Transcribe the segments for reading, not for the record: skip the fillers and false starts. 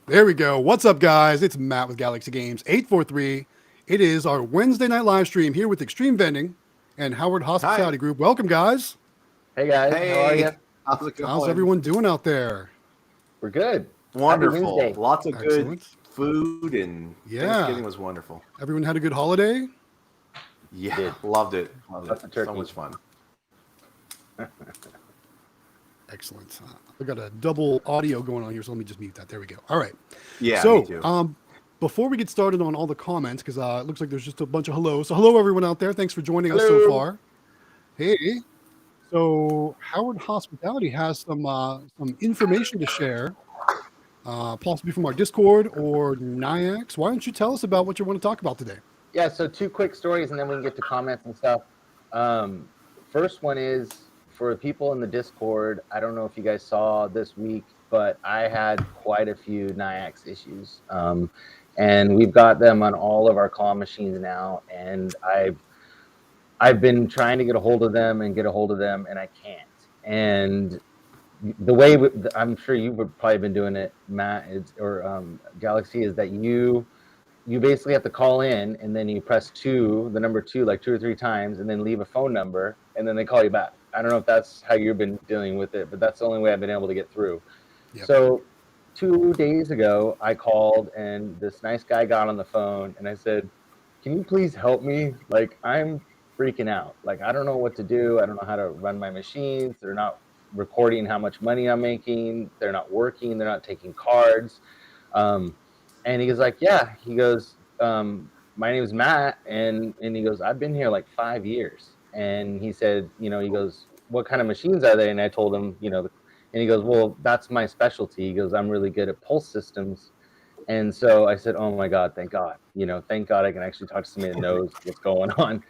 There we go. What's up, guys? It's Matt with Galaxy Games 843. It is our Wednesday night live stream here with Xtreme Vending and Howard Hi. Hospitality Group. Welcome, guys. Hey guys, how are you? Hey, how's it How's going? everyone doing out there? We're good. Happy Wonderful. Wednesday. Lots of good Excellent. food and Yeah. Thanksgiving was wonderful. Everyone had a good holiday? Yeah, Did. loved it. Loved Lots of it. So turkey. much fun. Excellent. I got a double audio going on here, so let me just mute that. There we go. All right. Yeah, So, me too. before we get started on all the comments, because it looks like there's just a bunch of hellos. So, hello, everyone out there. Thanks for joining us so Hello. far. Hey. So, Howard Hospitality has some information to share, possibly from our Discord or Nyax. Why don't you tell us about what you want to talk about today? Yeah, so two quick stories and then we can get to comments and stuff. First one is for people in the Discord. I don't know if you guys saw this week, but I had quite a few Nyax issues. And we've got them on all of our claw machines now. And I've been trying to get a hold of them, and I can't. And the way I'm sure you've probably been doing it, Matt, or Galaxy, is that you basically have to call in and then you press the number 2, like 2 or 3 times, and then leave a phone number, and then they call you back. I don't know if that's how you've been dealing with it, but that's the only way I've been able to get through. Yep. So 2 days ago, I called and this nice guy got on the phone and I said, "Can you please help me? Like, I'm freaking out. Like, I don't know what to do. I don't know how to run my machines. They're not recording how much money I'm making. They're not working. They're not taking cards." And he was like, "Yeah." He goes, "My name is Matt." And he goes, "I've been here like 5 years." And he said, he goes, "What kind of machines are they?" And I told him, and he goes, "Well, that's my specialty." He goes, "I'm really good at pulse systems." And so I said, "Oh my God, thank God. Thank God I can actually talk to somebody that knows what's going on."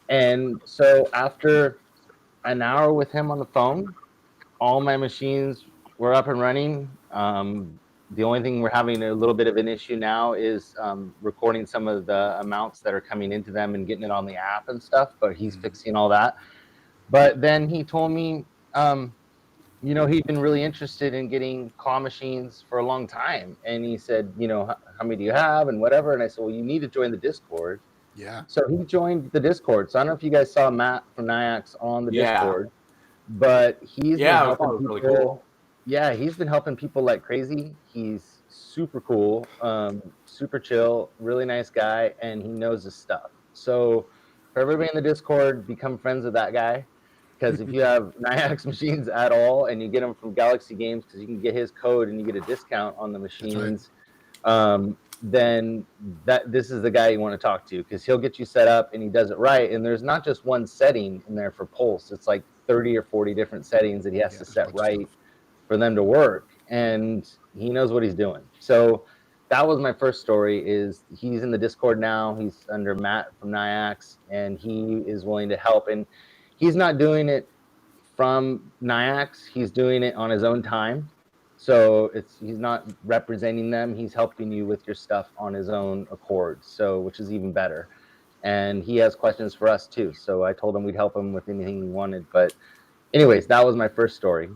And so after an hour with him on the phone, all my machines were up and running. The only thing we're having a little bit of an issue now is recording some of the amounts that are coming into them and getting it on the app and stuff, but he's fixing all that. But then he told me, he'd been really interested in getting claw machines for a long time. And he said, "How many do you have?" and whatever. And I said, "Well, you need to join the Discord." Yeah. So he joined the Discord. So I don't know if you guys saw Matt from Nyax on the Discord, but he's been helping people. Really cool. Yeah, he's been helping people like crazy. He's super cool, super chill, really nice guy, and he knows his stuff. So for everybody in the Discord, become friends with that guy. Because if you have Nyax machines at all and you get them from Galaxy Games, because you can get his code and you get a discount on the machines, then this is the guy you want to talk to, because he'll get you set up and he does it right. And there's not just one setting in there for pulse. It's like 30 or 40 different settings that he has to set right for them to work. And he knows what he's doing. So that was my first story. Is he's in the Discord now. He's under Matt from Nyax, and he is willing to help. And he's not doing it from Nyax. He's doing it on his own time. So he's not representing them. He's helping you with your stuff on his own accord. So, which is even better. And he has questions for us too. So I told him we'd help him with anything he wanted. But anyways, that was my first story.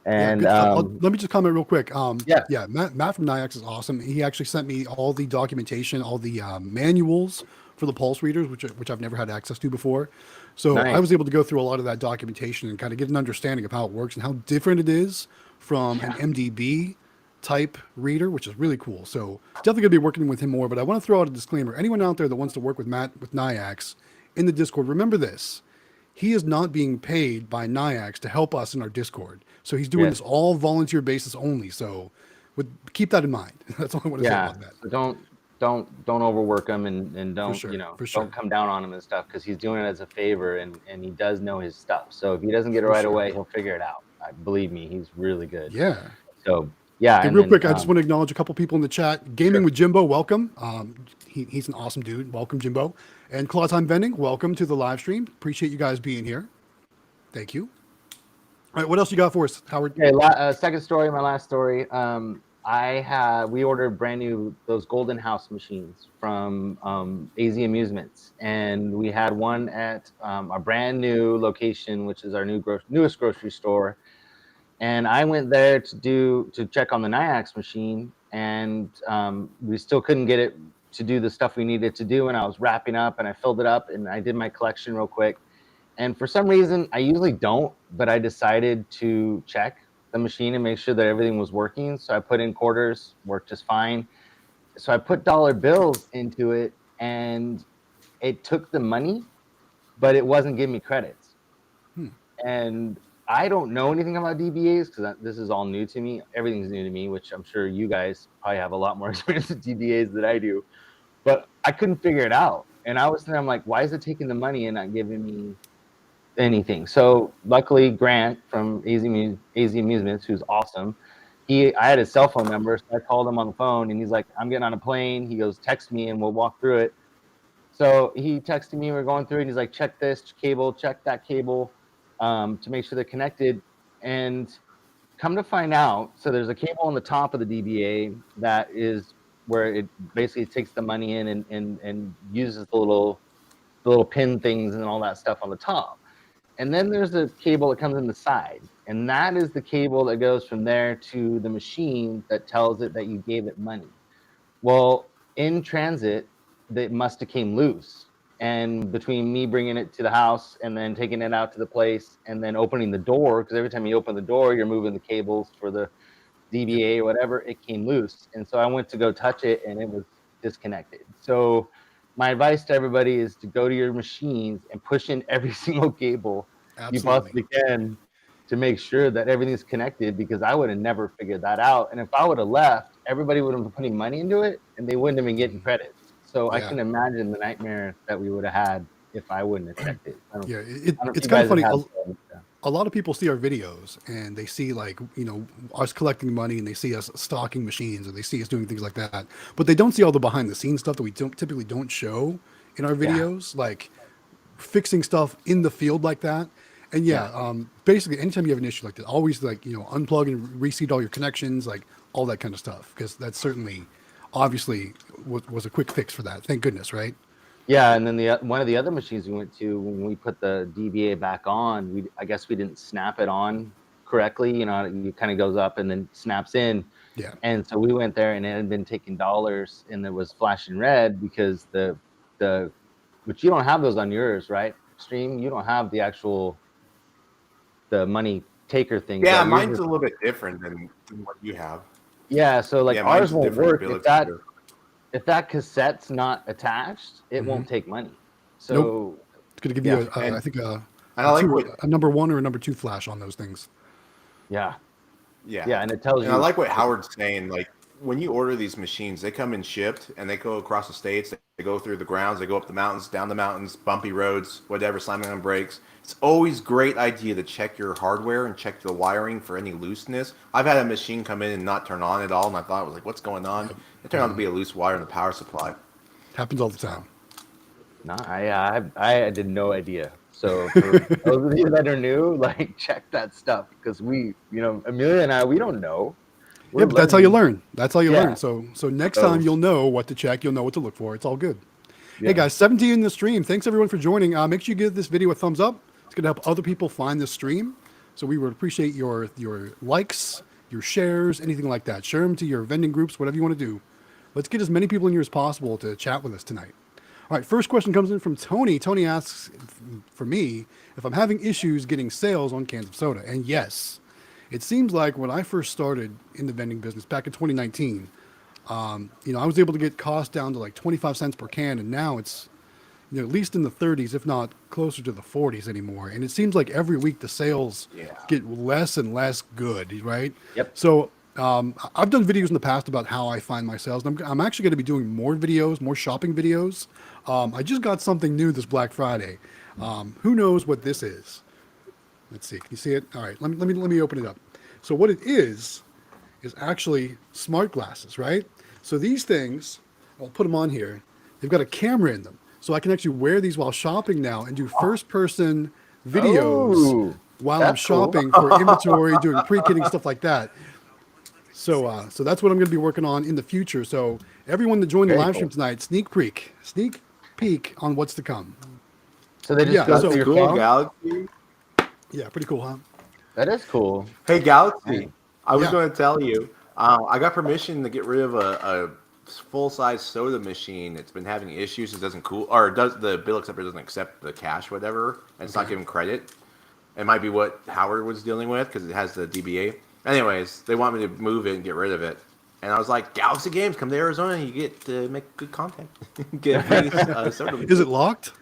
And let me just comment real quick. Yeah. Matt from Nyax is awesome. He actually sent me all the documentation, all the manuals for the pulse readers, which I've never had access to before. So Nice. I was able to go through a lot of that documentation and kind of get an understanding of how it works and how different it is from an MDB type reader, which is really cool. So definitely gonna be working with him more. But I want to throw out a disclaimer: anyone out there that wants to work with Matt with Nyax in the Discord, remember this. He is not being paid by Nyax to help us in our Discord. So he's doing this all volunteer basis only. So keep that in mind. That's all I want to say about that. So don't overwork him and don't, sure, don't come down on him and stuff, because he's doing it as a favor and he does know his stuff. So if he doesn't get it right away, he'll figure it out. Believe me, he's really good. Yeah. So yeah. Hey, real quick, I just want to acknowledge a couple people in the chat. Gaming with Jimbo, welcome. He's an awesome dude. Welcome, Jimbo. And Claw Time Vending, welcome to the live stream. Appreciate you guys being here. Thank you. All right, what else you got for us, Howard? Okay, second story, my last story. We ordered brand new those Golden House machines from AZ Amusements, and we had one at a brand new location, which is our newest grocery store. And I went there to check on the NIAX machine, and we still couldn't get it to do the stuff we needed to do. And I was wrapping up, and I filled it up, and I did my collection real quick. And for some reason, I usually don't, but I decided to check the machine and make sure that everything was working. So I put in quarters, worked just fine. So I put dollar bills into it, and it took the money, but it wasn't giving me credits. And I don't know anything about DBAs because this is all new to me. Everything's new to me, which I'm sure you guys probably have a lot more experience with DBAs than I do. But I couldn't figure it out. And I was thinking, I'm like, why is it taking the money and not giving me anything? So luckily, Grant from AZ Amusements, who's awesome, I had his cell phone number, so I called him on the phone, and he's like, I'm getting on a plane. He goes, text me, and we'll walk through it. So he texted me, we're going through it, and he's like, check this cable, check that cable, to make sure they're connected. And come to find out, so there's a cable on the top of the DBA that is where it basically takes the money in and uses the little pin things and all that stuff on the top. And then there's a cable that comes in the side, and that is the cable that goes from there to the machine that tells it that you gave it money. Well, in transit, it must have came loose. And between me bringing it to the house and then taking it out to the place and then opening the door, because every time you open the door, you're moving the cables for the DBA or whatever, it came loose. And so I went to go touch it, and it was disconnected. So my advice to everybody is to go to your machines and push in every single cable you possibly can to make sure that everything's connected, because I would have never figured that out. And if I would have left, everybody would have been putting money into it, and they wouldn't have been getting credits. So I can imagine the nightmare that we would have had if I wouldn't have checked it. It's kind of funny. A lot of people see our videos and they see, like, you know, us collecting money, and they see us stocking machines, and they see us doing things like that, but they don't see all the behind the scenes stuff that we typically don't show in our videos, like fixing stuff in the field like that. And basically anytime you have an issue like that, always, like, you know, unplug and reseat all your connections, like all that kind of stuff, because that's certainly obviously was a quick fix for that. Thank goodness, right? Yeah, and then one of the other machines we went to, when we put the DBA back on, I guess we didn't snap it on correctly. You know, it kind of goes up and then snaps in. Yeah. And so we went there, and it had been taking dollars, and it was flashing red because which you don't have those on yours, right? Xtreme, you don't have the the money taker thing. Yeah, mine's a little bit different than what you have. Yeah, so like ours won't work if that cassette's not attached, it won't take money. So it's going to give you I think a number 1 or a number 2 flash on those things. Yeah, and it tells you. I like what Howard's saying. Like, when you order these machines, they come in shipped, and they go across the states. They go through the grounds. They go up the mountains, down the mountains, bumpy roads, whatever, slamming on brakes. It's always a great idea to check your hardware and check the wiring for any looseness. I've had a machine come in and not turn on at all, and I thought, I was like, what's going on? It turned out to be a loose wire in the power supply. Happens all the time. No, I had no idea. So for those of you that are new, like, check that stuff, because we, you know, Amelia and I, we don't know. Yeah, but that's how you learn. That's how you learn. So next time you'll know what to check. You'll know what to look for. It's all good. Hey guys, 17 in the stream. Thanks everyone for joining. Make sure you give this video a thumbs up. It's going to help other people find this stream. So we would appreciate your likes, your shares, anything like that. Share them to your vending groups, whatever you want to do. Let's get as many people in here as possible to chat with us tonight. All right, first question comes in from Tony. Tony asks for me if I'm having issues getting sales on cans of soda. And yes, it seems like when I first started in the vending business back in 2019, you know, I was able to get costs down to like 25 cents per can, and now it's, you know, at least in the 30s, if not closer to the 40s anymore. And it seems like every week the sales get less and less good, right? Yep. So I've done videos in the past about how I find my sales. I'm actually going to be doing more videos, more shopping videos. I just got something new this Black Friday. Who knows what this is? Let's see. Can you see it? All right. Let me open it up. So what it is actually smart glasses, right? So these things, I'll put them on here. They've got a camera in them. So I can actually wear these while shopping now and do first-person videos while I'm shopping for inventory, doing pre-kitting, stuff like that. So so that's what I'm going to be working on in the future. So everyone that joined the live stream tonight, sneak peek on what's to come. So they just go through your phone. Galaxy. Yeah, pretty cool, huh? That is cool. Hey, Galaxy, I was Yeah. going to tell you, I got permission to get rid of a full-size soda machine. It's been having issues. It doesn't cool, or does the bill acceptor doesn't accept the cash, whatever, and it's not giving credit. It might be what Howard was dealing with because it has the DBA. Anyways, they want me to move it and get rid of it. And I was like, Galaxy Games, come to Arizona. You get to make good content. Get free soda. Is it locked?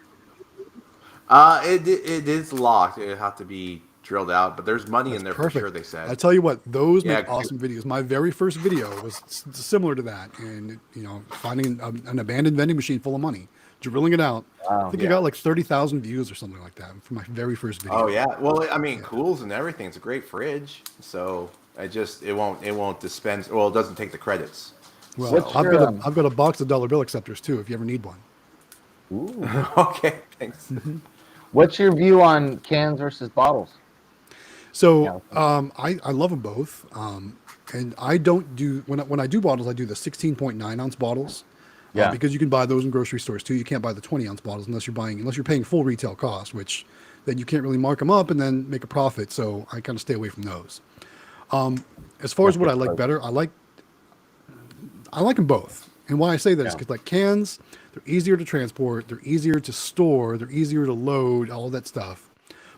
It is locked. It'll have to be drilled out, but there's money in there Perfect. for sure. They said. I tell you what, those Yeah, make awesome videos. My very first video was similar to that, and finding an abandoned vending machine full of money, drilling it out. Wow. I think I got like 30,000 views or something like that for my very first video. Oh yeah. Well, I mean, cools and everything. It's a great fridge, so it won't dispense. Well, it doesn't take the credits. Well, What's I've your, got a box of dollar bill acceptors too, if you ever need one. Ooh. Okay, thanks. What's your view on cans versus bottles? So I love them both, and I don't do when I do bottles, I do the 16.9 ounce bottles, because you can buy those in grocery stores too. You can't buy the 20 ounce bottles unless you're paying full retail cost, which then you can't really mark them up and then make a profit. So I kind of stay away from those. As far as what I like better, I like them both. And why I say that is because like cans, they're easier to transport, they're easier to store, they're easier to load, all that stuff.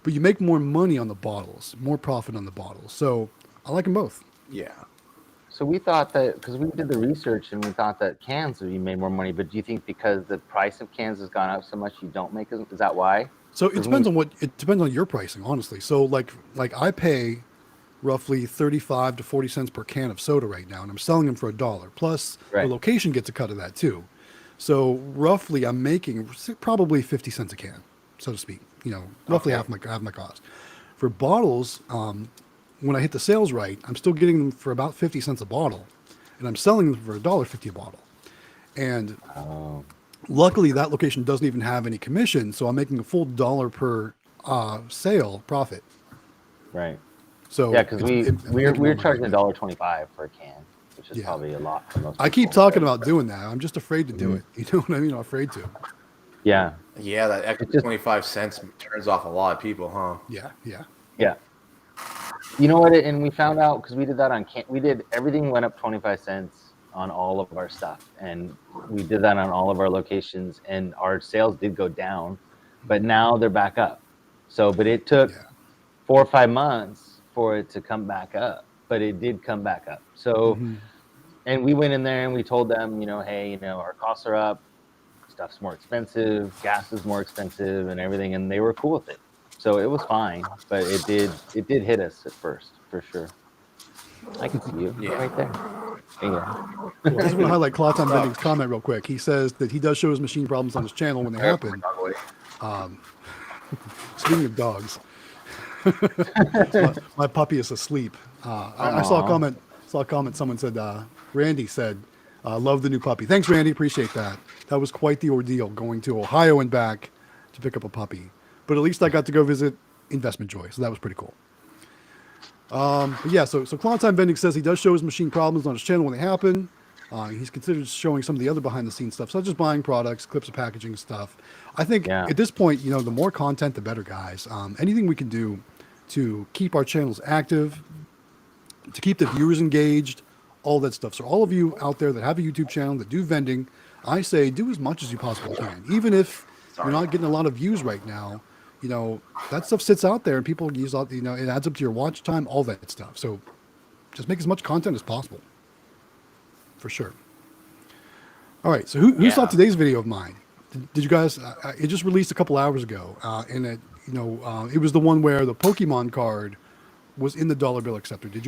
But you make more money on the bottles, more profit on the bottles. So I like them both. Yeah. So we thought that because we did the research and we thought that cans you made more money, but do you think because the price of cans has gone up so much you don't make as? Is that why? So it depends on your pricing, honestly. So like I pay roughly 35 to 40 cents per can of soda right now, and I'm selling them for $1. Plus the location gets a cut of that too. So roughly I'm making probably 50 cents a can, so to speak. Roughly half my cost. For bottles, when I hit the sales right, I'm still getting them for about 50 cents a bottle, and I'm selling them for $1.50 a bottle. And luckily, that location doesn't even have any commission, so I'm making a full dollar per sale profit. Right. So yeah, because we're charging $1.25 for a can, which is probably a lot for most people. I keep talking about doing that. I'm just afraid to do it. You know what I mean? I'm afraid to. Yeah. Yeah, that extra 25 cents turns off a lot of people, huh? Yeah. You know what? And we found out because we did that on everything went up 25 cents on all of our stuff, and we did that on all of our locations, and our sales did go down, but now they're back up. So, but it took 4 or 5 months for it to come back up, but it did come back up. So, and we went in there and we told them, hey, our costs are up. Stuff's more expensive, gas is more expensive, and everything, and they were cool with it. So it was fine, but it did hit us at first, for sure. I can see you right there. Yeah. Well, I just want to highlight Cloton Vending's comment real quick. He says that he does show his machine problems on his channel when they happen. Speaking of dogs, my puppy is asleep. I saw a comment. Someone said, Randy said, love the new puppy. Thanks, Randy. Appreciate that. That was quite the ordeal going to Ohio and back to pick up a puppy. But at least I got to go visit Investment Joy, so that was pretty cool. But yeah, so Clontime Vending says he does show his machine problems on his channel when they happen. He's considered showing some of the other behind-the-scenes stuff, such as buying products, clips of packaging stuff. I think at this point, the more content, the better, guys. Anything we can do to keep our channels active, to keep the viewers engaged, all that stuff. So all of you out there that have a YouTube channel, that do vending, I say do as much as you possibly can. Even if you're not getting a lot of views right now, that stuff sits out there and people use all, it adds up to your watch time, all that stuff. So just make as much content as possible. For sure. All right. So who saw today's video of mine? Did you guys, it just released a couple hours ago. And it was the one where the Pokemon card was in the dollar bill acceptor. Did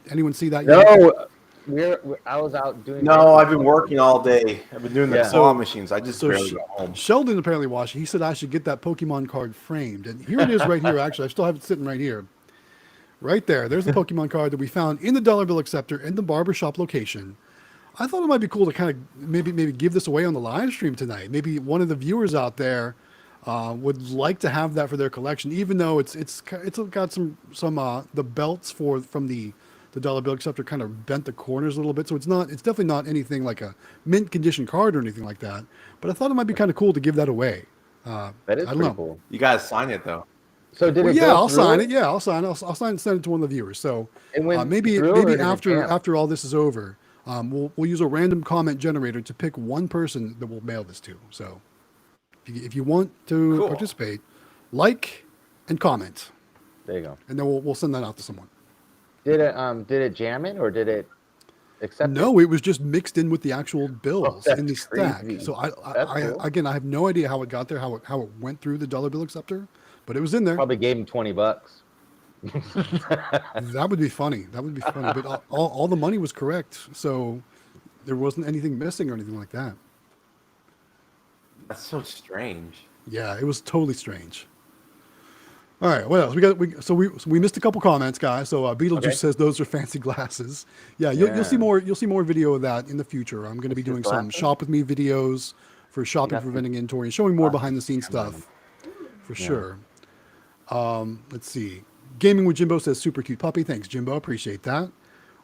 anyone see that yet? No. I was out doing. No, I've been working all day. I've been doing the claw machines. I just barely got home. Sheldon apparently watched it. He said I should get that Pokemon card framed, and here it is right here. Actually, I still have it sitting right here, right there. There's the Pokemon card that we found in the dollar bill acceptor in the barbershop location. I thought it might be cool to kind of maybe give this away on the live stream tonight. Maybe one of the viewers out there would like to have that for their collection, even though it's got some the belts from the dollar bill acceptor kind of bent the corners a little bit, so it's definitely not anything like a mint condition card or anything like that. But I thought it might be kind of cool to give that away. That is pretty cool. You guys sign it though. So did Well, it yeah, go I'll through? sign it. Yeah, I'll sign. I'll sign and send it to one of the viewers. So It went maybe through, or did it after jam? after all this is over, we'll use a random comment generator to pick one person that we'll mail this to. So if you want to Cool. participate, like and comment, There you go. and then we'll send that out to someone. Did it jam it, or did it accept it? No, it was just mixed in with the actual bills that's in the stack. crazy. So That's I cool. again, I have no idea how it got there, how it went through the dollar bill acceptor, but it was in there. Probably gave him $20. That would be funny. That would be funny. But all the money was correct, so there wasn't anything missing or anything like that. That's so strange. Yeah, it was totally strange. All right, what else? We missed a couple comments, guys. So Beetlejuice Okay. says those are fancy glasses. Yeah, you'll see Yeah. more. You'll see more video of that in the future. I'm going to be These doing some glasses? shop with me videos for shopping got for these vending inventory and showing more glasses behind the scenes camera on stuff for sure. Let's see. Gaming with Jimbo says super cute puppy. Thanks, Jimbo. Appreciate that.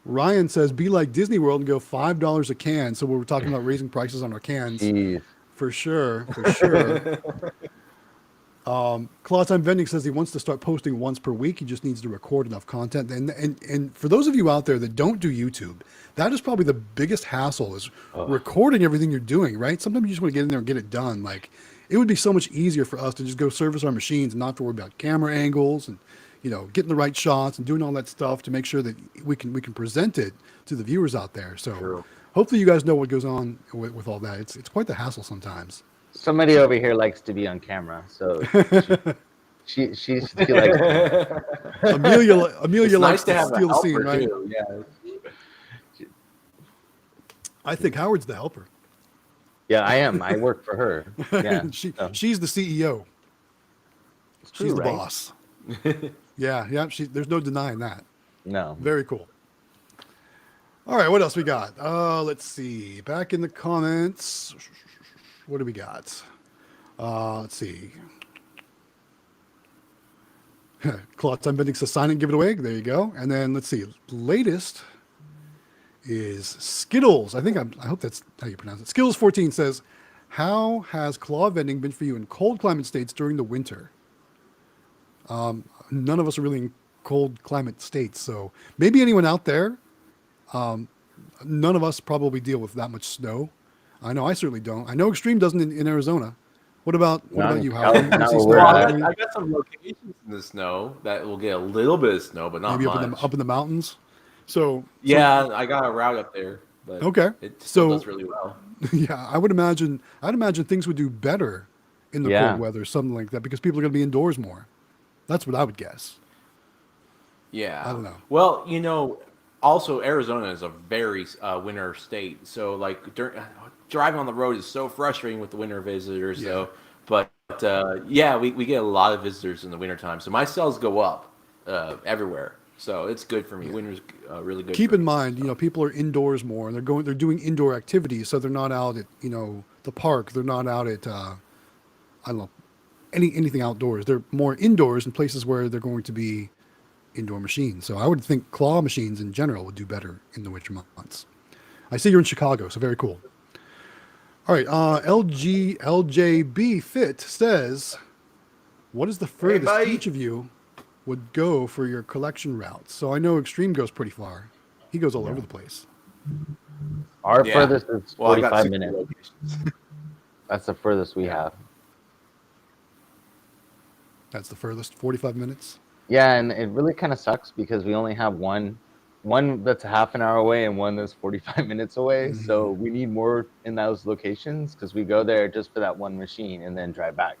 Ryan says be like Disney World and go $5 a can. So we were talking about raising prices on our cans. Jeez. For sure, for sure. Claw Time Vending says he wants to start posting once per week. He just needs to record enough content. And for those of you out there that don't do YouTube, that is probably the biggest hassle is recording everything you're doing, right? Sometimes you just want to get in there and get it done. Like it would be so much easier for us to just go service our machines and not have to worry about camera angles and, you know, getting the right shots and doing all that stuff to make sure that we can present it to the viewers out there. So True. hopefully you guys know what goes on with all that. It's quite the hassle sometimes. Somebody over here likes to be on camera, so she likes. Amelia It's likes nice to to have a steal the scene, helper right? too. Yeah. I think Howard's the helper. Yeah, I am. I work for her. Yeah, She's the CEO. it's true, She's the right? boss. Yeah. There's no denying that. No, Very cool. All right, what else we got? Let's see. Back in the comments, what do we got? Let's see. Claw Time Bending says sign it and give it away. There you go. And then let's see. Latest is Skittles. I hope that's how you pronounce it. Skittles 14 says, how has claw vending been for you in cold climate states during the winter? None of us are really in cold climate states, so maybe anyone out there. None of us probably deal with that much snow. I know I certainly don't. I know Xtreme doesn't in Arizona. What about you, Howard? Not You see where snow we're out at. there? I got some locations in the snow that will get a little bit of snow, but not Maybe much. up in the mountains. So Yeah, I got a route up there, but Okay. it still So- does really well. yeah, I'd imagine things would do better in the Yeah. cold weather, something like that, because people are going to be indoors more. That's what I would guess. Yeah. I don't know. Well, you know, also Arizona is a very winter state, so like driving on the road is so frustrating with the winter visitors, Yeah. though. But yeah, we get a lot of visitors in the wintertime, so my sales go up everywhere. So it's good for me. Winter's really good. Keep for in me. mind, you know, people are indoors more, and they're doing indoor activities, so they're not out at, you know, the park. They're not out at I don't know, anything outdoors. They're more indoors in places where they're going to be indoor machines. So I would think claw machines in general would do better in the winter months. I see you're in Chicago, so very cool. All right, LJB Fit says, what is the furthest buddy. each of you would go for your collection routes? So I know Xtreme goes pretty far. He goes all over the place. Our Yeah. furthest is Well, I got 45 60 minutes. locations. That's the furthest we have. That's the furthest, 45 minutes. Yeah, and it really kind of sucks because we only have one that's a half an hour away and one that's 45 minutes away. Mm-hmm. So we need more in those locations because we go there just for that one machine and then drive back.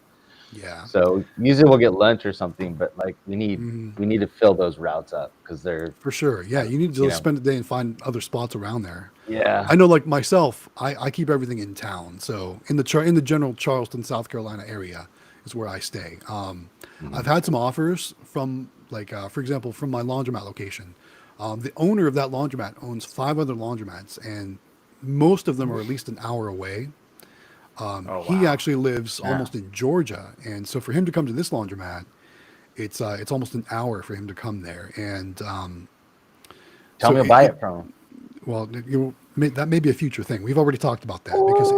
Yeah. So usually we'll get lunch or something, but like we need to fill those routes up because they're For sure. Yeah, you need to You know. spend a day and find other spots around there. yeah. I know, like myself, I keep everything in town. So in the general Charleston, South Carolina area is where I stay. I've had some offers from, like, for example, from my laundromat location. The owner of that laundromat owns 5 other laundromats, and most of them are at least an hour away. He actually lives almost in Georgia, and so for him to come to this laundromat, it's almost an hour for him to come there. And Tell me to buy it from 'em. Well, that may be a future thing. We've already talked about that because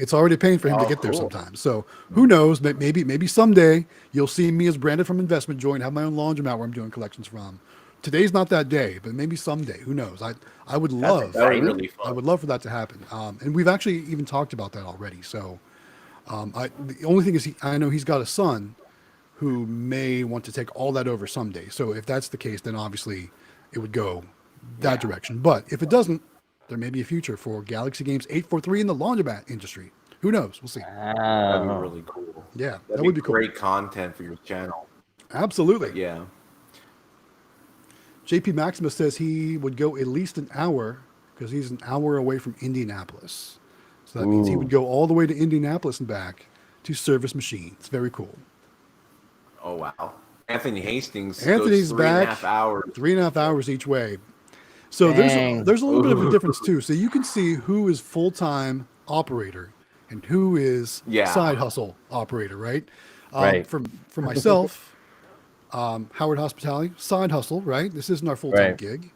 it's already paying for him to Oh, get there cool. sometimes. So who knows? Maybe someday you'll see me as Brandon from Investment Joy and have my own laundromat where I'm doing collections from. Today's not that day, but maybe someday. Who knows? I would That's love That would be exciting. really I fun. would love for that to happen. And we've actually even talked about that already. So the only thing is I know he's got a son who may want to take all that over someday. So if that's the case, then obviously it would go that direction. But if it doesn't, there may be a future for Galaxy Games 843 in the laundromat industry. Who knows? We'll see. That'd be Wow. really cool. Yeah, That'd that would be cool. great content for your channel. Absolutely. But yeah. JP Maximus says he would go at least an hour because he's an hour away from Indianapolis. So that means he would go all the way to Indianapolis and back to service machines. Very cool. Oh wow. Anthony Hastings Anthony's goes back. 3.5 hours. 3.5 hours each way. So Dang. there's a little bit of a difference too. So you can see who is full-time operator and who is Yeah. side hustle operator, right? Right. For myself, Howard Hospitality, side hustle, right? This isn't our full-time Right. gig.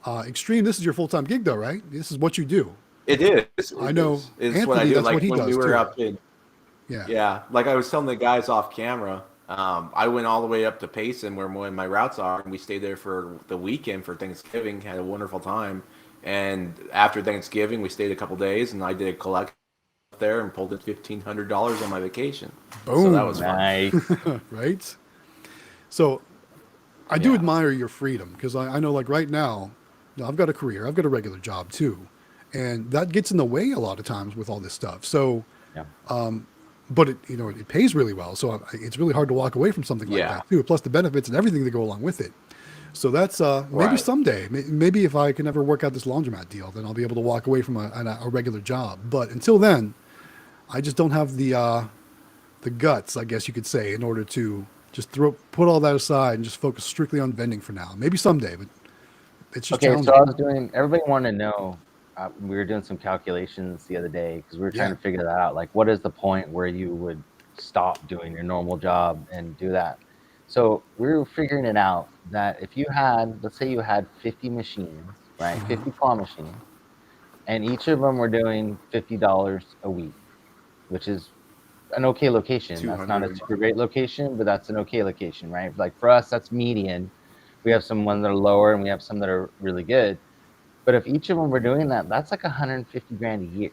Xtreme, this is your full-time gig though, right? This is what you do. It is. I know It's what I Anthony, do. that's Like what he when we does, were too. up in Yeah. yeah, like I was telling the guys off camera, I went all the way up to Payson where my routes are, and we stayed there for the weekend for Thanksgiving. Had a wonderful time, and after Thanksgiving, we stayed a couple days, and I did a collect up there and pulled in $1,500 on my vacation. So Boom. that was fun. Nice. Right? So I do Yeah. admire your freedom because I know like right now, I've got a career, I've got a regular job too. And that gets in the way a lot of times with all this stuff. So, Yeah. but it pays really well. So it's really hard to walk away from something like Yeah. that too. Plus the benefits and everything that go along with it. So that's maybe Right. someday, maybe if I can ever work out this laundromat deal, then I'll be able to walk away from a regular job. But until then, I just don't have the guts, I guess you could say, in order to just put all that aside and just focus strictly on vending for now. Maybe someday, but it's just Okay, challenging. so I was doing. Everybody wanted to know. We were doing some calculations the other day because we were trying Yeah. to figure that out. Like, what is the point where you would stop doing your normal job and do that? So we were figuring it out that if you had, let's say, you had 50 machines, right, 50 claw machines, and each of them were doing $50 a week, which is an okay location. That's not 200 a super great location, but that's an okay location, right? Like for us, that's median. We have some ones that are lower, and we have some that are really good. But if each of them were doing that, that's like 150 grand a year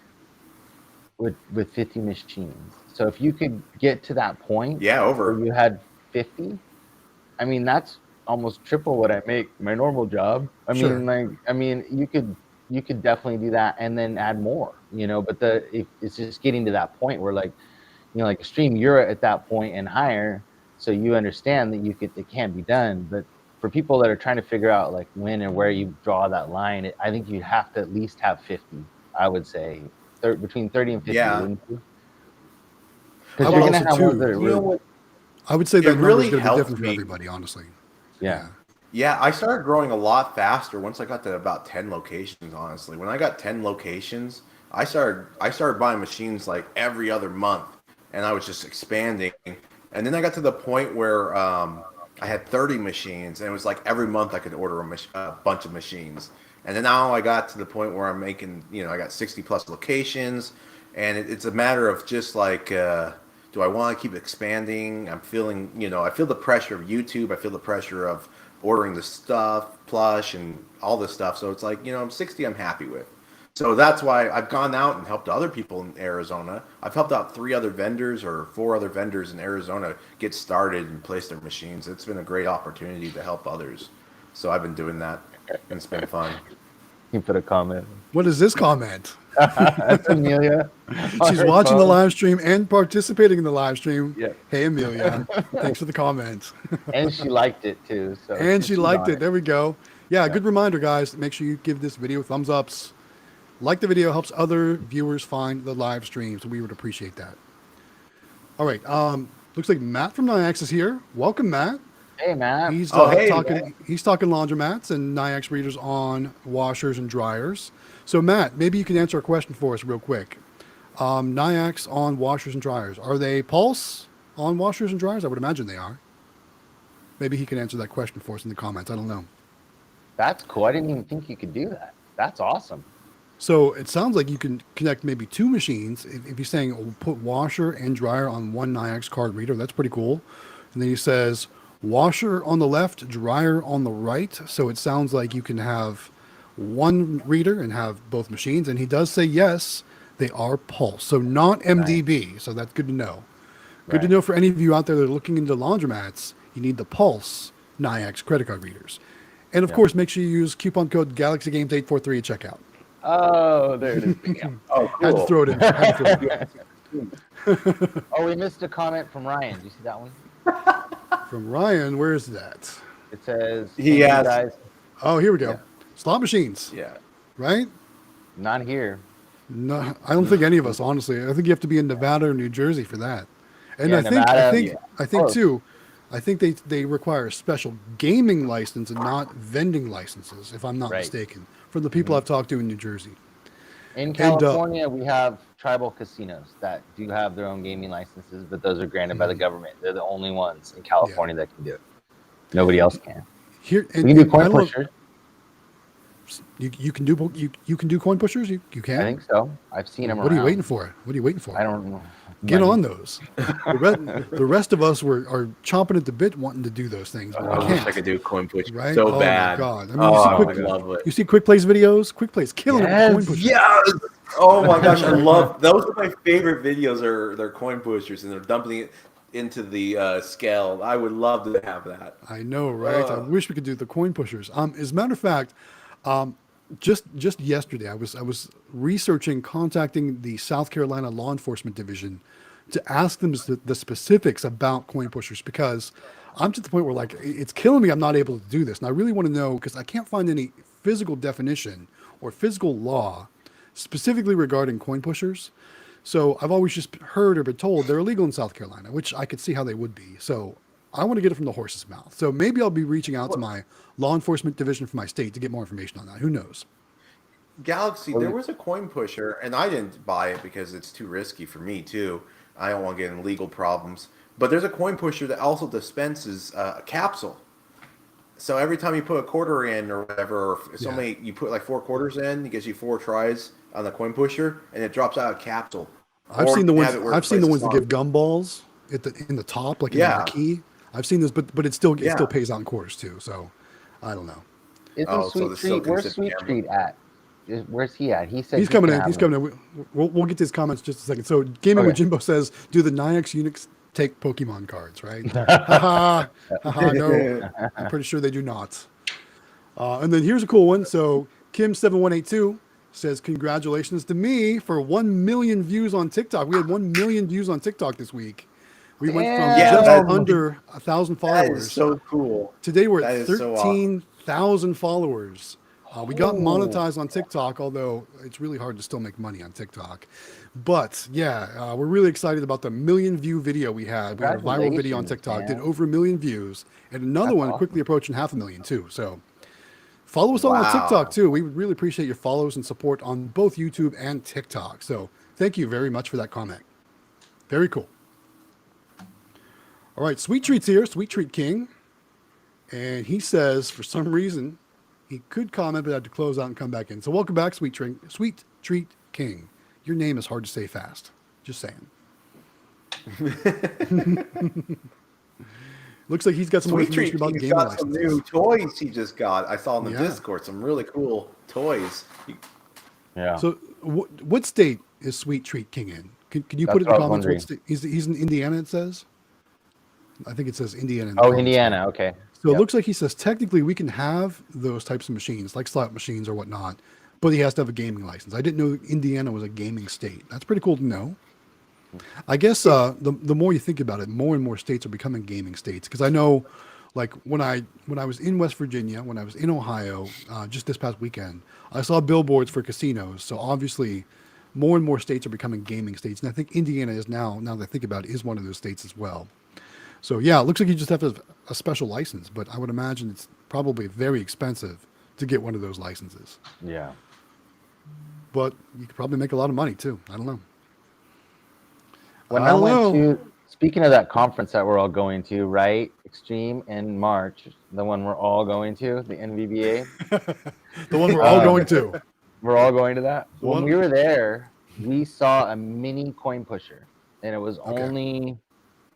with 50 machines. So if you could get to that point Yeah, over. where you had 50, I mean, that's almost triple what I make my normal job. I Sure. mean, you could definitely do that and then add more, but it's just getting to that point where like Xtreme, you're at that point and higher. So you understand that it can be done, but for people that are trying to figure out like when and where you draw that line, I think you have to at least have 50. I would say between 30 and 50. Yeah. Wouldn't you? I Because would you're gonna also have too- ones that are You know really, what? I would say that It number really is going to be helped different for me. everybody, honestly. yeah. Yeah, I started growing a lot faster once I got to about 10 locations, honestly. When I got 10 locations, I started buying machines like every other month, and I was just expanding. And then I got to the point where I had 30 machines, and it was like every month I could order a bunch of machines. And then now I got to the point where I'm making, I got 60 plus locations, and it's a matter of just like, do I want to keep expanding? I'm feeling, I feel the pressure of YouTube. I feel the pressure of ordering the stuff, plush, and all this stuff. So it's like, I'm 60, I'm happy with. So that's why I've gone out and helped other people in Arizona. I've helped out 4 other vendors in Arizona get started and place their machines. It's been a great opportunity to help others. So I've been doing that, and it's been fun. You put a comment. What is this comment? That's Amelia. She's watching the live stream and participating in the live stream. Yeah. Hey, Amelia. Thanks for the comment. And she liked it too. So And she she's liked on it. There we go. Yeah, good reminder, guys. Make sure you give this video thumbs ups. Like the video, helps other viewers find the live stream, so we would appreciate that. All right. Looks like Matt from Niax is here. Welcome, Matt. Hey, Matt. He's Hey, talking. Matt. He's talking laundromats and Niax readers on washers and dryers. So, Matt, maybe you can answer a question for us real quick. Niax on washers and dryers, are they Pulse on washers and dryers? I would imagine they are. Maybe he can answer that question for us in the comments. I don't know. That's cool. I didn't even think you could do that. That's awesome. So it sounds like you can connect maybe two machines. If you're saying put washer and dryer on one Nayax card reader, that's pretty cool. And then he says washer on the left, dryer on the right. So it sounds like you can have one reader and have both machines. And he does say yes, they are Pulse, so not MDB. So that's good to know. Good to know for any of you out there that are looking into laundromats. You need the Pulse Nayax credit card readers, and of course, make sure you use coupon code GalaxyGames843 at checkout. Oh, there it is. Oh, cool. Had to throw it in. Had to throw it in. Oh, we missed a comment from Ryan. Do you see that one? From Ryan, where is that? It says, He "Hey, asked- guys, Oh, here we go. Yeah. Slot machines, Yeah. right? not here." No, I don't think any of us, honestly. I think you have to be in Nevada or New Jersey for that. And Yeah, I Nevada, think close. too, I think they require a special gaming license and not vending licenses, if I'm not Right. mistaken, from the people I've talked to in New Jersey. In California, we have tribal casinos that do have their own gaming licenses, but those are granted by the government. They're the only ones in California that can do it. Nobody else can. Here, and, We can do and I coin don't know- pushers. You can do you can do coin pushers. You can. I think so. I've seen them What are you around. waiting for? What are you waiting for? I don't know. Get Money. on those. The rest of us are chomping at the bit wanting to do those things, but I we wish can't. I could do coin push Right? so Oh bad. my god! I mean, Oh, you see I quick, would love it. you see Quick Plays videos. Quick Plays killing it with coin pushers. Yes. Oh my gosh, I love those. Are my favorite videos. Are they're coin pushers and they're dumping it into the scale. I would love to have that. I know, right? I wish we could do the coin pushers. As a matter of fact, just yesterday, I was researching, contacting the South Carolina Law Enforcement Division to ask them the specifics about coin pushers, because I'm to the point where like it's killing me. I'm not able to do this, and I really want to know, because I can't find any physical definition or physical law specifically regarding coin pushers. So I've always just heard or been told they're illegal in South Carolina, which I could see how they would be. So I want to get it from the horse's mouth. So maybe I'll be reaching out to my law enforcement division for my state to get more information on that. Who knows? Galaxy, there was a coin pusher, and I didn't buy it because it's too risky for me too. I don't want to get in legal problems. But there's a coin pusher that also dispenses a capsule. So every time you put a quarter in or whatever, or if somebody you put like 4 quarters in, it gives you 4 tries on the coin pusher, and it drops out a capsule. I've Or seen the you ones. have it where it I've seen the ones places that on- give gumballs in the top, like in Yeah. the key. I've seen this, but it still Yeah. pays out in quarters too. So I don't know. Isn't Oh, so Sweet the still Treat? Where's considered Sweet camera. Treat at? Where's he at? He said He's coming can in. have He's them. coming in. We'll get to his comments in just a second. So Gaming with Okay. Jimbo says, "Do the Nayax Unix take Pokemon cards?" Right? Haha. Haha. No, I'm pretty sure they do not. And then here's a cool one. So Kim7182 says, "Congratulations to me for 1 million views on TikTok. We had 1 million views on TikTok this week. We went from Yeah, just that- under 1,000 That followers. is so cool. Today we're That at is so awesome. 13,000 followers. We got Oh. monetized on TikTok, although it's really hard to still make money on TikTok. But yeah, we're really excited about the 1 million view video we had. We had a viral video on Congratulations, TikTok, did man. over 1 million views, and another That's one awesome. quickly approaching 500,000 too. So follow us all on Wow. TikTok too. We would really appreciate your follows and support on both YouTube and TikTok. So thank you very much for that comment. Very cool. All right, Sweet Treat's here, Sweet Treat King. And he says, for some reason, he could comment, but had to close out and come back in. So welcome back, Sweet Treat King. Your name is hard to say fast. Just saying. Looks like he's got some more Sweet Treat information about King's gaming got some licenses. new toys he just got. I saw in the Yeah. Discord some really cool toys. Yeah. So what state is Sweet Treat King in? Can you That's put it in the what I was comments? What wondering. state? He's in Indiana, it says? I think it says Indiana. in the Oh, comments. Indiana. Okay. So it Yep. looks like he says technically we can have those types of machines, like slot machines or whatnot, but he has to have a gaming license. I didn't know Indiana was a gaming state. That's pretty cool to know. I guess the more you think about it, more and more states are becoming gaming states. Because I know, like when I was in West Virginia, when I was in Ohio, just this past weekend, I saw billboards for casinos. So obviously, more and more states are becoming gaming states, and I think Indiana is now that I think about it, is one of those states as well. So yeah, it looks like you just have to have a special license, but I would imagine it's probably very expensive to get one of those licenses. Yeah. But you could probably make a lot of money too. I don't know. When I I don't went know. to, speaking of that conference that we're all going to, right? Xtreme in March, the one we're all going to, the NVBA. The one we're all going to. We're all going to that. When What? we were there, we saw a mini coin pusher, and it was Okay. only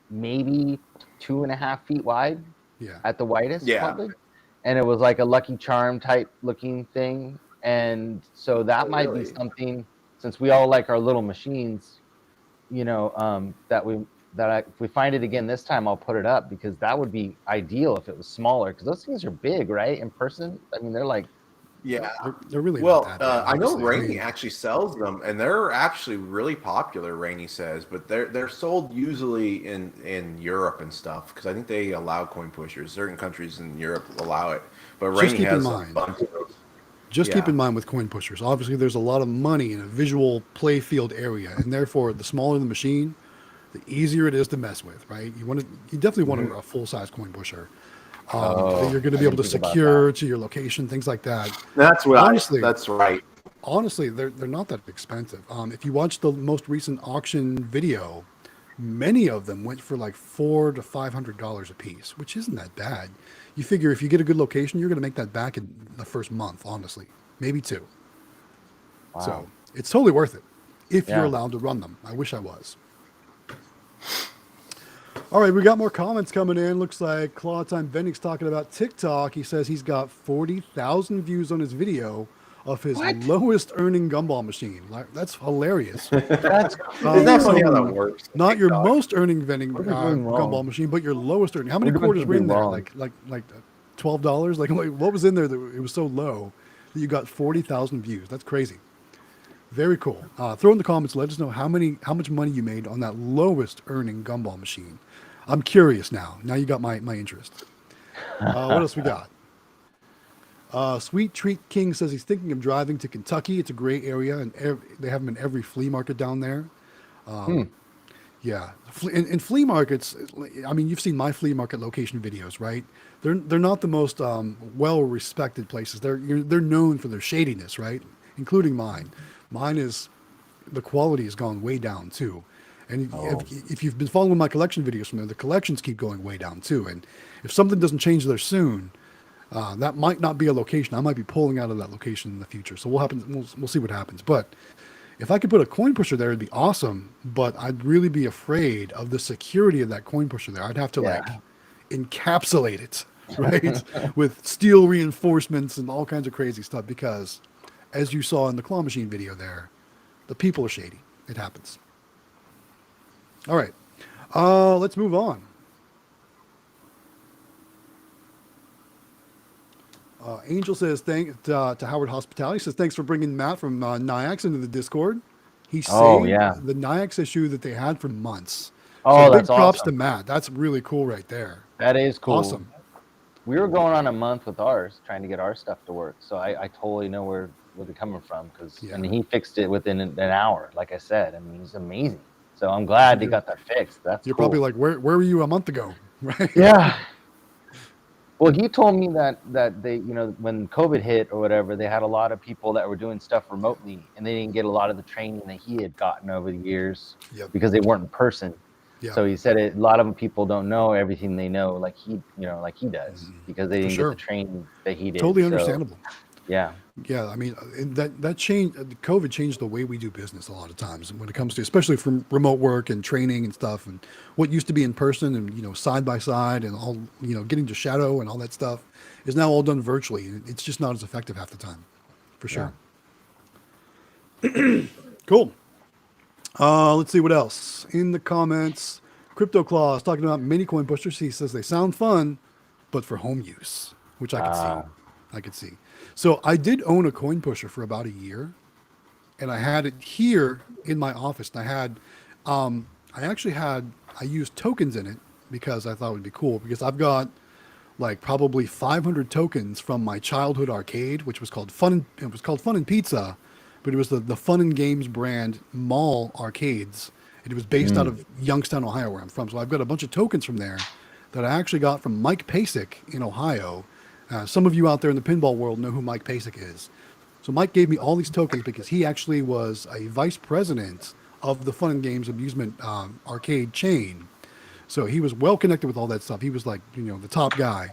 maybe 2.5 feet wide Yeah. at the widest, Yeah. probably. And it was like a Lucky Charm type looking thing. And so that Oh, might be really? something, since we all like our little machines, if we find it again this time, I'll put it up, because that would be ideal if it was smaller, because those things are big, right? In person, I mean, they're like, Yeah. They're really not Well, that big, I know honestly. I Rainy mean, actually sells them, and they're actually really popular. Rainy says, but they're sold usually in Europe and stuff, because I think they allow coin pushers. Certain countries in Europe allow it, but just Rainy keep in has a mind, bunch of those. just keep Yeah. in mind with coin pushers. Obviously, there's a lot of money in a visual play field area, and therefore, the smaller the machine, the easier it is to mess with. Right? You definitely want Mhm. a full size coin pusher that oh, you're going to I be able didn't to think about secure to your location, things like that. That's Honestly, That's right. they're not that expensive. If you watch the most recent auction video, many of them went for like $400 to $500 a piece, which isn't that bad. You figure if you get a good location, you're going to make that back in the first month, honestly, maybe two. wow. So it's totally worth it if you're Yeah. allowed to run them. I wish I was. All right, we got more comments coming in. Looks like Claw Time Vending's talking about TikTok. He says he's got 40,000 views on his video of his What? lowest earning gumball machine. That's hilarious. That's Isn't that funny crazy. how that works? Not your TikTok. most earning vending What are we doing wrong? gumball machine, but your lowest earning. How many We're doing quarters were in something there? wrong. Like $12? Like what was in there that it was so low that you got 40,000 views? That's crazy. Very cool. Throw in the comments. Let us know how much money you made on that lowest earning gumball machine. I'm curious now. Now you got my interest. What else we got? Sweet Treat King says he's thinking of driving to Kentucky. It's a great area, and they have them in every flea market down there. Yeah, in flea markets, I mean, you've seen my flea market location videos, right? They're not the most well respected places. They're known for their shadiness, right? Including mine. Mine is the quality has gone way down too. And if you've been following my collection videos from there, the collections keep going way down too. And if something doesn't change there soon, that might not be a location. I might be pulling out of that location in the future. So we'll see what happens. But if I could put a coin pusher there, it'd be awesome. But I'd really be afraid of the security of that coin pusher there. I'd have to like encapsulate it, right, with steel reinforcements and all kinds of crazy stuff. Because, as you saw in the claw machine video there, the people are shady. It happens. All right, let's move on. Angel says thank to Howard Hospitality. Says thanks for bringing Matt from Nyax into the Discord. He saved the Nyax issue that they had for months. Oh, so that's big props awesome. to Matt. That's really cool right there. That is cool. Awesome. We were going on a month with ours, trying to get our stuff to work. So I totally know where they're coming from, because and he fixed it within an hour. Like I said, I mean, he's amazing. So I'm glad they got that fixed. You're probably like, where were you a month ago, right? Yeah. Well, he told me that they, when COVID hit or whatever, they had a lot of people that were doing stuff remotely, and they didn't get a lot of the training that he had gotten over the years because they weren't in person. Yep. So he said a lot of people don't know everything they know like he does, because they didn't get the training that he did. Totally understandable. Yeah. Yeah, I mean that changed. COVID changed the way we do business a lot of times, when it comes to, especially from remote work and training and stuff, and what used to be in person and side by side and all getting to shadow and all that stuff is now all done virtually. It's just not as effective half the time, for sure. Yeah. Cool. Let's see what else in the comments. Crypto Claus talking about mini coin pushers. He says they sound fun, but for home use, which I could see. I could see. So I did own a coin pusher for about a year, and I had it here in my office. And I used tokens in it because I thought it would be cool, because I've got like probably 500 tokens from my childhood arcade, which was called Fun. It was called Fun and Pizza, but it was the Fun and Games brand mall arcades. It was based out of Youngstown, Ohio, where I'm from. So I've got a bunch of tokens from there that I actually got from Mike Pasek in Ohio. Some of you out there in the pinball world know who Mike Pasek is. So Mike gave me all these tokens because he actually was a vice president of the Fun and Games amusement arcade chain. So he was well connected with all that stuff. He was like, the top guy.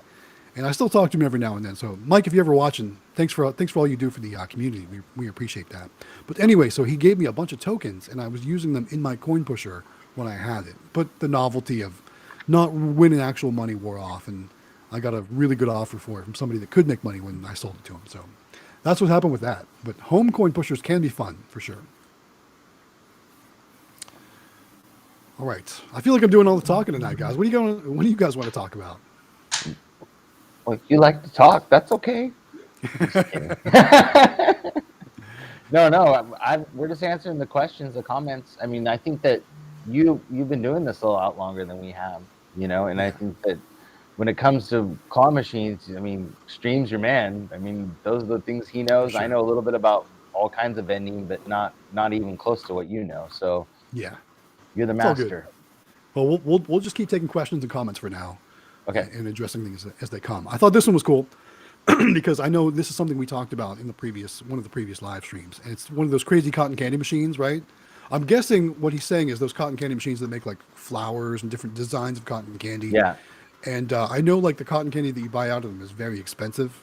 And I still talk to him every now and then. So, Mike, if you're ever watching, thanks for all you do for the community. We appreciate that. But anyway, so he gave me a bunch of tokens, and I was using them in my coin pusher when I had it. But the novelty of not winning actual money wore off, and I got a really good offer for it from somebody that could make money when I sold it to him. So that's what happened with that. But home coin pushers can be fun for sure. All right, I feel like I'm doing all the talking tonight, guys. What do you guys want to talk about? Well, if you like to talk, that's okay. No. We're just answering the questions, the comments. I mean, I think that you've been doing this a lot longer than we have, and I think that when it comes to claw machines, I mean, Xtreme's your man. I mean, those are the things he knows. Sure. I know a little bit about all kinds of vending, but not even close to what you know. So Yeah, you're the it's all good. master. Well, we'll just keep taking questions and comments for now. Okay. And addressing things as they come. I thought this one was cool because I know this is something we talked about in one of the previous live streams. And it's one of those crazy cotton candy machines, right? I'm guessing what he's saying is those cotton candy machines that make like flowers and different designs of cotton candy. Yeah. And I know like the cotton candy that you buy out of them is very expensive,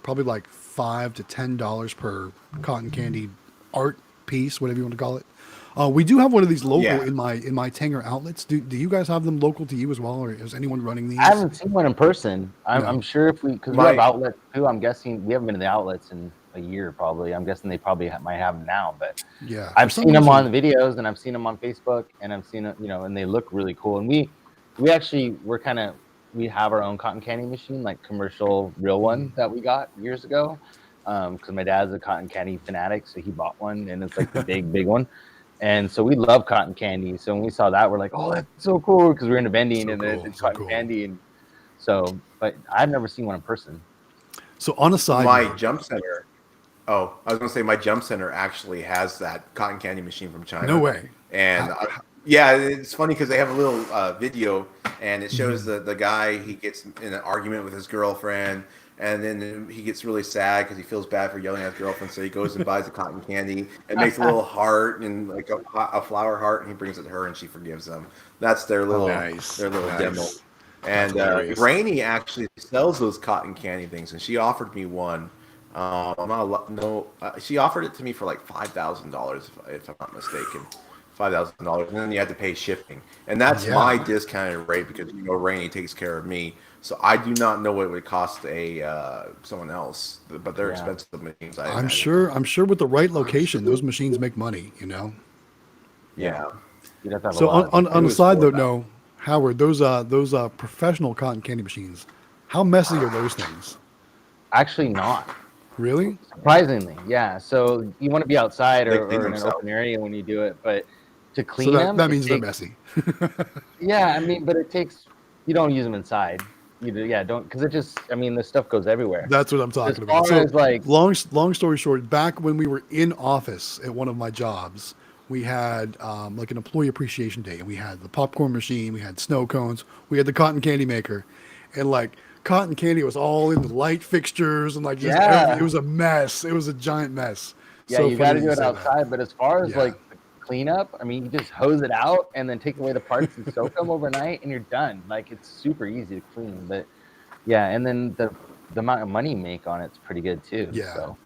probably like $5 to $10 per cotton candy art piece, whatever you want to call it. We do have one of these local in my Tanger outlets. Do you guys have them local to you as well, or is anyone running these? I haven't seen one in person. I'm sure because we have outlets too. I'm guessing we haven't been to the outlets in a year probably. I'm guessing they probably might have them now, but yeah, I've seen them on videos and I've seen them on Facebook and I've seen it, and they look really cool. And we have our own cotton candy machine, like commercial real one that we got years ago. Because my dad's a cotton candy fanatic, so he bought one and it's like the big one. And so we love cotton candy. So when we saw that, we're like, "Oh, that's so cool!" Because we're into vending it's cotton candy, and so. But I've never seen one in person. So on a side, my jump center. Oh, I was gonna say my jump center actually has that cotton candy machine from China. No way. And yeah, it's funny because they have a little video, and it shows the guy. He gets in an argument with his girlfriend. And then he gets really sad because he feels bad for yelling at his girlfriend. So he goes and buys a cotton candy and makes a little heart and like a flower heart, and he brings it to her, and she forgives him. That's their little demo. And Rainey actually sells those cotton candy things, and she offered me one. She offered it to me for like $5,000 if I'm not mistaken. $5,000, and then you have to pay shipping, and that's my discounted rate because Rainey takes care of me. So I do not know what it would cost someone else, but they're expensive machines. I'm sure with the right location, those machines make money. Yeah. So on the side though, no, Howard, those professional cotton candy machines, how messy are those things? Actually, not. Really? Surprisingly, yeah. So you want to be outside or in an open area when you do it, but to clean them, that means they're messy. Yeah, I mean, but it takes. You don't use them inside. Don't because it just. I mean, the stuff goes everywhere. That's what I'm talking about. So, long story short, back when we were in office at one of my jobs, we had like an employee appreciation day, and we had the popcorn machine, we had snow cones, we had the cotton candy maker, and like cotton candy was all in the light fixtures and like it was a mess. It was a giant mess. Yeah, you got to do it outside. But as far as like the cleanup, I mean, you just hose it out and then take away the parts and soak them overnight, and you're done. Like it's super easy to clean. But yeah, and then the amount of money you make on it's pretty good too. Yeah. So.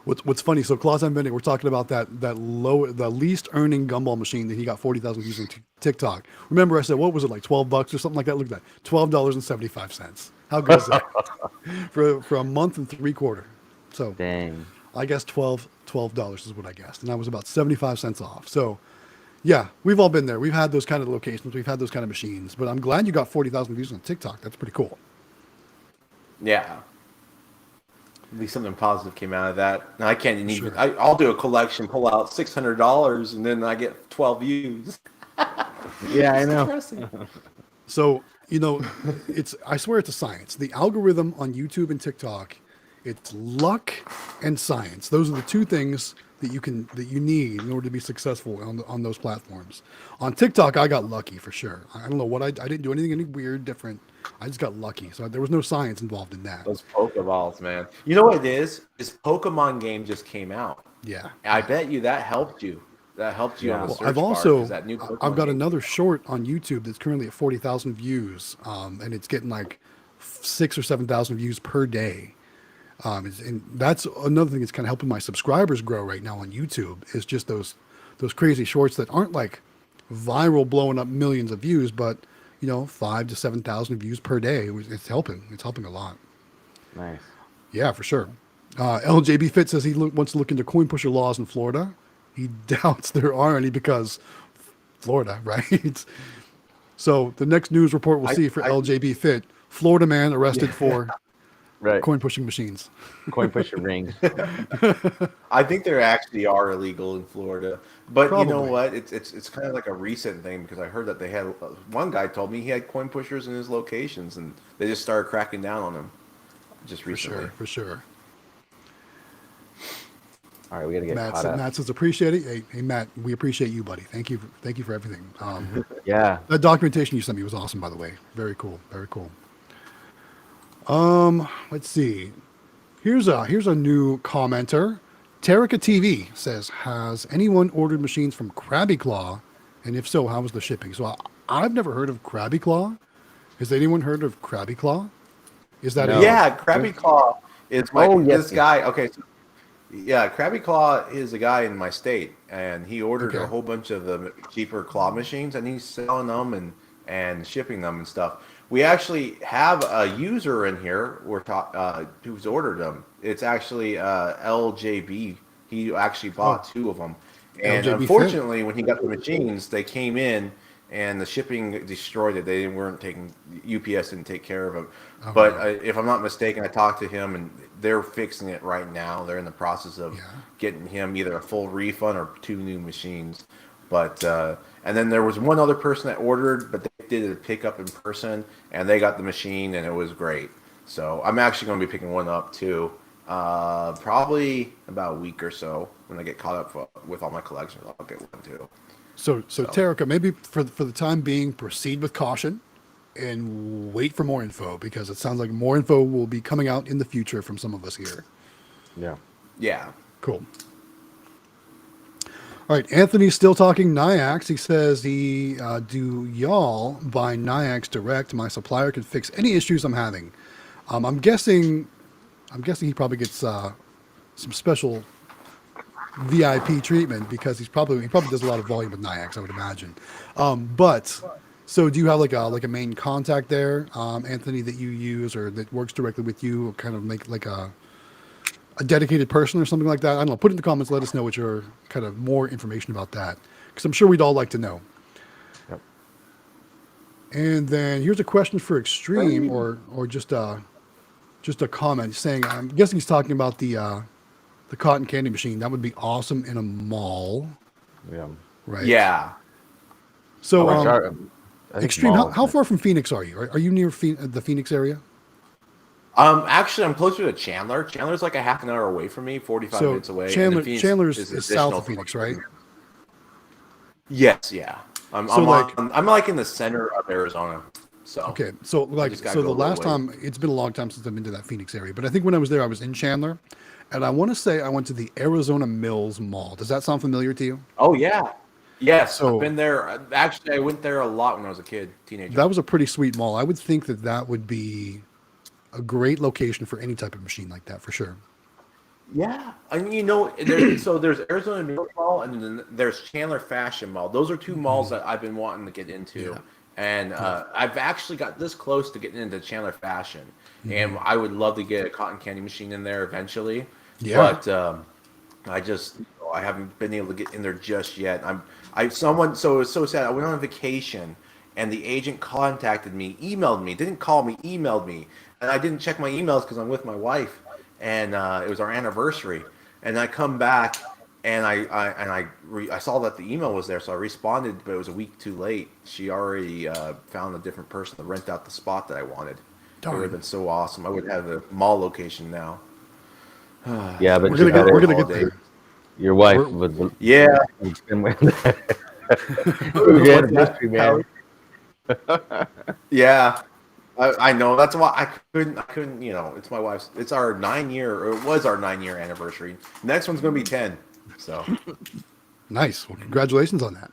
What's funny? So Claus and Vending, we're talking about the least earning gumball machine that he got 40,000 views on TikTok. Remember, I said what was it like $12 or something like that? Look at that, $12.75. How good is that for a month and 3/4? So dang. I guess $12 is what I guessed, and I was about 75 cents off. So yeah, we've all been there. We've had those kind of locations. We've had those kind of machines. But I'm glad you got 40,000 views on TikTok. That's pretty cool. Yeah. At least something positive came out of that. And I can't even. I'll do a collection, pull out $600, and then I get 12 views. Yeah, I know. So I swear it's a science. The algorithm on YouTube and TikTok, it's luck and science. Those are the two things that you need in order to be successful on those platforms. On TikTok, I got lucky for sure. I don't know what I didn't do any weird, different. I just got lucky. So there was no science involved in that. Those Pokeballs, man. You know what it is? This Pokemon game just came out. Yeah. I bet you that helped you. That helped you on the search I've also bar, that new I've got another short on YouTube that's currently at 40,000 views, and it's getting like 6 or 7,000 views per day. And that's another thing that's kind of helping my subscribers grow right now on YouTube, is just those crazy shorts that aren't like viral blowing up millions of views, but 5 to 7,000 views per day. It's helping. It's helping a lot. Nice. Yeah, for sure. LJB Fit says he wants to look into coin pusher laws in Florida. He doubts there are any because Florida, right? So the next news report we'll see for LJB Fit, Florida man arrested for coin pushing machines. Coin pusher rings. I think there actually are illegal in Florida, but Probably. You know what? It's kind of like a recent thing, because I heard that they had one guy told me he had coin pushers in his locations, and they just started cracking down on them just recently. For sure. All right, we gotta get caught up. Matt says appreciate it. Hey, Matt, we appreciate you, buddy. Thank you for everything. Yeah. That documentation you sent me was awesome, by the way. Very cool. Very cool. Let's see. Here's a new commenter. Terrica TV says, has anyone ordered machines from Krabby Claw? And if so, how was the shipping? So I've never heard of Krabby Claw. Has anyone heard of Krabby Claw? Is that Yeah, Krabby Claw is this yes. guy. Okay, so yeah, Krabby Claw is a guy in my state, and he ordered a whole bunch of the cheaper claw machines, and he's selling them and shipping them and stuff. We actually have a user in here who's ordered them. It's actually LJB. He actually bought 2 of them. And LJB unfortunately, when he got the machines, they came in and the shipping destroyed it. UPS didn't take care of them. But if I'm not mistaken, I talked to him, and they're fixing it right now. They're in the process of getting him either a full refund or 2 new machines. But and then there was one other person that ordered, but they did a pickup in person, and they got the machine, and it was great. So I'm actually going to be picking one up too, probably about a week or so when I get caught up with all my collections. I'll get one too. So Terrica, maybe for the time being, proceed with caution and wait for more info, because it sounds like more info will be coming out in the future from some of us here. Yeah. Yeah. Cool. All right, Anthony's still talking Nayax. He says, do y'all buy Nayax direct? My supplier can fix any issues I'm having. I'm guessing he probably gets some special VIP treatment, because he probably does a lot of volume with Nayax, I would imagine. But so do you have like a main contact there, Anthony, that you use or that works directly with you, or kind of make like a dedicated person or something like that? I don't know. Put in the comments. Let us know what your kind of more information about that, because I'm sure we'd all like to know. Yep. And then here's a question for Xtreme, or just a comment saying, I'm guessing he's talking about the cotton candy machine. That would be awesome in a mall. Yeah. Right. Yeah. So I think Xtreme, malls, how far from Phoenix are you? Are you near the Phoenix area? Actually, I'm closer to Chandler. Chandler's like a half an hour away from me, 45 minutes away. Chandler's is south of Phoenix, right? Yes, yeah. I'm like in the center of Arizona. So okay, so the last time, it's been a long time since I've been to that Phoenix area, but I think when I was there, I was in Chandler, and I want to say I went to the Arizona Mills Mall. Does that sound familiar to you? Oh yeah, yes. So, I've been there. Actually, I went there a lot when I was a teenager. That was a pretty sweet mall. I would think that would be a great location for any type of machine like that, for sure. Yeah, I mean, there's Arizona Mills Mall, and then there's Chandler Fashion Mall. Those are 2 malls that I've been wanting to get into, and I've actually got this close to getting into Chandler Fashion, and I would love to get a cotton candy machine in there eventually. Yeah. But I haven't been able to get in there just yet. So it's so sad. I went on vacation, and the agent contacted me, emailed me, didn't call me, emailed me. And I didn't check my emails because I'm with my wife, and it was our anniversary. And I come back, and I saw that the email was there, so I responded, but it was a week too late. She already found a different person to rent out the spot that I wanted. Darn. It would have been so awesome. I would have the mall location now. Yeah, but we're gonna get there. Your wife would. Yeah. Yeah. I know. That's why I couldn't. It's my wife's. It's our 9-year, or it was our 9-year anniversary. Next one's gonna be 10. So nice. Well, congratulations on that.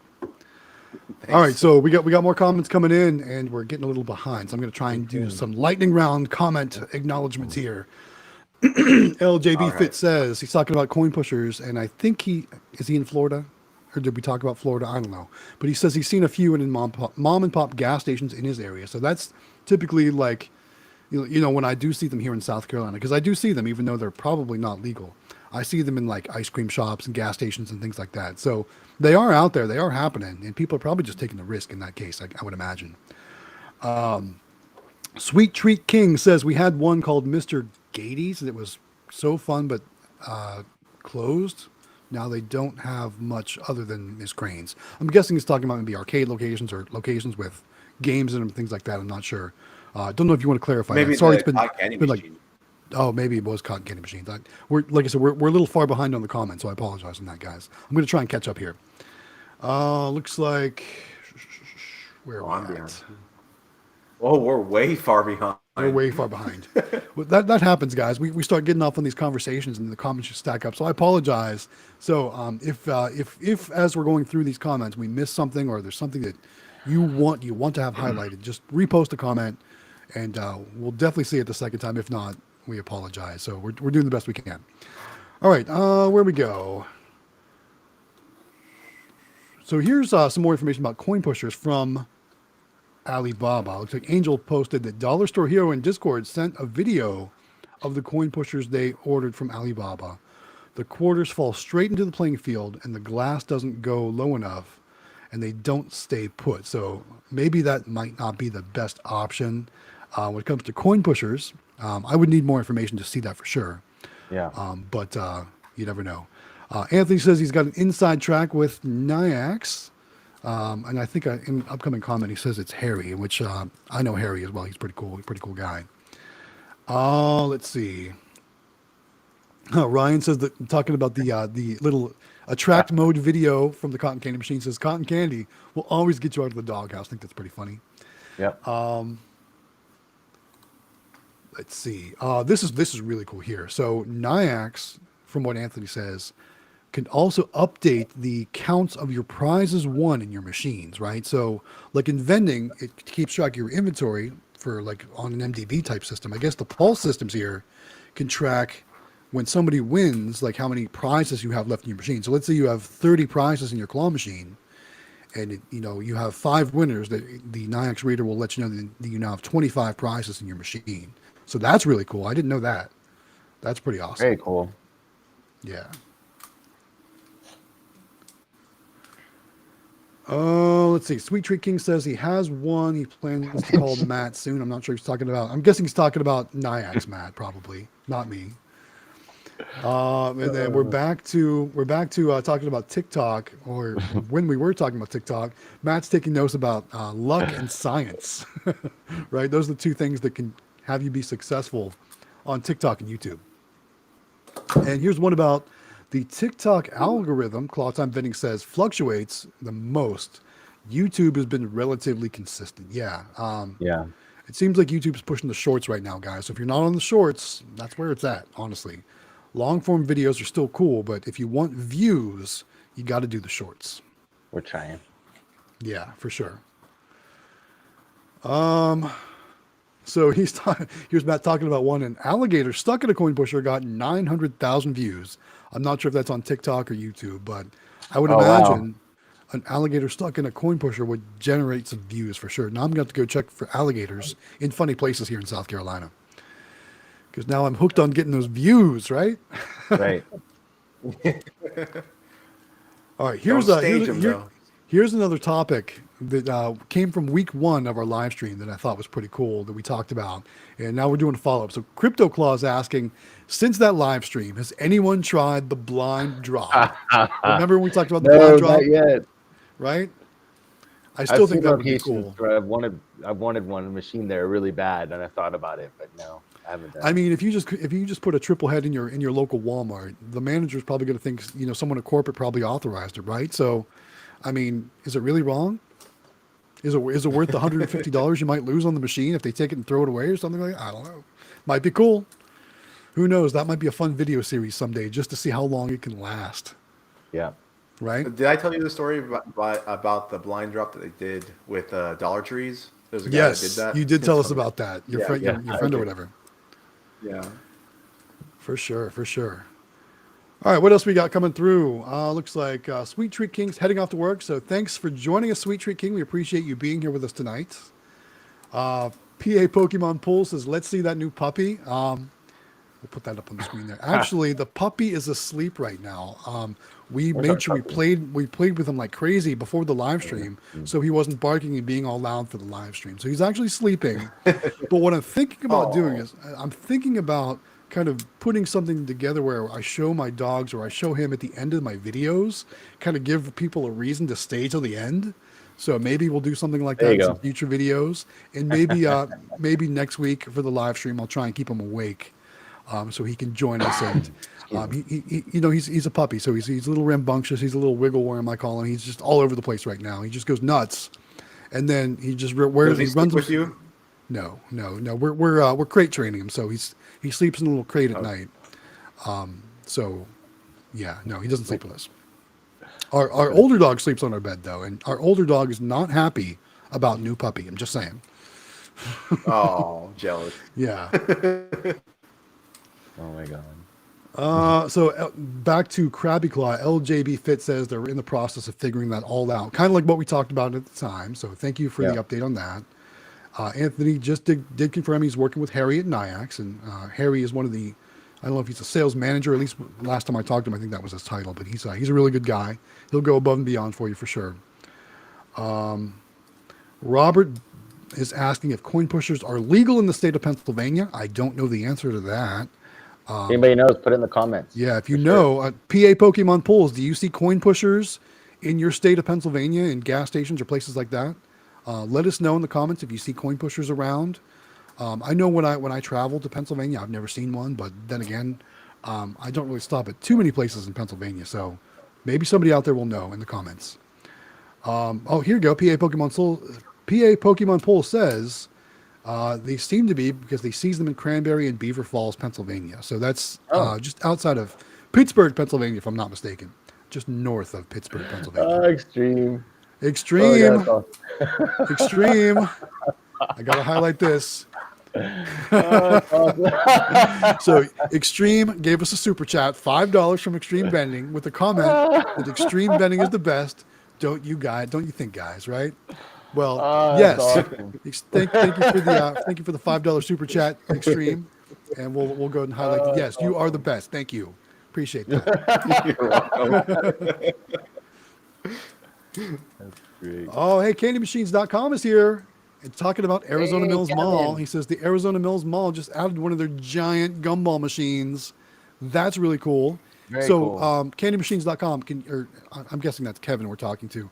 All right, so we got more comments coming in, and we're getting a little behind. So I'm going to try and do some lightning round comment acknowledgments here. LJB All right. Fit says he's talking about coin pushers, and I think he in Florida, or did we talk about Florida? I don't know, but he says he's seen a few in mom and pop gas stations in his area. So that's typically like, you know, when I do see them here in South Carolina, because I do see them, even though they're probably not legal. I see them in like ice cream shops and gas stations and things like that. So they are out there, they are happening, and people are probably just taking the risk in that case. I would imagine. Sweet Treat King says we had one called Mr. Gaties. It was so fun, but closed. Now they don't have much other than Miss Cranes. I'm guessing he's talking about maybe arcade locations or locations with games in them, things like that. I'm not sure. Don't know if you want to clarify. Maybe that. Sorry, the cotton candy been like, machine. oh, maybe it was cotton candy machines. We're like I said, we're a little far behind on the comments, so I apologize on that, guys. I'm going to try and catch up here. Looks like where I'm are we behind. at? Oh, we're way far behind. We're way far behind. Well, that happens, guys. We start getting off on these conversations, and the comments just stack up. So I apologize. So if as we're going through these comments, we miss something, or there's something that you want to have highlighted, just repost a comment, and we'll definitely see it the second time. If not, we apologize. So we're doing the best we can. All right, where we go. So here's some more information about coin pushers from Alibaba. Looks like Angel posted that Dollar Store Hero in Discord sent a video of the coin pushers they ordered from Alibaba. The quarters fall straight into the playing field, and the glass doesn't go low enough, and they don't stay put. So maybe that might not be the best option. When it comes to coin pushers, I would need more information to see that for sure. Yeah. But you never know. Anthony says he's got an inside track with Nyax. And I think in an upcoming comment, he says it's Harry, which I know Harry as well. He's pretty cool guy. Let's see. Ryan says that talking about the little attract mode video from the cotton candy machine, says cotton candy will always get you out of the doghouse. I think that's pretty funny. Yep. Let's see. This is really cool here. So Nyax, from what Anthony says, can also update the counts of your prizes won in your machines, right? So like in vending, it keeps track of your inventory for like on an MDB type system. I guess the Pulse systems here can track when somebody wins, like how many prizes you have left in your machine. So let's say you have 30 prizes in your claw machine, and you have 5 winners. The Nyax reader will let you know that you now have 25 prizes in your machine. So that's really cool. I didn't know that. That's pretty awesome. Very cool. Yeah. Oh, let's see. Sweet Treat King says he has one. He plans to call Matt soon. I'm not sure he's talking about. I'm guessing he's talking about Nyax Matt, probably not me. And then we're back to talking about TikTok, or when we were talking about TikTok. Matt's taking notes about luck and science, right? Those are the two things that can have you be successful on TikTok and YouTube. And here's one about the TikTok algorithm. Claw Time Vending says fluctuates the most. YouTube has been relatively consistent. Yeah. Yeah. It seems like YouTube's pushing the shorts right now, guys. So if you're not on the shorts, that's where it's at, honestly. Long form videos are still cool, but if you want views, you got to do the shorts. We're trying. Yeah, for sure. So here's Matt talking about one. An alligator stuck in a coin pusher got 900,000 views. I'm not sure if that's on TikTok or YouTube, but I would imagine an alligator stuck in a coin pusher would generate some views for sure. Now I'm going to have to go check for alligators in funny places here in South Carolina, because now I'm hooked on getting those views, right? Right. All right, here's another topic that came from week 1 of our live stream that I thought was pretty cool that we talked about. And now we're doing a follow-up. So Crypto Claw is asking, since that live stream, has anyone tried the blind drop? Remember when we talked about the blind drop? Not yet. Right? I still think that would be locations cool. where I've wanted one machine there really bad, and I thought about it, but no, I haven't done I mean, if you just put a triple head in your local Walmart, the manager's probably going to think, someone at corporate probably authorized it, right? So, I mean, is it really wrong? Is it worth the $150 you might lose on the machine if they take it and throw it away or something like that? I don't know. Might be cool. Who knows? That might be a fun video series someday just to see how long it can last. Yeah. right? Did I tell you the story about the blind drop that they did with Dollar Trees? There's a guy that did Yes, that. you did tell us about that. Your Yeah, friend, yeah, your I friend or did. whatever. yeah. For sure, for sure. All right, what else we got coming through? Looks like Sweet Treat King's heading off to work. So thanks for joining us, Sweet Treat King. We appreciate you being here with us tonight. PA Pokemon Pool says, "Let's see that new puppy." We'll put that up on the screen there. Actually, the puppy is asleep right now. We Where's made our sure puppy? we played with him like crazy before the live stream, so he wasn't barking and being all loud for the live stream. So he's actually sleeping. But what I'm thinking about doing Oh, is I'm thinking about kind of putting something together where I show my dogs or I show him at the end of my videos, kind of give people a reason to stay till the end. So maybe we'll do something like There that you in some go. future videos, and maybe maybe next week for the live stream I'll try and keep him awake, so he can join us. And Excuse me. he you know he's a puppy, so he's a little rambunctious. He's a little wiggle worm, I call him. He's just all over the place right now. He just goes nuts, and then he just does he he runs sleep with you? No. We're crate training him, so he sleeps in a little crate at Oh. night. So yeah, no, he doesn't sleep with us. Our older dog sleeps on our bed though, and our older dog is not happy about new puppy. I'm just saying. Oh, jealous. Yeah. Oh my god. So back to Krabby Claw. LJB Fit says they're in the process of figuring that all out, kind of like what we talked about at the time. So thank you for the Yeah. update on that. Anthony just did confirm he's working with Harry at Nyax, and Harry is one of the, I don't know if he's a sales manager, at least last time I talked to him, I think that was his title, but he's a really good guy. He'll go above and beyond for you for sure. Robert is asking if coin pushers are legal in the state of Pennsylvania. I don't know the answer to that. If anybody knows, put it in the comments. Yeah, if you For know, PA Pokemon Pools, do you see coin pushers in your state of Pennsylvania in gas stations or places like that? Let us know in the comments if you see coin pushers around. I know when I travel to Pennsylvania, I've never seen one, but then again, I don't really stop at too many places in Pennsylvania, so maybe somebody out there will know in the comments. Oh, here you go. PA Pokemon Pool says they seem to be because they seize them in Cranberry and Beaver Falls, Pennsylvania. So that's just outside of Pittsburgh, Pennsylvania, if I'm not mistaken. Just north of Pittsburgh, Pennsylvania. Extreme. Oh, yeah, Extreme, that's awesome. extreme. I gotta highlight this. That's awesome. So Extreme gave us a super chat, $5 from Extreme Vending, with a comment that Extreme Vending is the best. Don't you think, guys, right? Well, That's yes. awesome. Thank you for the $5 super chat, Extreme, and we'll go ahead and highlight that. Yes, you are the best. Thank you. Appreciate that. You're welcome. That's great. Oh, hey, CandyMachines.com is here. And talking about Arizona Hey, Mills Mall. Kevin. He says the Arizona Mills Mall just added one of their giant gumball machines. That's really cool. Very so, cool. CandyMachines.com, I'm guessing that's Kevin we're talking to.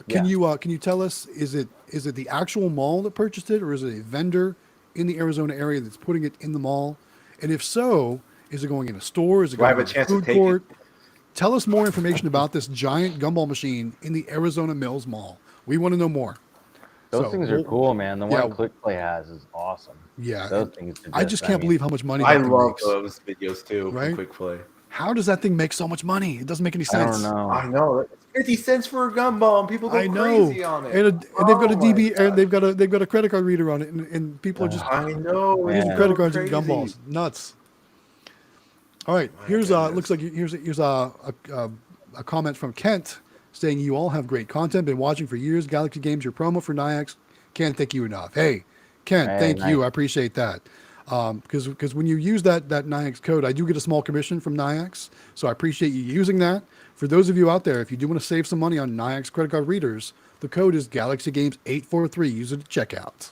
Can Yeah. you tell us, is it the actual mall that purchased it, or is it a vendor in the Arizona area that's putting it in the mall? And if so, is it going in a store? Is it Do I going have a in a chance to food take court? it? Tell us more information about this giant gumball machine in the Arizona Mills Mall. We want to know more. Those So, things are cool, man. The yeah. one ClickPlay has is awesome. Yeah, Those and things. Are I just can't mean, believe how much money I that thing love makes. those videos too Right? from Quick Play. How does that thing make so much money? It doesn't make any I sense. don't know. I know. It's 50 cents for a gumball and people go I know, crazy on it. and they've got a Oh DB, my and they've got a credit card reader on it, and people are just I know. Man. It's using so credit cards crazy. and gumballs. Nuts. All right, My here's goodness. looks like here's a comment from Kent saying you all have great content. Been watching for years. Galaxy Games, your promo for Nyax. Can't thank you enough. Hey, Kent, Hey, thank you. nice. I appreciate that. Because when you use that Nyax code, I do get a small commission from Nyax, so I appreciate you using that. For those of you out there, if you do want to save some money on Nyax credit card readers, the code is Galaxy Games 843. Use it at checkout.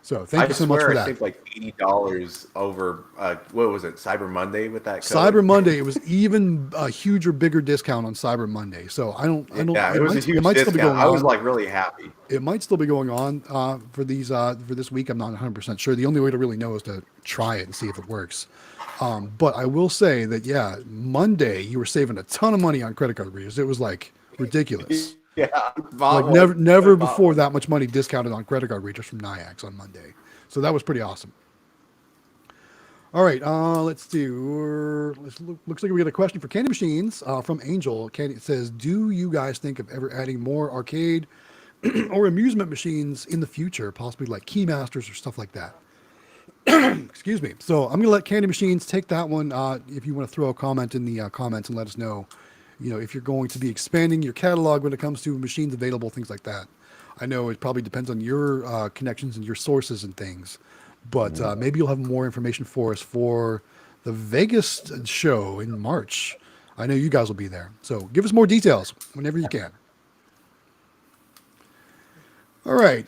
So thank you so much for I that. saved like $80 over what was it, Cyber Monday with that code. Cyber Monday, it was even a huger, bigger discount on Cyber Monday. So I don't. Yeah, it was a huge might still be discount. going I was on. like really happy. It might still be going on for this week. I'm not 100% sure. The only way to really know is to try it and see if it works. But I will say that Monday you were saving a ton of money on credit card readers. It was like ridiculous. Yeah, Like never before that much money discounted on credit card readers from Nyax on Monday. So that was pretty awesome. All right, let's do. Looks like we got a question for Candy Machines from Angel. Candy, it says, "Do you guys think of ever adding more arcade or amusement machines in the future, possibly like Keymasters or stuff like that?" Excuse me. So I'm gonna let Candy Machines take that one. If you want to throw a comment in the comments and let us know, if you're going to be expanding your catalog when it comes to machines available, things like that. I know it probably depends on your connections and your sources and things, but maybe you'll have more information for us for the Vegas show in March. I know you guys will be there, so give us more details whenever you can. All right.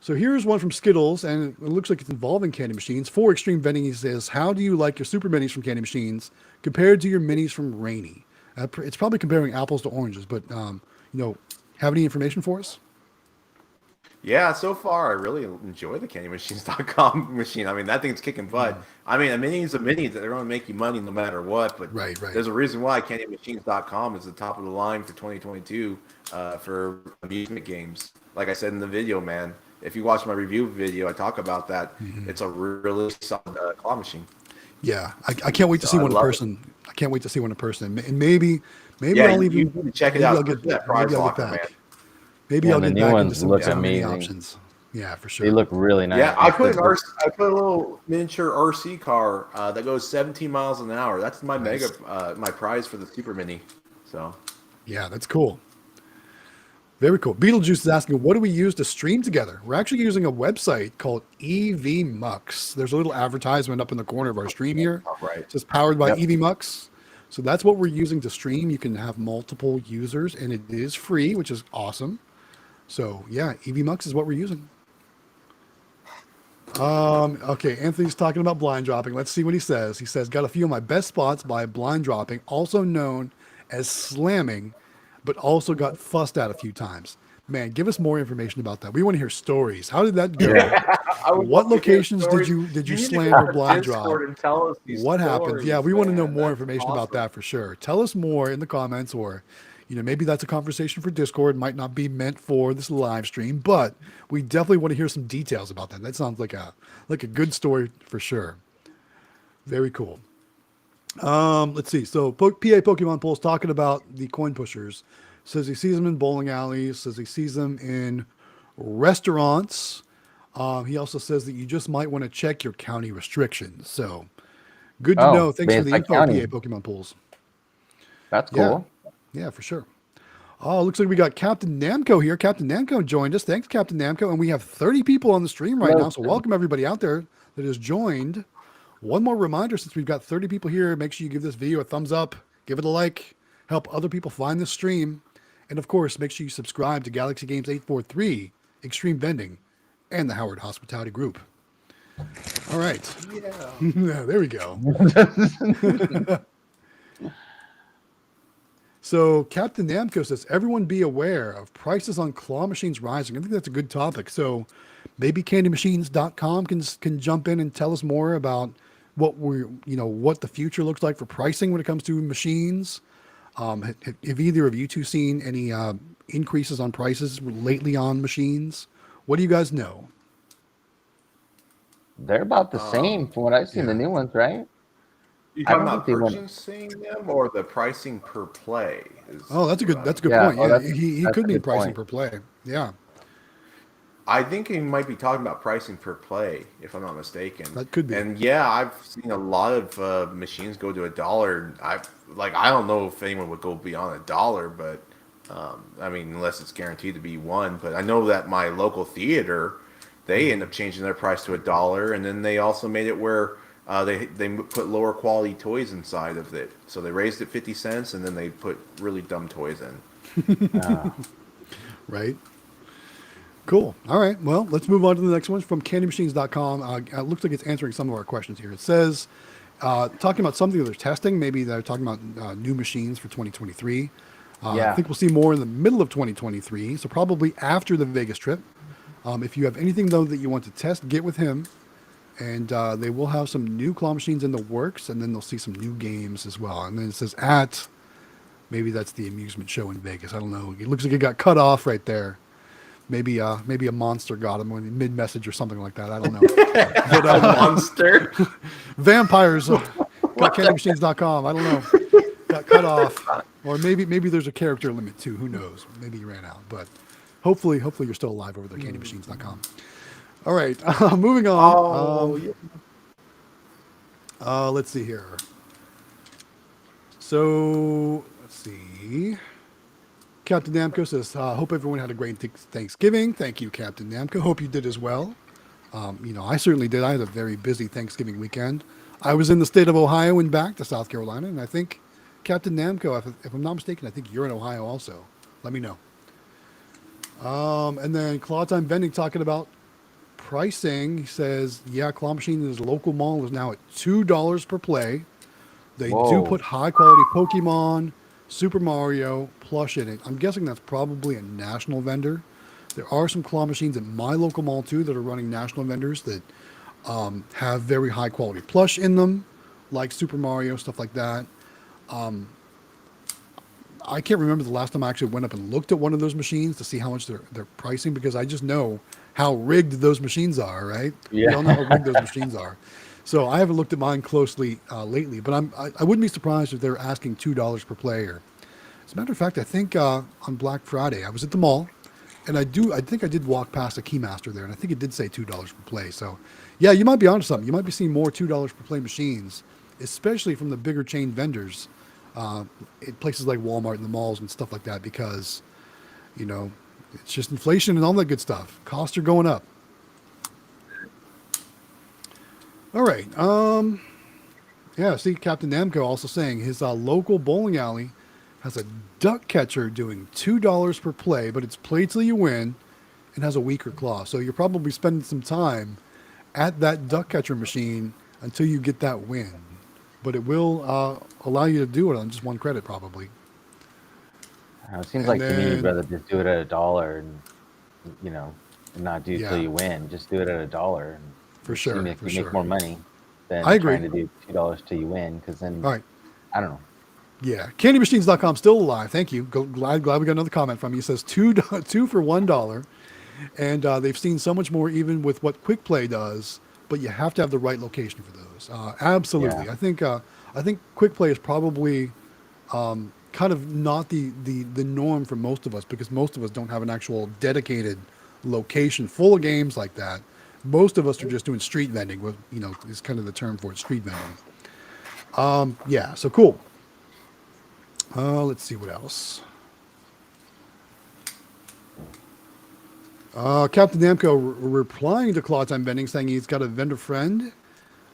So here's one from Skittles, and it looks like it's involving Candy Machines. For Xtreme Vending, he says, "How do you like your Super Minis from Candy Machines compared to your Minis from Rainy?" It's probably comparing apples to oranges, but have any information for us? Yeah, so far I really enjoy the CandyMachines.com machine. I mean, that thing's kicking butt. I mean, a mini is a mini. They're going to make you money no matter what. But Right. there's a reason why CandyMachines.com is the top of the line for 2022 for amusement games. Like I said in the video, man, if you watch my review video, I talk about that. It's a really solid claw machine. Yeah, I can't wait to see one in person. I can't wait to see one in person, and maybe Yeah, I'll you even need to check it maybe out. I'll get That prize maybe I'll get locker, man. back. Maybe Yeah, I'll the get new back into ones some look mini amazing. options. Yeah, for sure. They look really nice. Yeah, I put a little miniature RC car that goes 17 miles an hour. That's my Nice. my prize for the Super Mini. So Yeah, that's cool. Very cool. Beetlejuice is asking, what do we use to stream together? We're actually using a website called EV Mux. There's a little advertisement up in the corner of our stream here. right. It says powered by Yep. EV Mux. So that's what we're using to stream. You can have multiple users, and it is free, which is awesome. So yeah, EV Mux is what we're using. Okay, Anthony's talking about blind dropping. Let's see what he says. He says, "Got a few of my best spots by blind dropping, also known as slamming, but also got fussed at a few times." Man, give us more information about that. We want to hear stories. How did that go? I would What love to hear locations did stories. you need to slam go or to blind drop? Discord and tell us these What happened? Yeah, we want to know man. more That's information about awesome. that for sure. Tell us more in the comments, or maybe that's a conversation for Discord. Might not be meant for this live stream, but we definitely want to hear some details about that. That sounds like a good story for sure. Very cool. Let's see. So PA Pokemon Pole's talking about the coin pushers. Says he sees them in bowling alleys. Says he sees them in restaurants. He also says that you just might want to check your county restrictions. So good to know. Thanks for the based info, on county. PA Pokemon Pools. That's cool. Yeah, for sure. Oh, looks like we got Captain Namco here. Captain Namco joined us. Thanks, Captain Namco. And we have 30 people on the stream right now. So welcome everybody out there that has joined. One more reminder, since we've got 30 people here, make sure you give this video a thumbs up, give it a like, help other people find this stream. And of course, make sure you subscribe to Galaxy Games 843, Xtreme Vending, and the Howard Hospitality Group. All right. Yeah. There we go. So Captain Namco says, everyone be aware of prices on claw machines rising. I think that's a good topic. So maybe candymachines.com can jump in and tell us more about what the future looks like for pricing when it comes to machines. Have either of you two seen any increases on prices lately on machines? What do you guys know? They're about the same from what I've seen. The yeah. new ones, right? You I talking don't about think they want- purchasing them or the pricing per play? Oh, that's a good Yeah, point. oh, Yeah, that's- he that's could a mean good pricing point. per play. Yeah, I think he might be talking about pricing per play, if I'm not mistaken. That could be. And yeah, I've seen a lot of machines go to $1. I don't know if anyone would go beyond $1, but I mean, unless it's guaranteed to be one. But I know that my local theater, they end up changing their price to $1, and then they also made it where they put lower quality toys inside of it. So they raised it 50 cents, and then they put really dumb toys in. right. Cool. All right. Well, let's move on to the next one from candymachines.com. It looks like it's answering some of our questions here. It says, talking about something that they're testing. Maybe they're talking about new machines for 2023. I think we'll see more in the middle of 2023. So probably after the Vegas trip. If you have anything, though, that you want to test, get with him. And they will have some new claw machines in the works. And then they'll see some new games as well. And then it says maybe that's the amusement show in Vegas. I don't know. It looks like it got cut off right there. Maybe a monster got him when mid message or something like that. I don't know. But, A monster. vampires got candymachines.com. I don't know. Got cut off, or maybe there's a character limit too. Who knows? Maybe he ran out. But hopefully you're still alive over there. Candymachines.com. All right, moving on. Let's see here. So let's see. Captain Namco says, hope everyone had a great Thanksgiving. Thank you, Captain Namco. Hope you did as well. I certainly did. I had a very busy Thanksgiving weekend. I was in the state of Ohio and back to South Carolina, and I think Captain Namco, if I'm not mistaken, I think you're in Ohio also. Let me know. And then Claw Time Vending talking about pricing. He says, yeah, Claw Machine in his local mall is now at $2 per play. They do put high quality Pokemon, Super Mario plush in it. I'm guessing that's probably a national vendor. There are some claw machines at my local mall too that are running national vendors that have very high quality plush in them, like Super Mario, stuff like that. I can't remember the last time I actually went up and looked at one of those machines to see how much they're pricing, because I just know how rigged those machines are, right? Yeah. We all know how rigged those machines are. So I haven't looked at mine closely lately, but I wouldn't be surprised if they're asking $2 per player. As a matter of fact, I think on Black Friday I was at the mall, and I think I did walk past a Keymaster there, and I think it did say $2 per play. So yeah, you might be onto something. You might be seeing more $2 per play machines, especially from the bigger chain vendors, in places like Walmart and the malls and stuff like that, because it's just inflation and all that good stuff. Costs are going up. All right. Yeah, see, Captain Namco also saying his local bowling alley has a duck catcher doing $2 per play, but it's play till you win and has a weaker claw. So you're probably spending some time at that duck catcher machine until you get that win. But it will allow you to do it on just one credit, probably. It seems like to me you'd rather just do it at $1 and not do it till you win. Just do it at $1 and for sure. You make more money than I agree. trying to do $2 till you win, because then all right. I don't know. Yeah, candymachines.com still alive. Thank you. Glad we got another comment from you. It says two for $1, and they've seen so much more even with what Quick Play does, but you have to have the right location for those. Absolutely, yeah. I think Quick Play is probably kind of not the norm for most of us, because most of us don't have an actual dedicated location full of games like that. Most of us are just doing street vending, is kind of the term for it, street vending. Yeah, so cool. Let's see what else. Captain Namco replying to Claw Time Vending, saying he's got a vendor friend.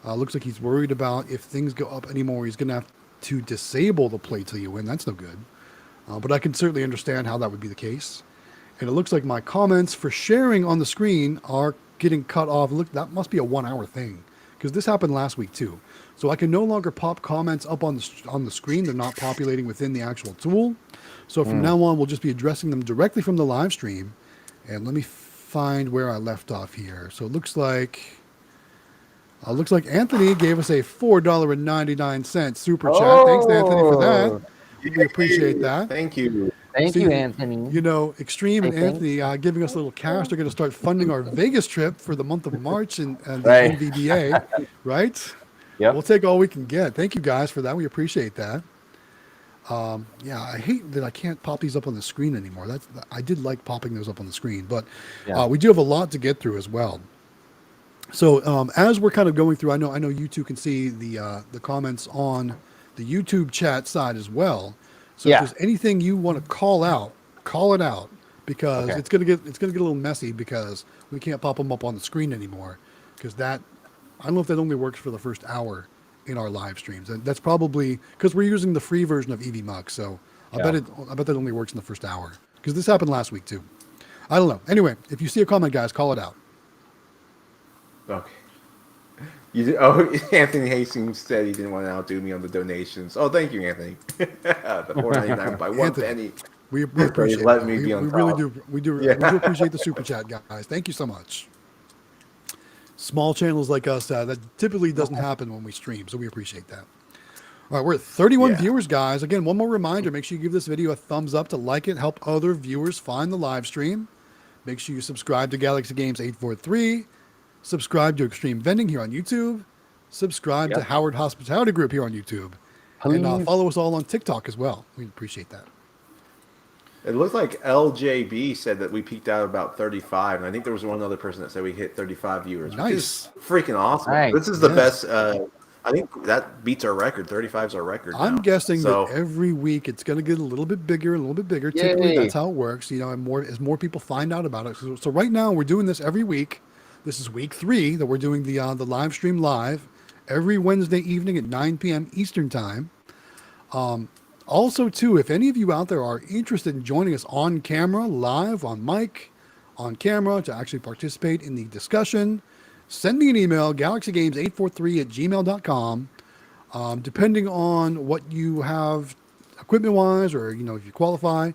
Looks like he's worried about if things go up anymore, he's going to have to disable the play till you win. That's no good. But I can certainly understand how that would be the case. And it looks like my comments for sharing on the screen are getting cut off. Look, that must be a 1 hour thing, because this happened last week too. So I can no longer pop comments up on the screen. They're not populating within the actual tool. So from now on, we'll just be addressing them directly from the live stream. And let me find where I left off here. So it looks like Anthony gave us a $4.99 super chat. Thanks, Anthony, for that. We appreciate that. Thank you. Thank you, Anthony. Xtreme and Anthony giving us a little cash. They're going to start funding our Vegas trip for the month of March and the Right. NVDA, right? Yep. We'll take all we can get. Thank you guys for that. We appreciate that. Yeah, I hate that I can't pop these up on the screen anymore. I did like popping those up on the screen, but we do have a lot to get through as well. So as we're kind of going through, I know you two can see the comments on the YouTube chat side as well. So if there's anything you want to call it out, because it's gonna get a little messy, because we can't pop them up on the screen anymore, because I don't know if that only works for the first hour in our live streams. And that's probably because we're using the free version of EVMux. So I bet that only works in the first hour, because this happened last week too. I don't know. Anyway, if you see a comment, guys, call it out. Okay. Anthony Hastings said he didn't want to outdo me on the donations. Oh, thank you, Anthony. The $4.99 by one penny. We appreciate it. We really do. We do appreciate the super chat, guys. Thank you so much. Small channels like us, that typically doesn't happen when we stream, so we appreciate that. All right, we're at 31 viewers, guys. Again, one more reminder, make sure you give this video a thumbs up to like it, help other viewers find the live stream. Make sure you subscribe to Galaxy Games 843. Subscribe to Xtreme Vending here on YouTube. Subscribe to Yep. Howard Hospitality Group here on YouTube. And Please. follow us all on TikTok as well. We appreciate that. It looks like LJB said that we peaked out about 35, and I think there was one other person that said we hit 35 viewers. Nice. Which is freaking awesome. Nice. This is the Yeah. best. I think that beats our record. 35 is our record. I'm now. guessing so. that every week it's going to get a little bit bigger, a little bit bigger. Typically, Yay. that's how it works. You know, and as more people find out about it. So right now we're doing this every week. This is week 3 that we're doing the live stream live every Wednesday evening at 9 p.m. Eastern time. Also, too, if any of you out there are interested in joining us on camera, live, on mic, on camera, to actually participate in the discussion, send me an email, galaxygames843@gmail.com. Depending on what you have equipment-wise, or, you know, if you qualify,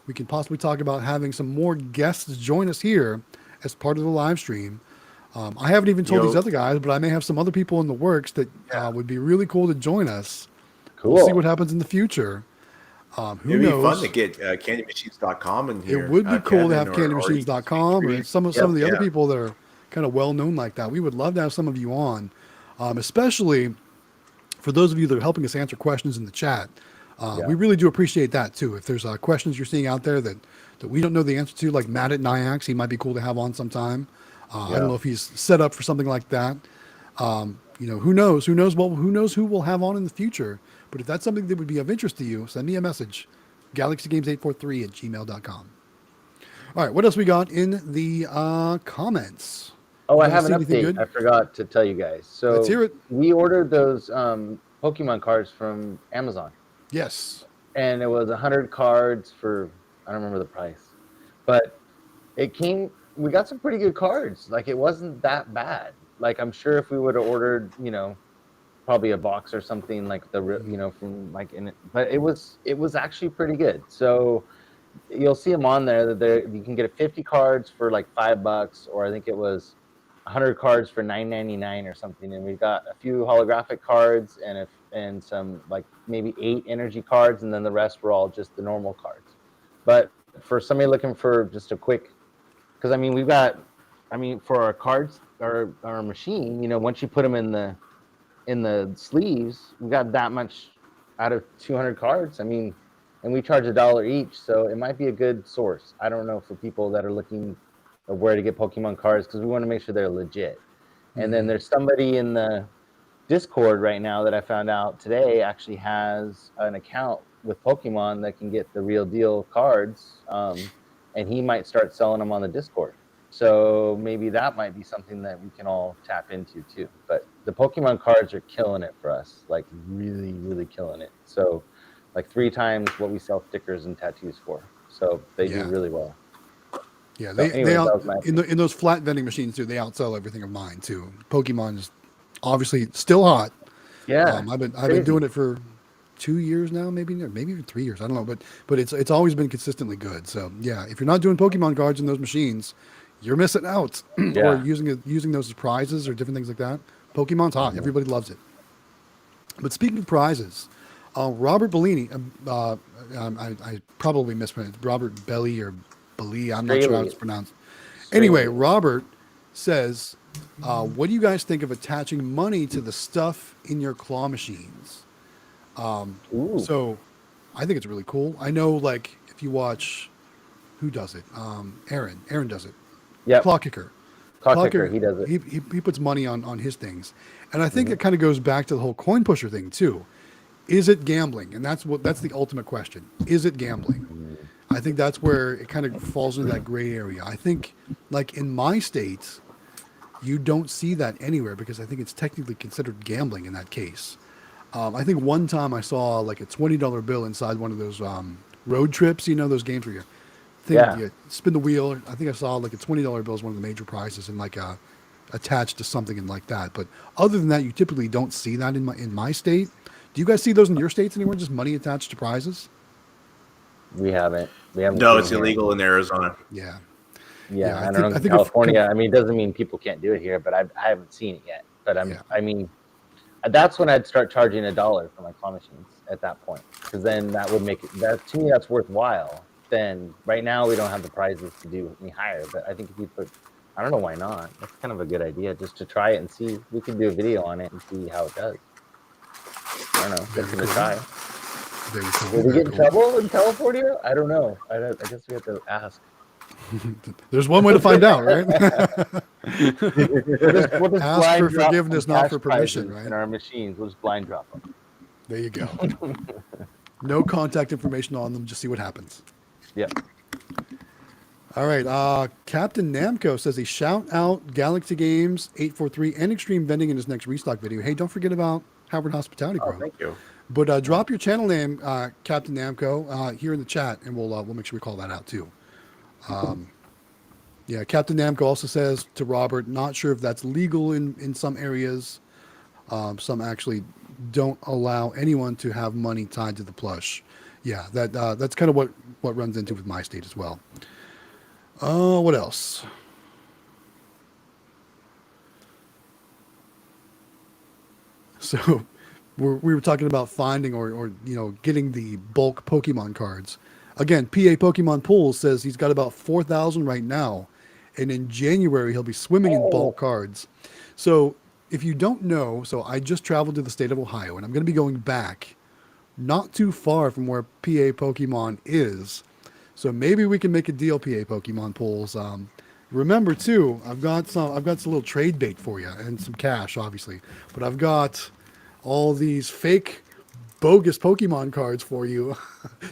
we can possibly talk about having some more guests join us here as part of the live stream. I haven't even told these other guys, but I may have some other people in the works that would be really cool to join us. Cool. We'll see what happens in the future. Who It'd be knows? fun to get CandyMachines.com in here. It would be cool to have Kevin, CandyMachines.com or some of the other Yeah. people that are kind of well known like that. We would love to have some of you on, especially for those of you that are helping us answer questions in the chat. We really do appreciate that too. If there's questions you're seeing out there that we don't know the answer to, like Matt at Nyax, he might be cool to have on sometime. I don't know if he's set up for something like that. You know, who knows? Who knows who we'll have on in the future? But if that's something that would be of interest to you, send me a message, galaxygames843@gmail.com. All right, what else we got in the comments? Oh, I You guys have see an anything update. good? I forgot to tell you guys. So Let's hear it. We ordered those Pokemon cards from Amazon, Yes. and it was 100 cards for, I don't remember the price, but it came. We got some pretty good cards. Like, it wasn't that bad. Like, I'm sure if we would have ordered, you know, probably a box or something like from like in it, but it was actually pretty good. So you'll see them on there that you can get 50 cards for like $5, or I think it was 100 cards for $9.99 or something. And we got a few holographic cards and some like maybe 8 energy cards, and then the rest were all just the normal cards. But for somebody looking for just a quick, because I mean for our cards, our machine, you know, once you put them in the sleeves, we got that much out of 200 cards. I mean, and we charge $1 each, so it might be a good source. I don't know, for people that are looking at where to get Pokemon cards, because we want to make sure they're legit. And then there's somebody in the Discord right now that I found out today actually has an account with Pokemon that can get the real deal cards, and he might start selling them on the Discord. So maybe that might be something that we can all tap into too. But the Pokemon cards are killing it for us, like really, really killing it. So like 3 times what we sell stickers and tattoos for. So they do really well. Yeah, So in those flat vending machines too, they outsell everything of mine too. Pokemon is obviously still hot. Yeah, I've been doing it for 2 years now, maybe even 3 years. I don't know, but it's always been consistently good. So yeah, if you're not doing Pokemon cards in those machines, you're missing out. Or using those as prizes or different things like that. Pokemon's hot. Everybody loves it. But speaking of prizes, Robert Bellini, I probably mispronounced Robert Belly or Belly. I'm not sure how it's pronounced. Anyway, Robert says, what do you guys think of attaching money to the stuff in your claw machines? So I think it's really cool. I know, like, if you watch, who does it? Aaron does it. Yeah. Claw Kicker. Claw Kicker, he does it. He puts money on his things. And I think it kind of goes back to the whole coin pusher thing too. Is it gambling? And that's the ultimate question. Is it gambling? I think that's where it kind of falls into that gray area. I think, like, in my state, you don't see that anywhere because I think it's technically considered gambling in that case. I think one time I saw like a $20 bill inside one of those road trips, you know, those games where you spin the wheel. I think I saw like a $20 bill as one of the major prizes and like attached to something and like that. But other than that, you typically don't see that in my state. Do you guys see those in your states anywhere? Just money attached to prizes? We haven't. No, it's illegal in Arizona. Yeah, Yeah, I don't know. In California, I mean, it doesn't mean people can't do it here, but I haven't seen it yet. But I mean, that's when I'd start charging $1 for my claw machines at that point, because then that would make it. That to me, that's worthwhile. then right now we don't have the prizes to do any higher. But I think if you put, I don't know why not. That's kind of a good idea, just to try it and see. We can do a video on it and see how it does. I don't know. Something to try. Very cool. Will we Very get in cool. trouble in California? I don't know. I guess we have to ask. There's one way to find out, right? We'll just Ask blind for drop forgiveness, some not cash for permission, prizes right? in our machines. We'll just blind drop them. There you go. No contact information on them. Just see what happens. Yep. All right. Captain Namco says he shout out Galaxy Games 843 and Xtreme Vending in his next restock video. Hey, don't forget about Howard Hospitality Oh, Group. thank you. But drop your channel name, Captain Namco, here in the chat, and we'll make sure we call that out too. Yeah, Captain Namco also says to Robert, not sure if that's legal in some areas. Some actually don't allow anyone to have money tied to the plush. Yeah, that's kind of what runs into with my state as well. What else? So we were talking about finding or getting the bulk Pokemon cards. Again, PA Pokemon Pools says he's got about 4,000 right now, and in January he'll be swimming in bulk cards. So if you don't know, so I just traveled to the state of Ohio, and I'm going to be going back not too far from where PA Pokemon is. So maybe we can make a deal, PA Pokemon Pools. Remember too, I've got some little trade bait for you and some cash, obviously, but I've got all these fake bogus Pokemon cards for you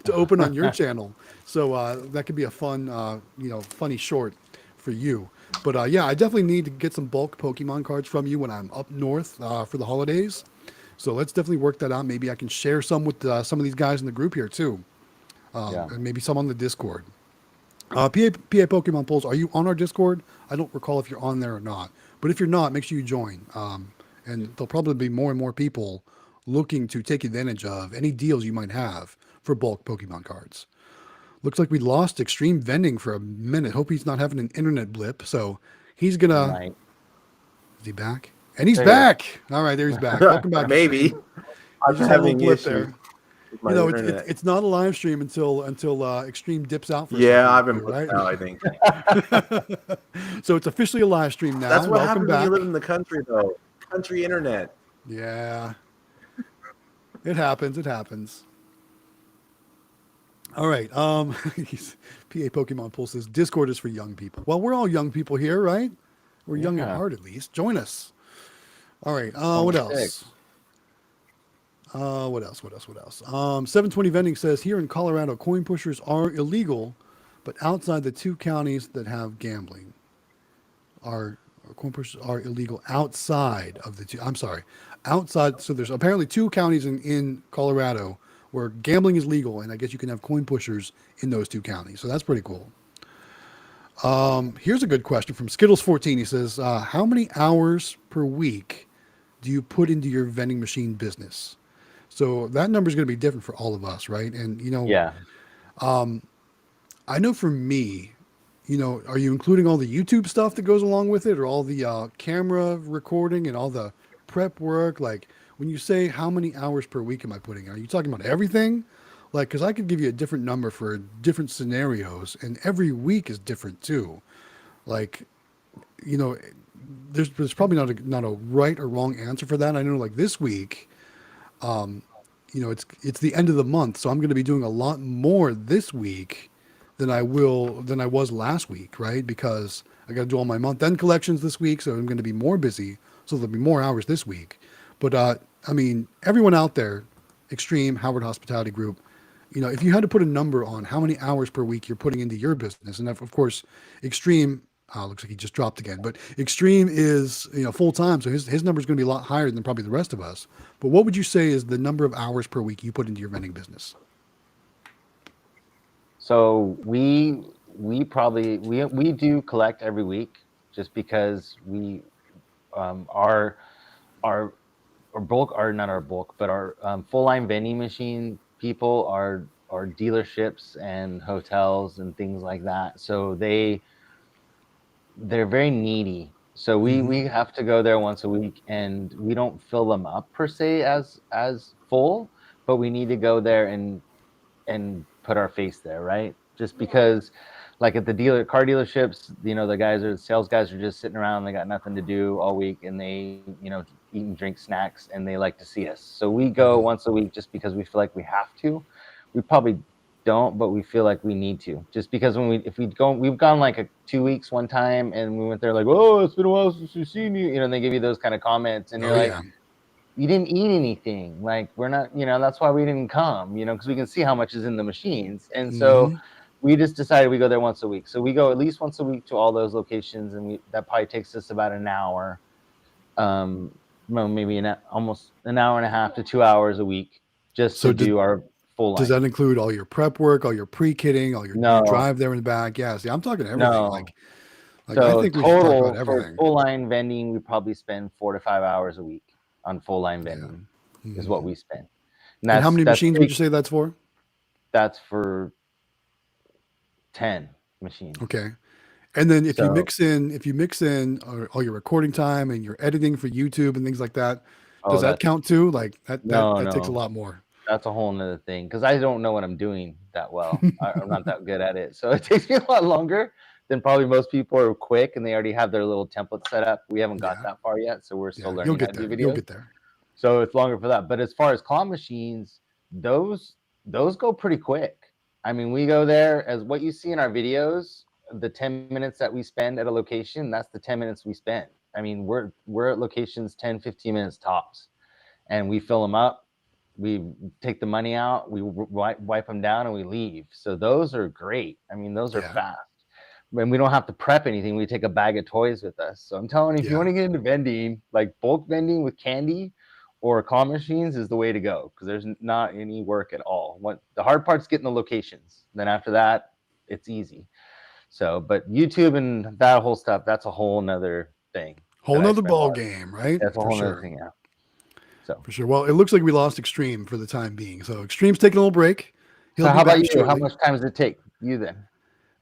to open on your channel. So that could be a fun, funny short for you. But yeah, I definitely need to get some bulk Pokemon cards from you when I'm up north for the holidays. So let's definitely work that out. Maybe I can share some with some of these guys in the group here too. And maybe some on the Discord. PA Pokemon Polls, are you on our Discord? I don't recall if you're on there or not. But if you're not, make sure you join. And there'll probably be more and more people looking to take advantage of any deals you might have for bulk Pokemon cards. Looks like we lost Xtreme Vending for a minute. Hope he's not having an internet blip. So he's going to... Is he back? And he's back. All right, there he's back. Welcome back. Maybe. I'm just having a blip issues. there. It's not a live stream until Xtreme dips out for a Yeah, second, I've been right? out, I think. So it's officially a live stream now. That's what Welcome happens back. when you live in the country, though. Country internet. Yeah. It happens. It happens. All right. PA Pokemon Pulse says Discord is for young people. Well, we're all young people here, right? We're young at heart, at least. Join us. All right. What else? What else? 720 Vending says here in Colorado, coin pushers are illegal, but outside the two counties that have gambling, coin pushers are illegal outside of the two. I'm sorry, outside. So there's apparently two counties in Colorado where gambling is legal, and I guess you can have coin pushers in those two counties. So that's pretty cool. Here's a good question from Skittles14. He says, how many hours per week do you put into your vending machine business? So that number is going to be different for all of us, right? And, I know for me, are you including all the YouTube stuff that goes along with it, or all the camera recording and all the prep work? Like, when you say how many hours per week am I putting, are you talking about everything? Like, because I could give you a different number for different scenarios, and every week is different too. Like, there's probably not a right or wrong answer for that. I know, like this week, it's the end of the month, so I'm going to be doing a lot more this week than I was last week, right? Because I got to do all my month-end collections this week, so I'm going to be more busy. So there'll be more hours this week. But everyone out there, Xtreme, Howard Hospitality Group, if you had to put a number on how many hours per week you're putting into your business, and of course, Xtreme, looks like he just dropped again, but Xtreme is, full time. So his number is going to be a lot higher than probably the rest of us. But what would you say is the number of hours per week you put into your vending business? So we do collect every week, just because we our bulk, are not our bulk, but our full line vending machine people are dealerships and hotels and things like that. So they're very needy. So we have to go there once a week, and we don't fill them up per se as full, but we need to go there and put our face there, right? just because like at the car dealerships, the sales guys are just sitting around, they got nothing to do all week, and they, eat and drink snacks, and they like to see us. So we go once a week just because we feel like we have to. We probably don't, but we feel like we need to, just because we've gone like 2 weeks one time, and we went there like, oh, it's been a while since we've seen you, and they give you those kind of comments, and you're like, you didn't eat anything, like we're not, that's why we didn't come, because we can see how much is in the machines. And so we just decided we go there once a week. So we go at least once a week to all those locations, and that probably takes us about an hour, maybe almost an hour and a half to 2 hours a week, just to do our full line. Does that include all your prep work, all your pre-kitting, all your drive there and back? Yeah, see, I'm talking everything. Like so I think we should talk about everything. For full line vending, we probably spend 4 to 5 hours a week on full line vending. Is what we spend. And how many machines would you say that's for? That's for 10 machines. Okay. And then if you mix in all your recording time and your editing for YouTube and things like that, does that count too? Like that takes a lot more. That's a whole nother thing, because I don't know what I'm doing that well. I'm not that good at it. So it takes me a lot longer than probably most people are quick, and they already have their little template set up. We haven't got that far yet, so we're still learning how to do videos. You'll get there. So it's longer for that. But as far as claw machines, those go pretty quick. I mean, we go there, as what you see in our videos, the 10 minutes that we spend at a location, that's the 10 minutes we spend. I mean, we're at locations 10, 15 minutes tops, and we fill them up. We take the money out, we wipe them down, and we leave. So those are great. I mean, those are fast. And we don't have to prep anything. We take a bag of toys with us. So I'm telling you, if you want to get into vending, like bulk vending with candy or claw machines is the way to go, because there's not any work at all. The hard part's getting the locations. Then after that, it's easy. So, but YouTube and that whole stuff, that's a whole nother thing. Whole nother ball game, right? That's a whole nother thing, yeah. So for sure. Well, it looks like we lost Xtreme for the time being. So Xtreme's taking a little break. So how about you? Shortly. How much time does it take you then?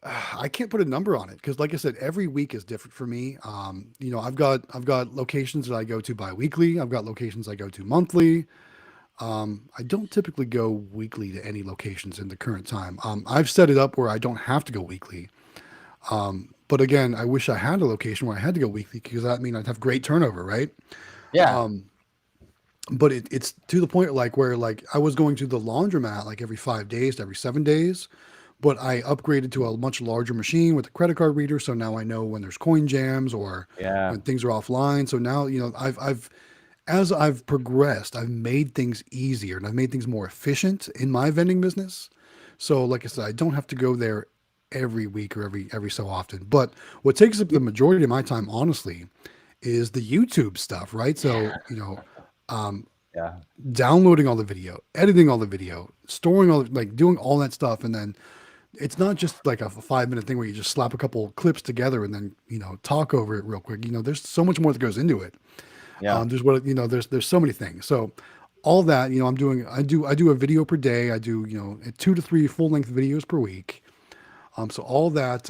I can't put a number on it, because like I said, every week is different for me. I've got locations that I go to bi-weekly. I've got locations I go to monthly. I don't typically go weekly to any locations in the current time. I've set it up where I don't have to go weekly. But again, I wish I had a location where I had to go weekly, because that means I'd have great turnover, right? Yeah. But it's to the point where I was going to the laundromat like every 5 days to every 7 days, but I upgraded to a much larger machine with a credit card reader. So now I know when there's coin jams or when things are offline. So now, as I've progressed, I've made things easier and I've made things more efficient in my vending business. So like I said, I don't have to go there every week or every so often. But what takes up the majority of my time, honestly, is the YouTube stuff, right? So, downloading all the video, editing all the video, storing doing all that stuff. And then it's not just like a 5-minute thing where you just slap a couple clips together and then, talk over it real quick. There's so much more that goes into it. Yeah. There's so many things. So all that, I do a video per day. I do, 2 to 3 full length videos per week. So all that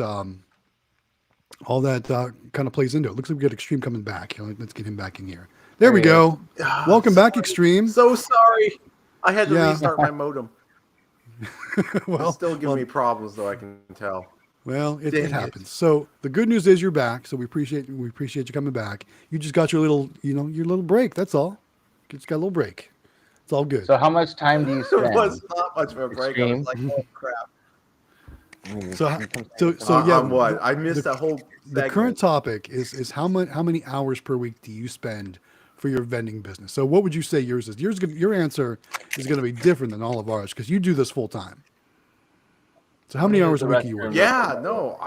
kind of plays into it. Looks like we got Xtreme coming back. Let's get him back in here. There we go. Welcome back, Xtreme. So sorry. I had to restart my modem. Well, it's still giving me problems, though, I can tell. Well, it happens. So the good news is you're back. So we appreciate you coming back. You just got your little, your little break. That's all. You just got a little break. It's all good. So how much time do you spend? It was not much of a break. I was like, oh crap. So yeah. What? I missed that whole segment. The current topic is how many hours per week do you spend for your vending business? So what would you say yours is? Your answer is going to be different than all of ours, because you do this full time. So how many hours a week do you work? Yeah, no.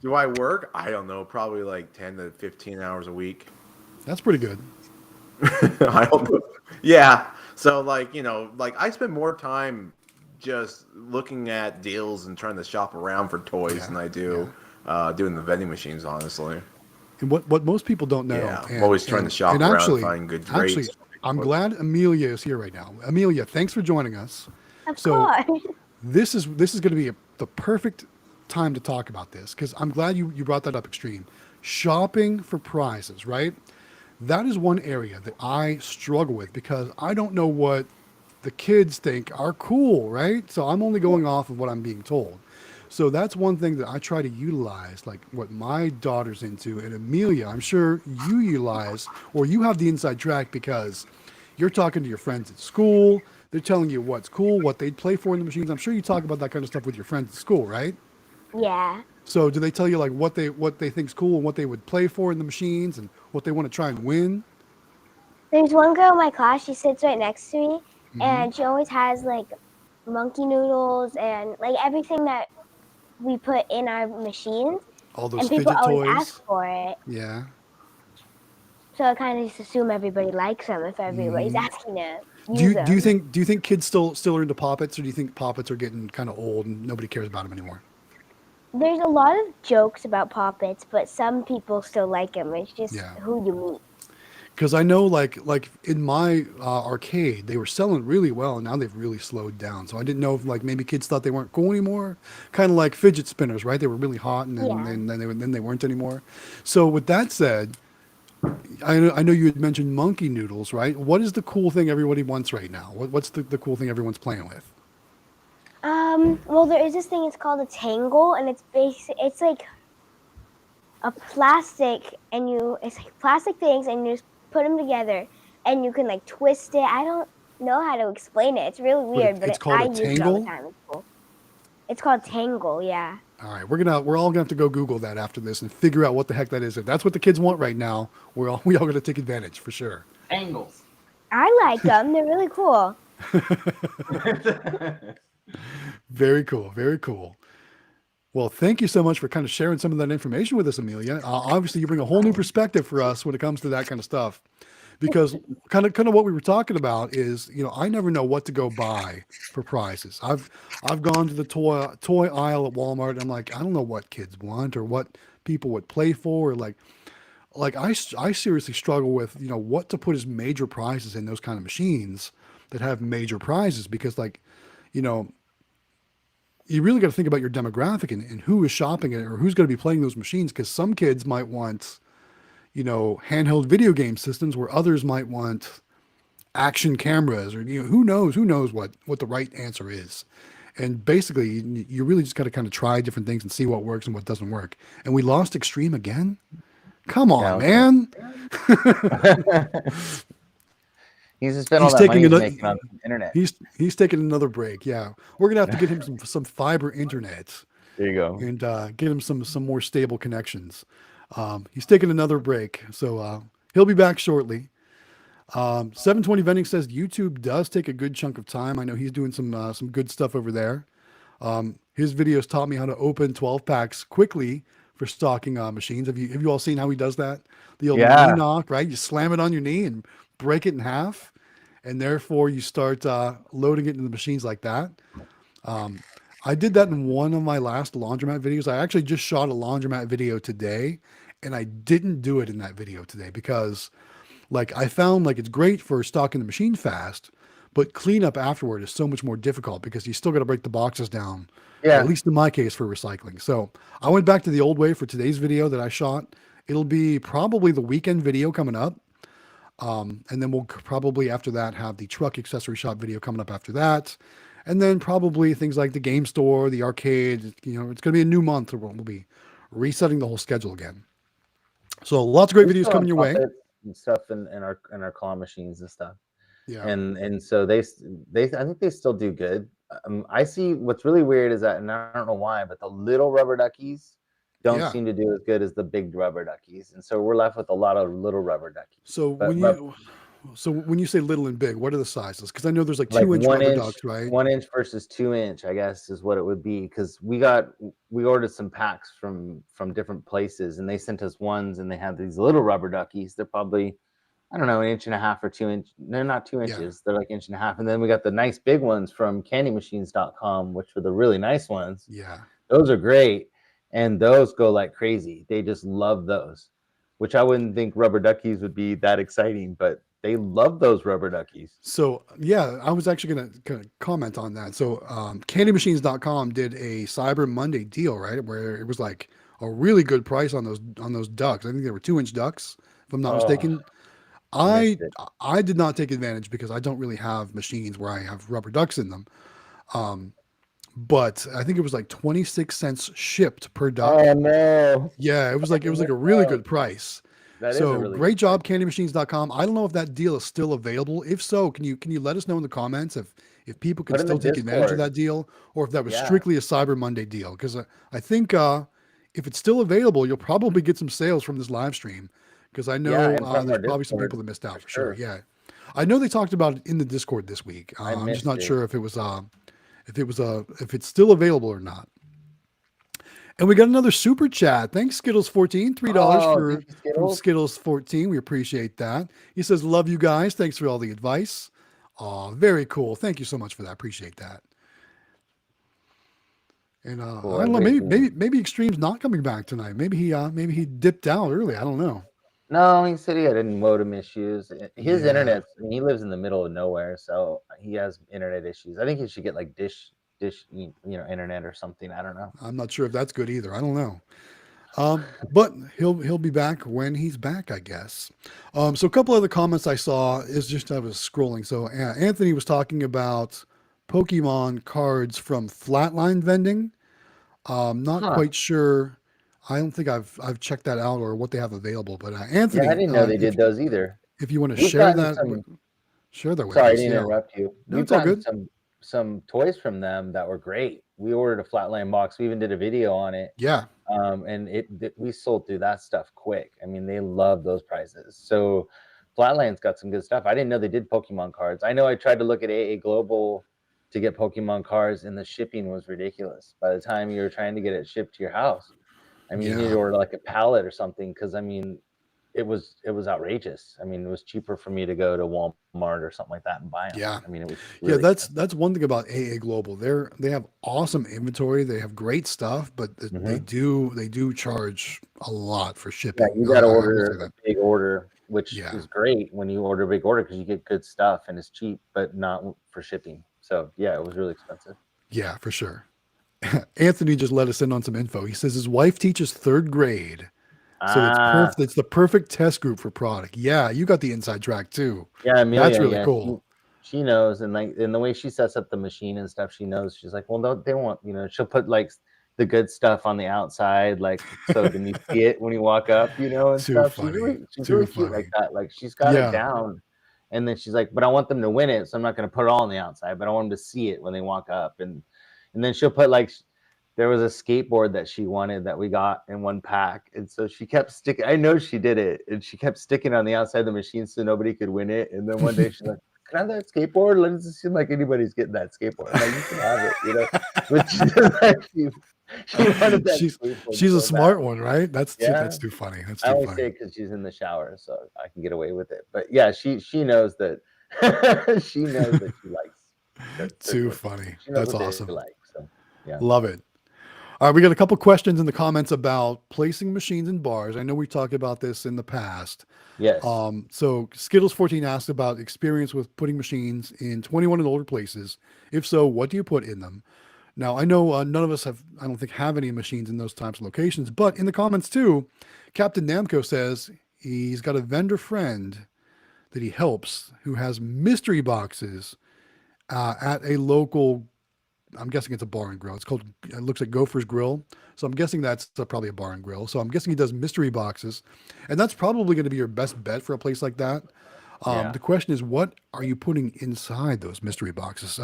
Do I work? I don't know. Probably like 10 to 15 hours a week. That's pretty good. I don't know. Yeah. So I spend more time just looking at deals and trying to shop around for toys than I do doing the vending machines, honestly. And what most people don't know, I'm always trying to shop around and find good rates. Actually, I'm glad Amelia is here right now. Amelia, thanks for joining us. Of course. This is going to be the perfect time to talk about this, because I'm glad you brought that up, Xtreme. Shopping for prizes, right? That is one area that I struggle with, because I don't know what the kids think are cool, right? So I'm only going off of what I'm being told. So that's one thing that I try to utilize, like what my daughter's into. And Amelia, I'm sure you utilize, or you have the inside track because you're talking to your friends at school. They're telling you what's cool, what they'd play for in the machines. I'm sure you talk about that kind of stuff with your friends at school, right? Yeah. So do they tell you like what they think's cool and what they would play for in the machines and what they want to try and win? There's one girl in my class, she sits right next to me, Mm-hmm. and she always has like monkey noodles and like everything that we put in our machines, All those and people fidget always toys. ask for it. Yeah. So I kind of just assume everybody likes them if everybody's asking to use them. Do you think kids still are into poppets, or do you think poppets are getting kind of old and nobody cares about them anymore? There's a lot of jokes about poppets, but some people still like them. It's just Yeah. who you meet. Because I know like in my arcade they were selling really well, and now they've really slowed down. So I didn't know if like maybe kids thought they weren't cool anymore. Kind of like fidget spinners, right? They were really hot, and then Yeah. then they weren't anymore. So with that said, I know you had mentioned monkey noodles, right? What is the cool thing everybody wants right now? What's the cool thing everyone's playing with? Well, there is this thing. It's called a tangle, and it's like a plastic, and it's like plastic things, and you just put them together, and you can like twist it. I don't know how to explain it. It's really weird, but it's called I a use it all tangle? the time. It's cool. It's called tangle. Yeah. All right, we're all gonna have to go Google that after this and figure out what the heck that is. If that's what the kids want right now, we all gonna take advantage for sure. Angles. I like them. They're really cool. Very cool, very cool. Well, thank you so much for kind of sharing some of that information with us, Amelia. Obviously, you bring a whole new perspective for us when it comes to that kind of stuff, because kind of what we were talking about is, I never know what to go buy for prizes. I've gone to the toy aisle at Walmart, and I'm like, I don't know what kids want or what people would play for, or like I seriously struggle with what to put as major prizes in those kind of machines that have major prizes, because you really got to think about your demographic and who is shopping it or who's going to be playing those machines, because some kids might want handheld video game systems, where others might want action cameras, or who knows what the right answer is. And basically you really just got to kind of try different things and see what works and what doesn't work. And we lost Xtreme again. Come on, man. He's just spent all that money he's making on the internet. He's taking another break. Yeah, we're gonna have to get him some fiber internet. There you go. And get him some more stable connections. He's taking another break, so he'll be back shortly. 720 Vending says YouTube does take a good chunk of time. I know he's doing some good stuff over there. His videos taught me how to open 12 packs quickly for stocking machines. Have you all seen how he does that? The old knee knock, right? You slam it on your knee and break it in half, and therefore you start loading it into the machines like that. I did that in one of my last laundromat videos. I actually just shot a laundromat video today, and I didn't do it in that video today because I found it's great for stocking the machine fast, but cleanup afterward is so much more difficult because you still got to break the boxes down. Yeah. At least in my case for recycling. So I went back to the old way for today's video that I shot. It'll be probably the weekend video coming up. And then we'll probably after that have the truck accessory shop video coming up after that. And then probably things like the game store, the arcade, it's going to be a new month where we'll be resetting the whole schedule again. So lots of great videos coming your way. And stuff in our claw machines and stuff. Yeah. And so they I think they still do good. I see what's really weird is that, and I don't know why, but the little rubber duckies don't seem to do as good as the big rubber duckies, and so we're left with a lot of little rubber duckies. So when you say little and big, what are the sizes? Because I know there's 2-inch rubber ducks, right? 1 inch versus 2 inch, I guess, is what it would be. Because we ordered some packs from different places, and they sent us ones, and they have these little rubber duckies. They're probably, I don't know, 1.5 inches or 2 inch. They're not 2 inches. They're like 1.5 inches. And then we got the nice big ones from candymachines.com, which were the really nice ones. Yeah. Those are great. And those go like crazy. They just love those, which I wouldn't think rubber duckies would be that exciting, but they love those rubber duckies. So yeah, I was actually going to comment on that. So candymachines.com did a Cyber Monday deal, right? Where it was like a really good price on those ducks. I think they were 2-inch ducks, if I'm not mistaken. I Missed it. I did not take advantage because I don't really have machines where I have rubber ducks in them. Um, but I think it was like 26 cents shipped per duck. Oh no. Yeah, it I was like missed a really out. good price. That is a So really good great price. job, candymachines.com. I don't know if that deal is still available. If so, can you let us know in the comments if people can Put in the still take advantage of Discord. that deal, or if that was Yeah. strictly a Cyber Monday deal? Because I think if it's still available, you'll probably get some sales from this live stream. Because I Yeah, know and from there's our probably some Discord people that missed out for for sure. sure. Yeah, I know they talked about it in the Discord this week. I I'm just missed not it. sure if it's still available or not. And we got another super chat. Thanks, Skittles14. $3 Oh, thank you, from Skittles. Skittles14. We appreciate that. He says, love you guys. Thanks for all the advice. Oh, very cool. Thank you so much for that. Appreciate that. And Cool. I don't know, Everybody's doing. maybe Extreme's not coming back tonight. Maybe he dipped out early. I don't know. No, he said he had modem issues. His Yeah. internet. He lives in the middle of nowhere, so he has internet issues. I think he should get like dish, internet or something. I don't know. I'm not sure if that's good either. I don't know. But he'll be back when he's back, I guess. So a couple other comments I saw is just I was scrolling. So Anthony was talking about Pokemon cards from Flatline Vending. Not Huh? quite sure. I don't think I've checked that out or what they have available. But Yeah, I Anthony, didn't know they did those either. if you want to We've share gotten that, some. share that with Sorry, I us. didn't Yeah. interrupt you. No, We've it's all gotten good. some toys from them that were great. We ordered a flatline box. We even did a video on it. Yeah. And we sold through that stuff quick. I mean, they love those prices. So Flatline's got some good stuff. I didn't know they did Pokemon cards. I know I tried to look at AA Global to get Pokemon cards, and the shipping was ridiculous. By the time you were trying to get it shipped to your house, I mean, you need to order like a pallet or something, because I mean, it was outrageous. I mean, it was cheaper for me to go to Walmart or something like that and buy them. Yeah. I mean, it was really that's one thing about AA Global. They have awesome inventory. They have great stuff, but they do charge a lot for shipping. Yeah, you got to I will order say a that. big order, which Yeah. is great when you order a big order because you get good stuff and it's cheap, but not for shipping. So yeah, it was really expensive. Yeah, for sure. Anthony just let us in on some info. He says his wife teaches 3rd grade. So it's perfect. It's the perfect test group for product. Yeah, you got the inside track too. Yeah, Amelia, That's really cool. She knows, and like in the way she sets up the machine and stuff, she knows. She's like, well, they won't, she'll put like the good stuff on the outside, like so then you see it when you walk up, and Too stuff. funny. She's Too really cute funny. like that. Like she's got Yeah. it down. And then she's like, but I want them to win it, so I'm not going to put it all on the outside, but I want them to see it when they walk up. And then she'll put like, there was a skateboard that she wanted that we got in one pack. And so she kept sticking, I know she did it, and she kept sticking on the outside of the machine so nobody could win it. And then one day she's like, can I have that skateboard? It doesn't seem like anybody's getting that skateboard. I'm like, you can have it, But she wanted that skateboard she's a so smart bad. one, right? That's Yeah. too funny. That's I too always funny. say because she's in the shower, so I can get away with it. But yeah, she knows that she knows that she likes. Too funny. She knows That's what awesome. they like. So yeah. Love it. All right, we got a couple questions in the comments about placing machines in bars. I know we talked about this in the past. Yes. So Skittles14 asked about experience with putting machines in 21 and older places. If so, what do you put in them? Now, I know none of us I don't think have any machines in those types of locations, but in the comments too, Captain Namco says he's got a vendor friend that he helps who has mystery boxes at a local, I'm guessing it's a bar and grill. It looks like Gopher's Grill. So I'm guessing that's probably a bar and grill. So I'm guessing he does mystery boxes. And that's probably going to be your best bet for a place like that. The question is, what are you putting inside those mystery boxes?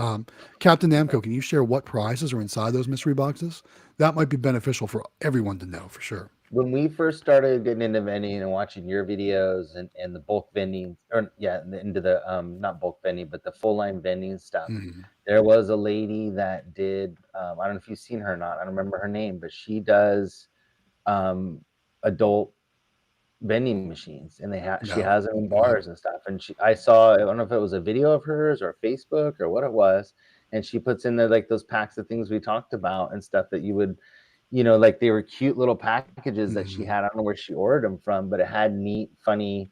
Captain Namco, can you share what prizes are inside those mystery boxes? That might be beneficial for everyone to know for sure. When we first started getting into vending and watching your videos and the bulk vending, into the not bulk vending, but the full line vending stuff, there was a lady that did, I don't know if you've seen her or not, I don't remember her name, but she does adult vending machines, and she has them in bars and stuff. And I saw, I don't know if it was a video of hers or Facebook or what it was, and she puts in there like those packs of things we talked about and stuff that you would, like they were cute little packages that she had. I don't know where she ordered them from, but it had neat, funny,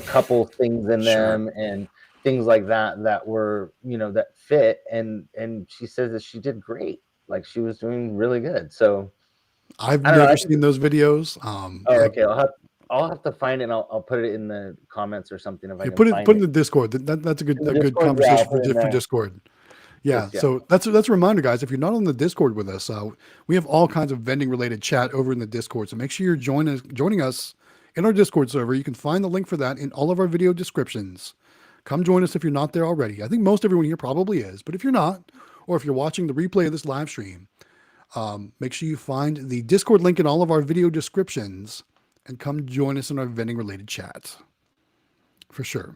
couple things in them and things like that were, that fit. And she says that she did great. Like she was doing really good. So I've never seen those videos. okay. I'll have to find it. And I'll put it in the comments or something if I Yeah, can put find it in it. the Discord. That's a In the good Discord, yeah, I'll conversation put it in for there. Discord. Yeah, Just, yeah. so that's a reminder, guys. If you're not on the Discord with us, we have all kinds of vending related chat over in the Discord. So make sure you're joining us in our Discord server. You can find the link for that in all of our video descriptions. Come join us if you're not there already. I think most everyone here probably is, but if you're not, or if you're watching the replay of this live stream, make sure you find the Discord link in all of our video descriptions and come join us in our vending related chat. For sure.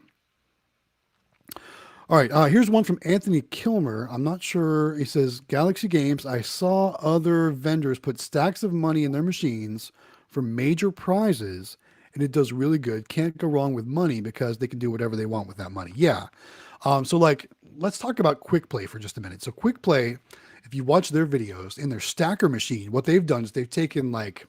All right, here's one from Anthony Kilmer. I'm not sure. He says, Galaxy Games, I saw other vendors put stacks of money in their machines for major prizes, and it does really good. Can't go wrong with money because they can do whatever they want with that money. Yeah. So like, let's talk about Quick Play for just a minute. So Quick Play, if you watch their videos in their stacker machine, what they've done is they've taken like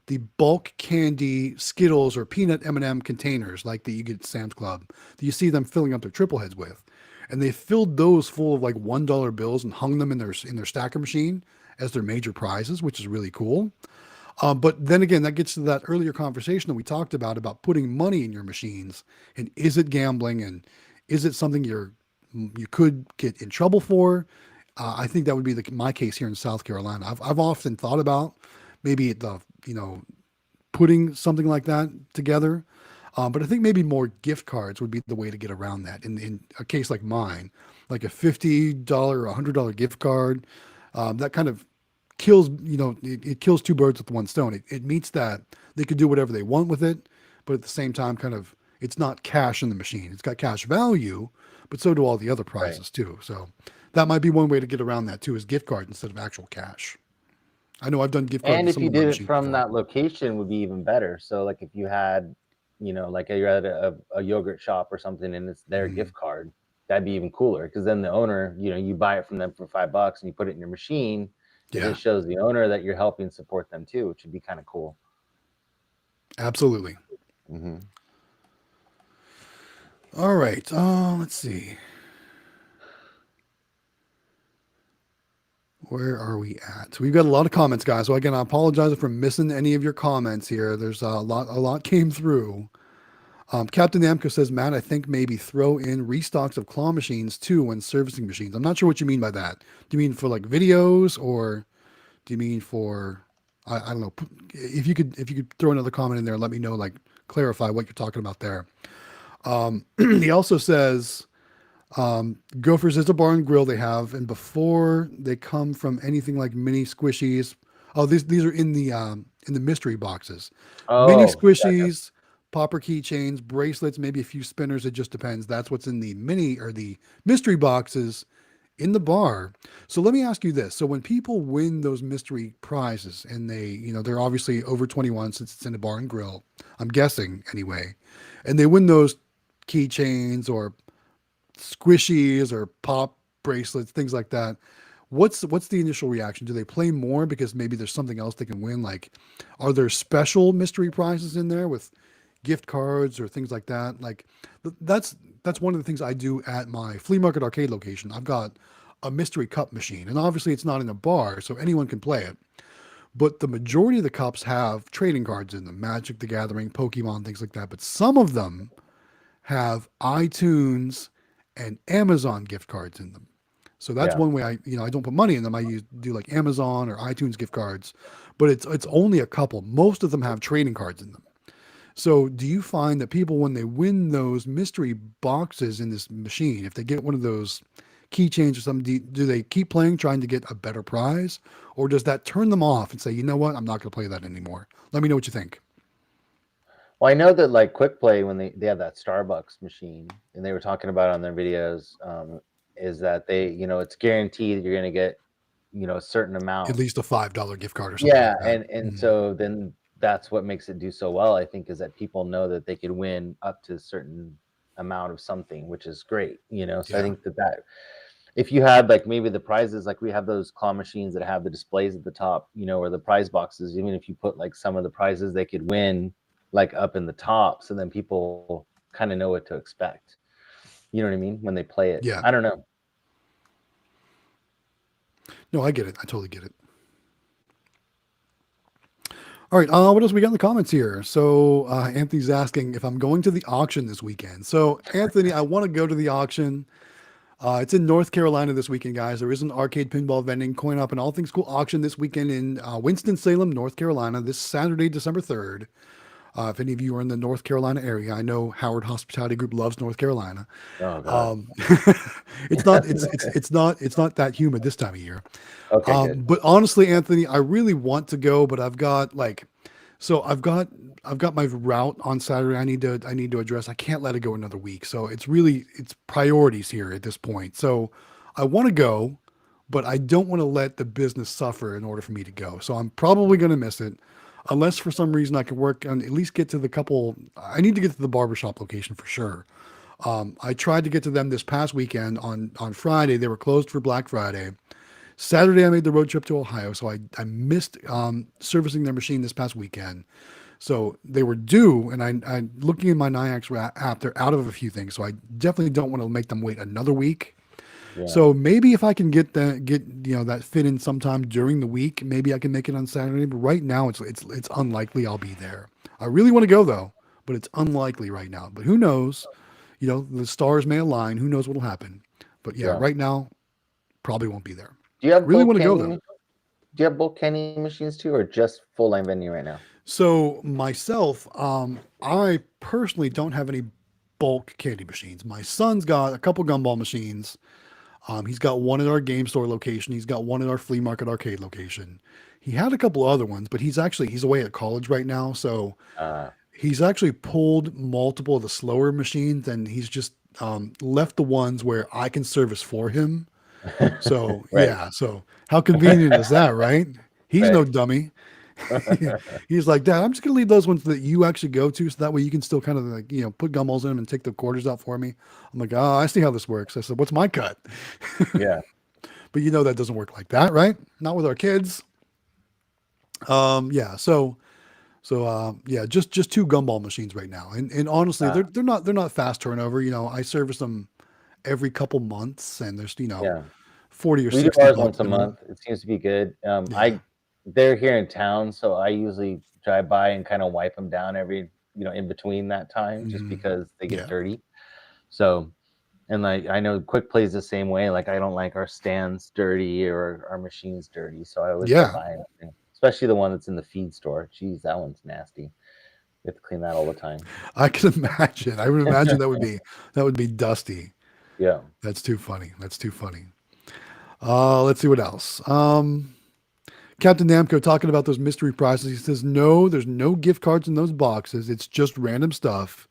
the bulk candy Skittles or peanut M&M containers like that you get at Sam's Club that you see them filling up their triple heads with. And they filled those full of like $1 bills and hung them in their stacker machine as their major prizes, which is really cool. But then again, that gets to that earlier conversation that we talked about putting money in your machines. And is it gambling? And is it something you could get in trouble for? I think that would be my case here in South Carolina. I've often thought about maybe putting something like that together. But I think maybe more gift cards would be the way to get around that. In a case like mine, like a $50 or $100 gift card, that kind of kills, it kills two birds with one stone. It meets that they could do whatever they want with it, but at the same time, kind of, it's not cash in the machine. It's got cash value, but so do all the other prizes too. So that might be one way to get around that too, is gift cards instead of actual cash. I know I've done gift cards. And if you did it from before. that location, would be even better. So like if you had, like you're at a yogurt shop or something, and it's their gift card, that'd be even cooler. Because then the owner, you buy it from them for $5 and you put it in your machine. It just shows the owner that you're helping support them too, which would be kind of cool. Absolutely. Mm-hmm. All right. Let's see. Where are we at? We've got a lot of comments, guys. So again, I apologize if we're missing any of your comments here. There's a lot came through. Captain Amco says, Matt, I think maybe throw in restocks of claw machines too when servicing machines. I'm not sure what you mean by that. Do you mean for like videos, or do you mean for, I don't know. If you could throw another comment in there, let me know, like clarify what you're talking about there. He also says, Gophers is a bar and grill they have, and before they come from anything like mini squishies. Oh, these are in the mystery boxes. Mini squishies, popper keychains, bracelets, maybe a few spinners. It just depends. That's what's in the mini or the mystery boxes in the bar. So let me ask you this. So when people win those mystery prizes and they're obviously over 21 since it's in a bar and grill, I'm guessing anyway, and they win those keychains or squishies or pop bracelets, things like that. What's the initial reaction? Do they play more because maybe there's something else they can win? Like, are there special mystery prizes in there with gift cards or things like that? Like, that's one of the things I do at my flea market arcade location. I've got a mystery cup machine, and obviously it's not in a bar, so anyone can play it. But the majority of the cups have trading cards in them, Magic the Gathering, Pokemon, things like that. But some of them have iTunes and Amazon gift cards in them. So that's one way I don't put money in them. I do like Amazon or iTunes gift cards, but it's only a couple. Most of them have trading cards in them. So do you find that people, when they win those mystery boxes in this machine, if they get one of those keychains or something, do they keep playing, trying to get a better prize? Or does that turn them off and say, you know what, I'm not going to play that anymore? Let me know what you think. Well, I know that like Quick Play, when they have that Starbucks machine, and they were talking about it on their videos, is that they, it's guaranteed that you're going to get, a certain amount. At least a $5 gift card or something. Yeah, like that. and so then that's what makes it do so well, I think, is that people know that they could win up to a certain amount of something, which is great, So I think that if you had like maybe the prizes, like we have those claw machines that have the displays at the top, or the prize boxes, even if you put like some of the prizes they could win like up in the top, so then people kind of know what to expect. You know what I mean? When they play it. Yeah. I don't know. No, I get it. I totally get it. All right. What else we got in the comments here? So Anthony's asking if I'm going to the auction this weekend. So Anthony, I want to go to the auction. It's in North Carolina this weekend, guys. There is an arcade pinball vending, coin op, and all things cool auction this weekend in Winston-Salem, North Carolina, this Saturday, December 3rd. If any of you are in the North Carolina area, I know Howard Hospitality Group loves North Carolina. Oh God. It's not that humid this time of year. Okay, good. But honestly, Anthony, I really want to go, but I've got my route on Saturday. I need to address. I can't let it go another week. So it's priorities here at this point. So I want to go, but I don't want to let the business suffer in order for me to go. So I'm probably going to miss it unless for some reason I can work and at least get to the couple. I need to get to the barbershop location for sure. I tried to get to them this past weekend on Friday. They were closed for Black Friday. Saturday, I made the road trip to Ohio, so I missed servicing their machine this past weekend. So they were due, and I looking in my Niax app, they're out of a few things. So I definitely don't want to make them wait another week. Yeah. So maybe if I can get that fit in sometime during the week, maybe I can make it on Saturday. But right now, it's unlikely I'll be there. I really want to go though, but it's unlikely right now. But who knows? The stars may align. Who knows what'll happen? But yeah, right now, probably won't be there. Do you have Really bulk want to go candy? though. Do you have bulk candy machines too, or just full line vending right now? So myself, I personally don't have any bulk candy machines. My son's got a couple gumball machines. He's got one at our game store location. He's got one at our flea market arcade location. He had a couple other ones, but he's away at college right now. So he's actually pulled multiple of the slower machines, and he's just left the ones where I can service for him. So Right. yeah, so how convenient is that, right? He's Right. no dummy. He's like, Dad, I'm just gonna leave those ones that you actually go to, so that way you can still kind of put gumballs in them and take the quarters out for me. I'm like, oh, I see how this works. I said, what's my cut? Yeah. But that doesn't work like that, right? Not with our kids. Yeah. So yeah, just two gumball machines right now, and honestly, they're not fast turnover. I service them every couple months, and there's Yeah. 40 or We do 60 ours bucks once a minimum. month. It seems to be good. Yeah. They're here in town, so I usually drive by and kind of wipe them down every, in between that time, just because they get dirty. So, and I know Quick Play's the same way. Like I don't like our stands dirty or our machines dirty, so I always go by it. Especially the one that's in the feed store. Jeez, that one's nasty. We have to clean that all the time. I can imagine. I would imagine that would be dusty. Yeah. That's too funny. Let's see what else. Captain Namco talking about those mystery prizes. He says, no, there's no gift cards in those boxes. It's just random stuff.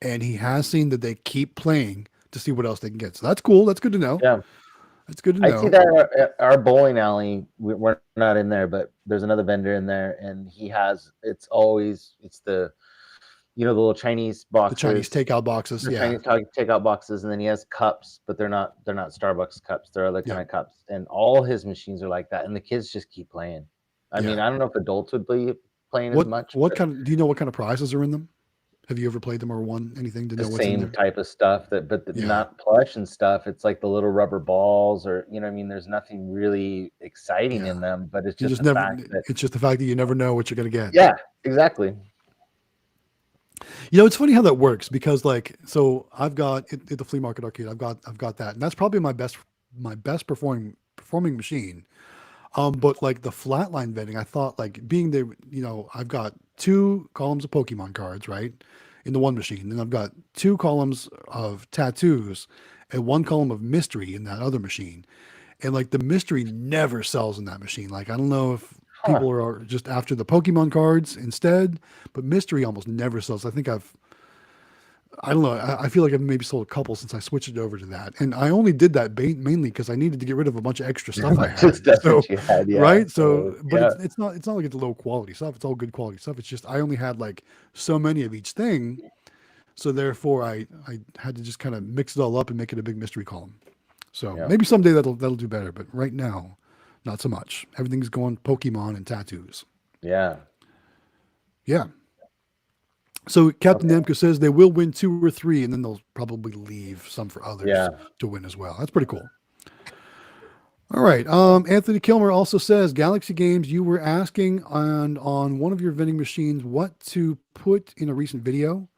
And he has seen that they keep playing to see what else they can get. So that's cool. That's good to know. Yeah. That's good to know. I see that at our bowling alley, we're not in there, but there's another vendor in there, and it's the the little Chinese boxes, the Chinese takeout boxes. Chinese takeout boxes, and then he has cups, but they're not Starbucks cups. They're other kind of cups, and all his machines are like that, and the kids just keep playing. I mean, I don't know if adults would be playing as much. Do you know what kind of prizes are in them? Have you ever played them or won anything to know what's in there? Same type of stuff not plush and stuff. It's like the little rubber balls, or there's nothing really exciting in them, but it's just it's just the fact that you never know what you're going to get. Yeah, exactly. It's funny how that works, because so I've got at the flea market arcade, I've got that, and that's probably my best performing machine. But like the flatline vending, I thought being there, I've got 2 columns of Pokemon cards, right, in the one machine, and I've got 2 columns of tattoos and 1 column of mystery in that other machine, and the mystery never sells in that machine. I don't know if people are just after the Pokemon cards instead, but mystery almost never sells. I think I don't know. I feel like I've maybe sold a couple since I switched it over to that, and I only did that mainly because I needed to get rid of a bunch of extra stuff I had. Right? So, but it's not like it's low quality stuff. It's all good quality stuff. It's just I only had so many of each thing, so therefore I had to just kind of mix it all up and make it a big mystery column. So maybe someday that'll do better, but right now, not so much. Everything's going Pokemon and tattoos. Yeah. So Captain Namco says they will win 2 or 3, and then they'll probably leave some for others to win as well. That's pretty cool. All right. Anthony Kilmer also says, Galaxy Games, you were asking on one of your vending machines what to put in a recent video.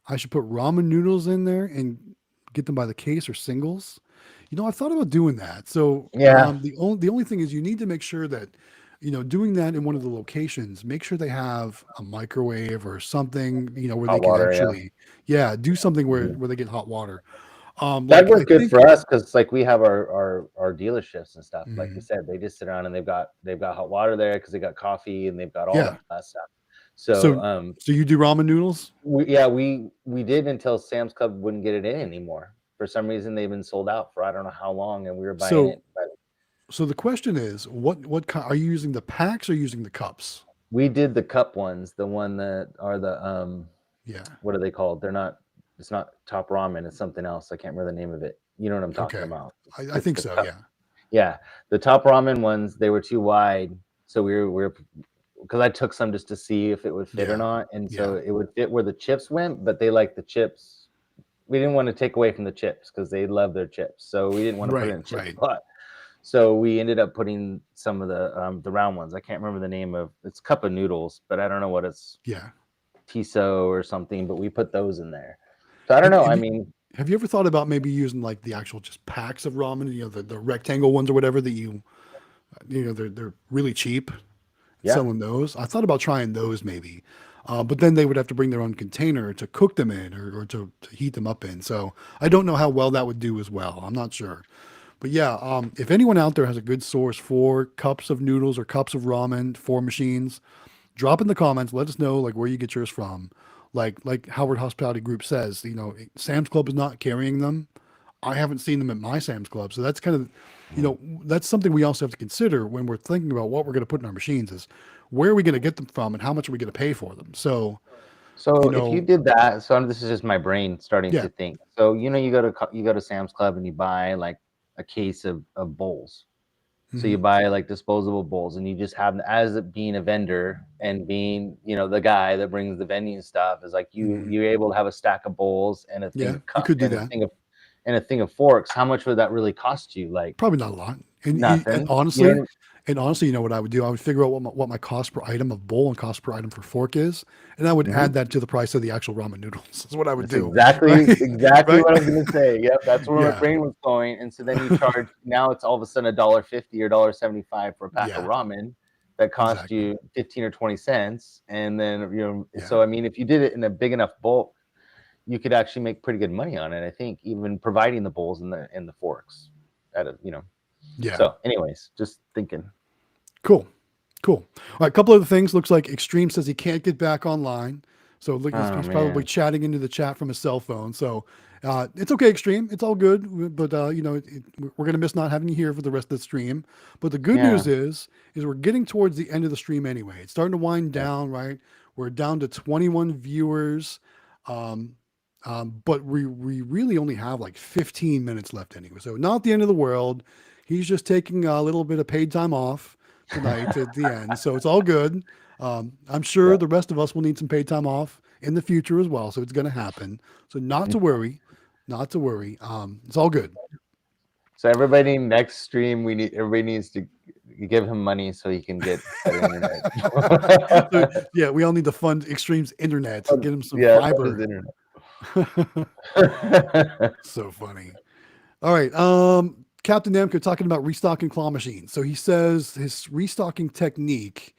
I should put ramen noodles in there and get them by the case or singles. I thought about doing that. So Yeah. the only thing is you need to make sure that, doing that in one of the locations, make sure they have a microwave or something, where they Hot can water, actually, yeah, do something where, Mhm. where they get hot water. That Like I worked good think, for us because like we have our dealerships and stuff. Like we Mhm. said, they just sit around and they've got hot water there because they got coffee and they've got all Yeah. that stuff. So So, so you do ramen noodles? we did until Sam's Club wouldn't get it in anymore. For some reason, they've been sold out for I don't know how long, and we were buying So, it. But so the question is, are you using the packs or using the cups? we did the cup ones, the one that are the Yeah. what are they called? It's not Top Ramen. It's something else. I can't remember the name of it. You know what I'm talking Okay. about? I think The so. cup. Yeah. Yeah, the Top Ramen ones, they were too wide, so we were because I took some just to see if it would fit or Yeah. not, and so Yeah. it would fit where the chips went, but they like the chips. We didn't want to take away from the chips because they love their chips, so we didn't want to put it Right. in chip Right. spot. So we ended up putting some of the round ones. I can't remember the name of it's cup of noodles, but I don't know what it's Yeah. Tiso or something. But we put those in there. So I don't Have, know. have I you mean, have you ever thought about maybe using like the actual just packs of ramen, the rectangle ones or whatever that they're really cheap, yeah, selling those? I thought about trying those maybe. But then they would have to bring their own container to cook them in or to heat them up in. So I don't know how well that would do as well. I'm not sure. But yeah, if anyone out there has a good source for cups of noodles or cups of ramen for machines, drop in the comments. Let us know like where you get yours from. Like Howard Hospitality Group says, Sam's Club is not carrying them. I haven't seen them at my Sam's Club. So that's kind of, that's something we also have to consider when we're thinking about what we're going to put in our machines is where are we going to get them from and how much are we going to pay for them? So, so you if you know, did that, so this is just my brain starting yeah. to think. So you go to Sam's Club and you buy like a case of bowls. So Mhm. you buy like disposable bowls, and you just have as it being a vendor and being the guy that brings the vending stuff is like Mhm. you're able to have a stack of bowls and a thing Yeah, of you cup could do and that. a thing of forks. How much would that really cost you? Like Probably not a lot. And nothing. You know honestly, what you know what I would do? I would figure out what my cost per item of bowl and cost per item for fork is, and I would I add mean? that to the price of the actual ramen noodles. That's what I would That's do. exactly Right? exactly Right? what I was gonna say. Yep, that's where my Yeah. brain was going. And so then you charge now it's all of a sudden $1.50 or $1.75 for a pack of Yeah. ramen that cost Exactly. you 15 or 20 cents. And then Yeah. so I mean if you did it in a big enough bulk, you could actually make pretty good money on it. I think even providing the bowls and the forks Yeah. So anyways, just thinking. Cool. Cool. All right. A couple other things. Looks like Extreme says he can't get back online. So look, he's, Oh he's probably man. chatting into the chat from his cell phone. So it's okay, Extreme. It's all good. But we're gonna miss not having you here for the rest of the stream. But the good Yeah. news is we're getting towards the end of the stream anyway. It's starting to wind Yeah. down. Right. We're down to 21 viewers. Um, but we really only have like 15 minutes left anyway. So not the end of the world. He's just taking a little bit of paid time off tonight at the end. So it's all good. I'm sure Yeah. the rest of us will need some paid time off in the future as well. So it's going to happen. So not to worry, not to worry. It's all good. So everybody next stream, everybody needs to give him money so he can get better So, internet. yeah, we all need to fund Extreme's internet to get him some Yeah, fund his fiber. internet. So funny. All right. Captain Namco talking about restocking claw machines. So he says his restocking technique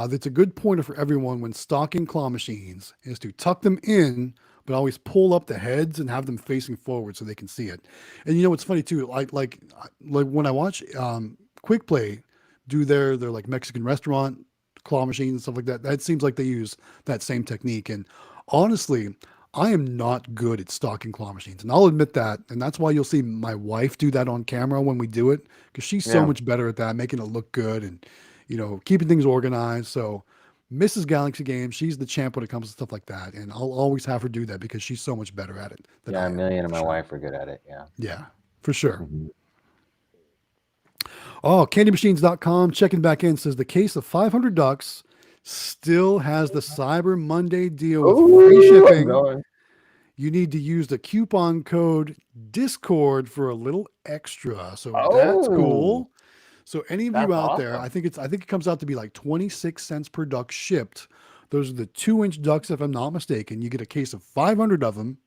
that's a good pointer for everyone when stocking claw machines is to tuck them in, but always pull up the heads and have them facing forward so they can see it. And it's funny too. Like when I watch Quick Play do their like Mexican restaurant claw machines and stuff like that. That seems like they use that same technique. And honestly, I am not good at stocking claw machines, and I'll admit that. And that's why you'll see my wife do that on camera when we do it, because she's so Yeah. much better at that, making it look good and keeping things organized. So Mrs. Galaxy Games, she's the champ when it comes to stuff like that, and I'll always have her do that because she's so much better at it than Yeah, I am. Amelia and For my sure. wife are good at it. Yeah. Yeah, for sure. Mhm. Oh, candymachines.com checking back in says the case of 500 ducks still has the Cyber Monday deal with free Ooh, I'm shipping. going. you need to use the coupon code Discord for a little extra. So that's Oh, cool. So any of you that's out there, awesome. I think it comes out to be like 26 cents per duck shipped. Those are the 2-inch ducks, if I'm not mistaken. You get a case of 500 of them,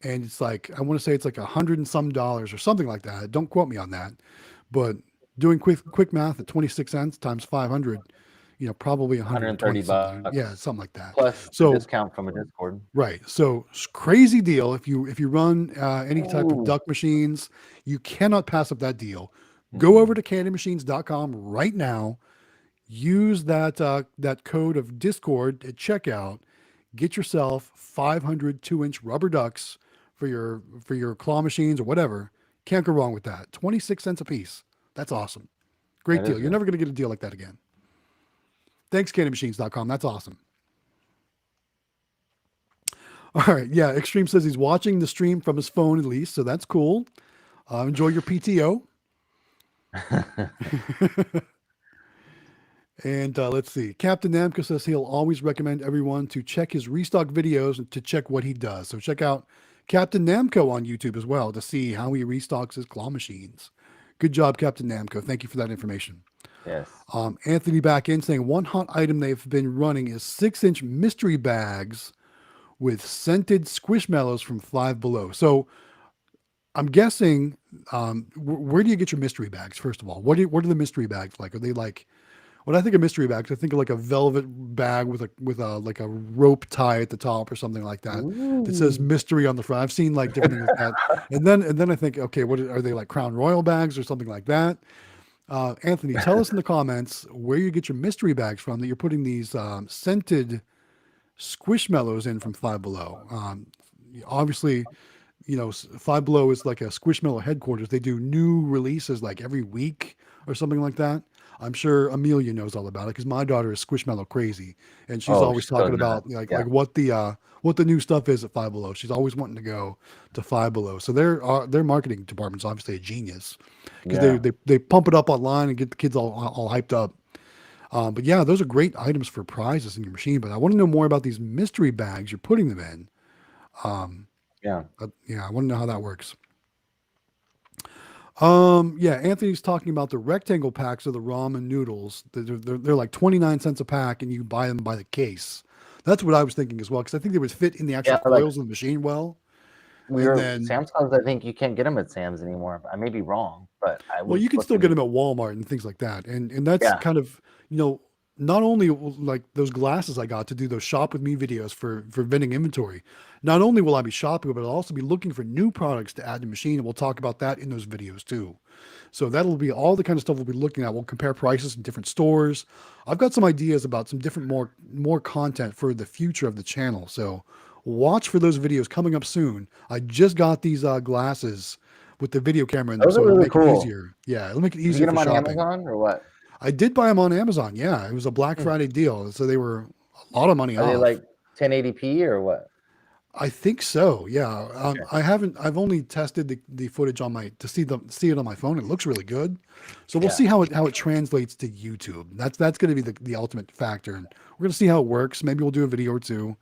and it's like, I want to say it's like $100 and some or something like that. Don't quote me on that, but doing quick math at 26 cents times 500, probably 120 130 something. bucks Yeah, something like that. plus the So discount from a Discord. right. So crazy deal. If you run any type of Ooh. duck machines, you cannot pass up that deal. Go over to candymachines.com right now. Use that code of Discord at checkout. Get yourself 500 2-inch rubber ducks for your claw machines or whatever. Can't go wrong with that. 26 cents a piece. That's awesome. Great That deal. is You're good. never going to get a deal like that again. Thanks, candymachines.com. That's awesome. All right. Yeah. Xtreme says he's watching the stream from his phone at least. So that's cool. Enjoy your PTO. And let's see. Captain Namco says he'll always recommend everyone to check his restock videos and to check what he does. So check out Captain Namco on YouTube as well to see how he restocks his claw machines. Good job, Captain Namco. Thank you for that information. Yes. Anthony back in saying one hot item they've been running is 6-inch mystery bags with scented squishmallows from Five Below. So I'm guessing, where do you get your mystery bags? First of all, what are the mystery bags like? Are they like, when I think of mystery bags, I think of like a velvet bag with a like a rope tie at the top or something like that that says mystery on the front. I've seen like different things like that, and then I think, okay, what are they, like Crown Royal bags or something like that? Anthony, tell us in the comments where you get your mystery bags from that you're putting these scented squishmallows in from Five Below. Obviously, Five Below is like a Squishmallow headquarters. They do new releases like every week or something like that. I'm sure Amelia knows all about it because my daughter is Squishmallow crazy, and she's always She's so talking about nuts. like what the new stuff is at Five Below. She's always wanting to go to Five Below. So their marketing department's obviously a genius because they pump it up online and get the kids all hyped up. But yeah, those are great items for prizes in your machine. But I want to know more about these mystery bags you're putting them in. Yeah. Yeah, I want to know how that works. Yeah, Anthony's talking about the rectangle packs of the ramen noodles. They're like 29 cents a pack, and you buy them by the case. That's what I was thinking as well, because I think they would fit in the actual coils of the machine well. Sam's Clubs, I think you can't get them at Sam's anymore. I may be wrong, but Well, you can still get them at Walmart and things like that, and that's kind of not only like those glasses I got to do those shop with me videos for vending inventory. Not only will I be shopping, but I'll also be looking for new products to add to the machine, and we'll talk about that in those videos too. So that'll be all the kind of stuff we'll be looking at. We'll compare prices in different stores. I've got some ideas about some different more content for the future of the channel. So watch for those videos coming up soon. I just got these glasses with the video camera in them, so it'll make it easier. Yeah, it'll make it easier for for shopping. shopping. On Amazon or what? I did buy them on Amazon. Yeah, it was a Black Friday deal, so they were a lot of money off. Are they like 1080p or what? I think so. Yeah. I've only tested the footage on to see it on my phone. It looks really good. So we'll see how it translates to YouTube. That's going to be the ultimate factor. And we're going to see how it works. Maybe we'll do a video or two.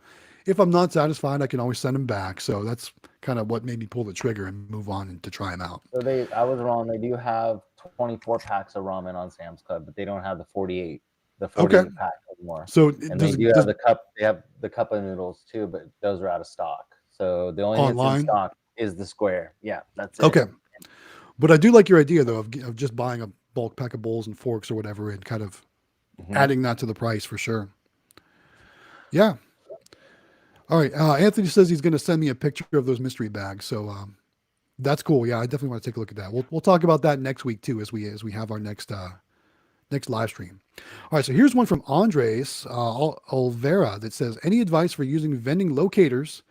If I'm not satisfied, I can always send them back. So that's kind of what made me pull the trigger and move on and to try them out. So I was wrong. They do have 24 packs of ramen on Sam's Club, but they don't have the 48 pack anymore. So they have the cup. They have the cup of noodles too, but those are out of stock. So the only thing that's in stock is the square. Yeah, that's it. Okay. But I do like your idea though of just buying a bulk pack of bowls and forks or whatever and kind of adding that to the price for sure. Yeah. All right. Anthony says he's going to send me a picture of those mystery bags. So that's cool. Yeah, I definitely want to take a look at that. We'll talk about that next week too as we have our next live stream. All right, so here's one from Andres Olvera that says, any advice for using vending locators?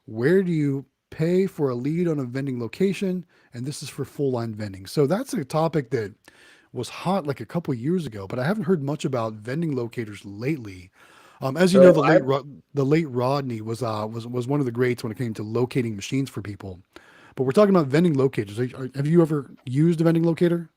Where do you pay for a lead on a vending location? And this is for full line vending. So that's a topic that was hot like a couple of years ago, but I haven't heard much about vending locators lately. As you know, the late Rodney was one of the greats when it came to locating machines for people. But we're talking about vending locators. Have you ever used a vending locator?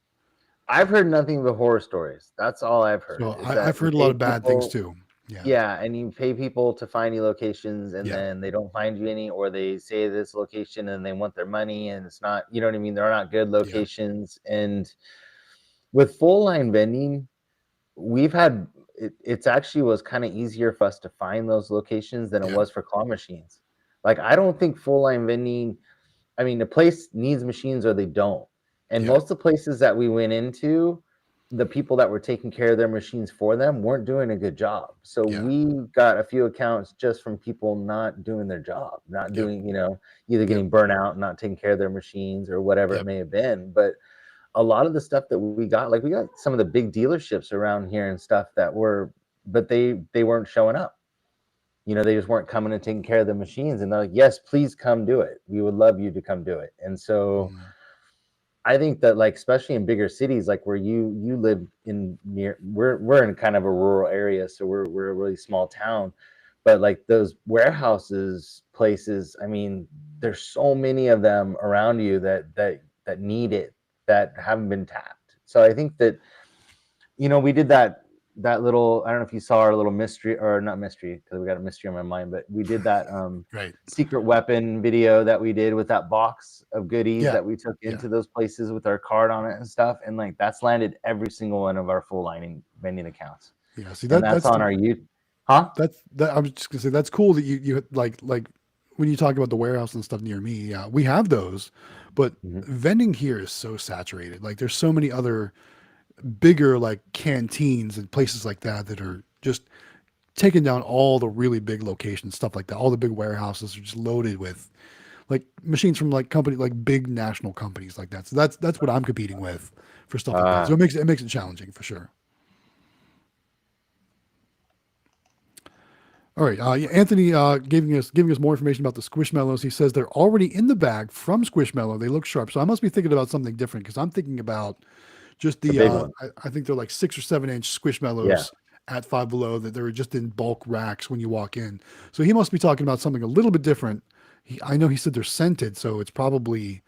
I've heard nothing but horror stories. That's all I've heard. So I've heard a lot of bad things too. Yeah, and you pay people to find you locations, and Yeah. then they don't find you any, or they say this location and they want their money, and it's not, you know what I mean? They're not good locations. And with full line vending, we've had it's actually was kind of easier for us to find those locations than it Yeah. was for claw machines. Like, I don't think full line vending, I mean, the place needs machines or they don't. And Yeah. most of the places that we went into, the people that were taking care of their machines for them weren't doing a good job. So Yeah. we got a few accounts just from people not doing their job, not Yep. doing, either getting burnt out, not taking care of their machines or whatever it Yep. may have been. But a lot of the stuff that we got, like we got some of the big dealerships around here and stuff but they weren't showing up. They just weren't coming and taking care of the machines. And they're like, yes, please come do it. We would love you to come do it. And so I think that, like, especially in bigger cities, like where you live in we're in kind of a rural area. So we're a really small town, but like those warehouses, places, I mean, there's so many of them around you that need it, that haven't been tapped. So I think that, we did that little, I don't know if you saw our little mystery, or not mystery, because we got a mystery on my mind, but we did that Right. secret weapon video that we did with that box of goodies Yeah. that we took into those places with our card on it and stuff. And like, that's landed every single one of our full line vending accounts. Yeah. See, that's on our YouTube. Huh? I was just gonna say, that's cool that you like when you talk about the warehouse and stuff near me. Yeah, we have those, but vending here is so saturated. Like, there's so many other bigger like canteens and places like that are just taking down all the really big locations, stuff like that. All the big warehouses are just loaded with like machines from like big national companies like that. So that's what I'm competing with for stuff like that. So it makes it challenging for sure. All right, Anthony giving us more information about the Squishmallows. He says they're already in the bag from Squishmallow. They look sharp, so I must be thinking about something different, because I'm thinking about just the big one. I think they're like 6 or 7 inch Squishmallows at Five Below, that they're just in bulk racks when you walk in. So he must be talking about something a little bit different. I know he said they're scented, so it's probably.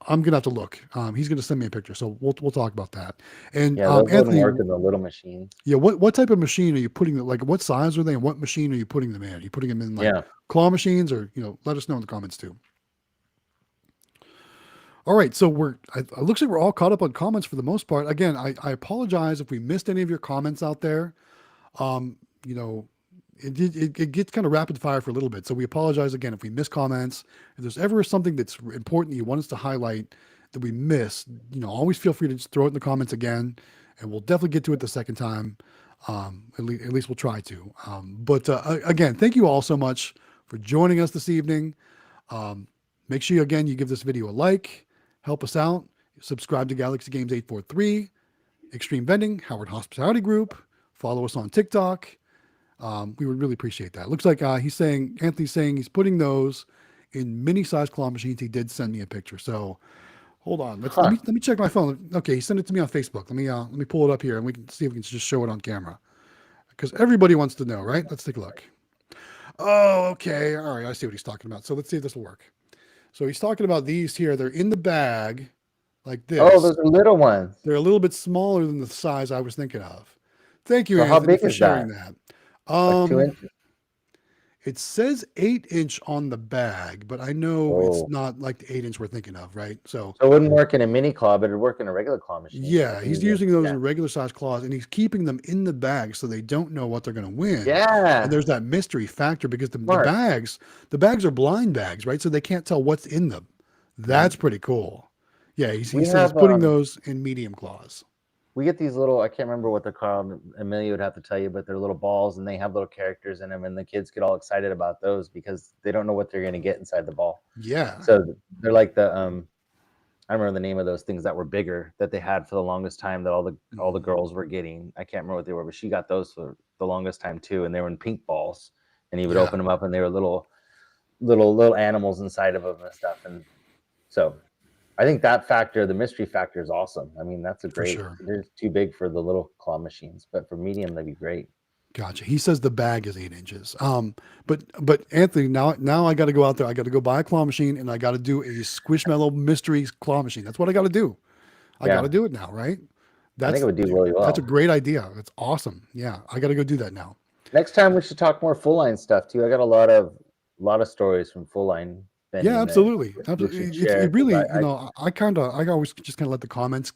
I'm gonna have to look. He's gonna send me a picture, so we'll talk about that. And those Anthony, wouldn't work in the little machines. yeah, what type of machine are you putting them? Like, what size are they, and what machine are you putting them in? Are you putting them in like claw machines, or let us know in the comments too. All right, so it looks like we're all caught up on comments for the most part. Again, I apologize if we missed any of your comments out there. It gets kind of rapid fire for a little bit, so we apologize again if we miss comments. If there's ever something that's important that you want us to highlight that we missed, always feel free to just throw it in the comments again, and we'll definitely get to it the second time. At least we'll try to. But again, thank you all so much for joining us this evening. Make sure you give this video a like, help us out, subscribe to Galaxy Games 843, Xtreme Vending, Howard Hospitality Group, follow us on TikTok. We would really appreciate that. Looks like Anthony's saying he's putting those in mini size claw machines. He did send me a picture. So hold on. Let me check my phone. Okay, he sent it to me on Facebook. Let me pull it up here, and we can see if we can just show it on camera, because everybody wants to know, right? Let's take a look. Oh, okay. All right, I see what he's talking about. So let's see if this will work. So he's talking about these here. They're in the bag like this. Oh, those are little ones. They're a little bit smaller than the size I was thinking of. Thank you, So Anthony, for sharing that. Like 2 inches? It says 8-inch on the bag, but I know it's not like the 8-inch we're thinking of, right? So it wouldn't work in a mini claw, but it'd work in a regular claw machine. Yeah, he's using those in regular size claws, and he's keeping them in the bag so they don't know what they're going to win. Yeah. And there's that mystery factor, because the bags are blind bags, right? So they can't tell what's in them. That's pretty cool. Yeah, he says he's putting those in medium claws. We get these little, I can't remember what they're called. Amelia would have to tell you, but they're little balls, and they have little characters in them, and the kids get all excited about those because they don't know what they're going to get inside the ball. Yeah. So they're like the I remember the name of those things that were bigger that they had for the longest time, that all the girls were getting. I can't remember what they were, but she got those for the longest time too, and they were in pink balls, and he would open them up, and they were little animals inside of them and stuff. And so I think that factor, the mystery factor, is awesome. I mean, that's a great. Sure. They're too big for the little claw machines, but for medium, that'd be great. Gotcha. He says the bag is 8 inches. But Anthony, now I got to go out there. I got to go buy a claw machine, and I got to do a Squishmallow mystery claw machine. That's what I got to do. I got to do it now, right? I think it would do really well. That's a great idea. That's awesome. Yeah, I got to go do that now. Next time we should talk more full line stuff too. I got a lot of stories from full line vending. Yeah, absolutely. We Absolutely. should share, It 'cause really, I always just kind of let the comments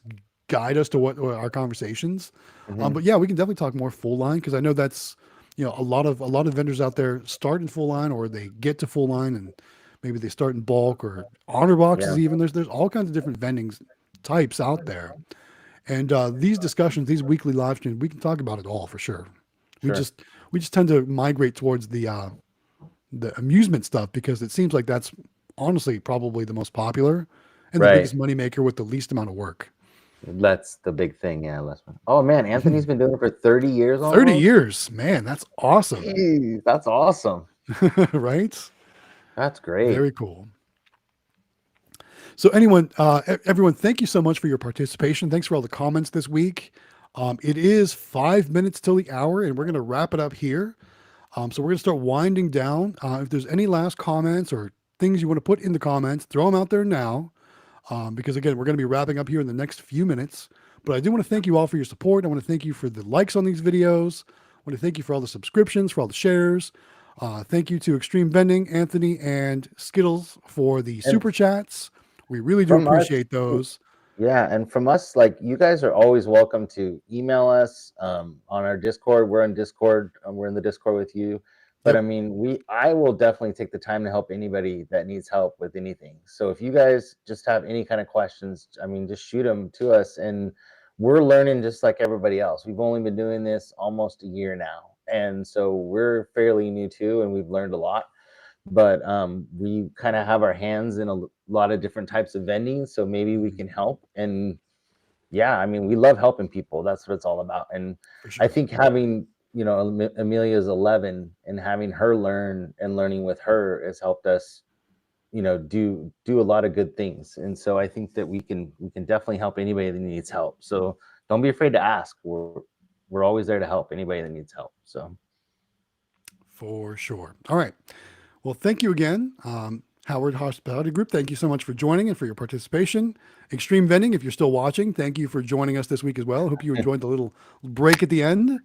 guide us to what our conversations. Mhm. But yeah, we can definitely talk more full line because I know that's, a lot of vendors out there start in full line or they get to full line and maybe they start in bulk or honor boxes Yeah. even. There's all kinds of different vending types out there. And these discussions, these weekly live streams, we can talk about it all for sure. We Sure. just we just tend to migrate towards the amusement stuff because it seems like that's honestly probably the most popular and the Right. biggest moneymaker with the least amount of work. That's the big thing. Yeah. Oh man, Anthony's been doing it for 30 years 30 almost. years, man, that's awesome. Jeez, that's awesome. Right? That's great. Very cool. So everyone, thank you so much for your participation. Thanks for all the comments this week. It is 5 minutes till the hour, and we're going to wrap it up here. So we're going to start winding down. If there's any last comments or things you want to put in the comments, throw them out there now. Because again, we're going to be wrapping up here in the next few minutes. But I do want to thank you all for your support. I want to thank you for the likes on these videos. I want to thank you for all the subscriptions, for all the shares. Thank you to Xtreme Vending, Anthony, and Skittles for the super chats. We really do From us, appreciate those. Yeah, and from us, like, you guys are always welcome to email us on our Discord. We're in Discord. We're in the Discord with you. But Yep. I mean, I will definitely take the time to help anybody that needs help with anything. So if you guys just have any kind of questions, I mean, just shoot them to us. And we're learning just like everybody else. We've only been doing this almost a year now. And so we're fairly new too, and we've learned a lot. But we kind of have our hands in a lot of different types of vending, so maybe we can help. And yeah, I mean, we love helping people. That's what it's all about. And For sure. I think having, Amelia's 11 and having her learning with her has helped us, do a lot of good things. And so I think that we can definitely help anybody that needs help. So don't be afraid to ask. We're always there to help anybody that needs help. So For sure. All right. Well, thank you again, Howard Hospitality Group. Thank you so much for joining and for your participation. Xtreme Vending, if you're still watching, thank you for joining us this week as well. Hope you enjoyed the little break at the end.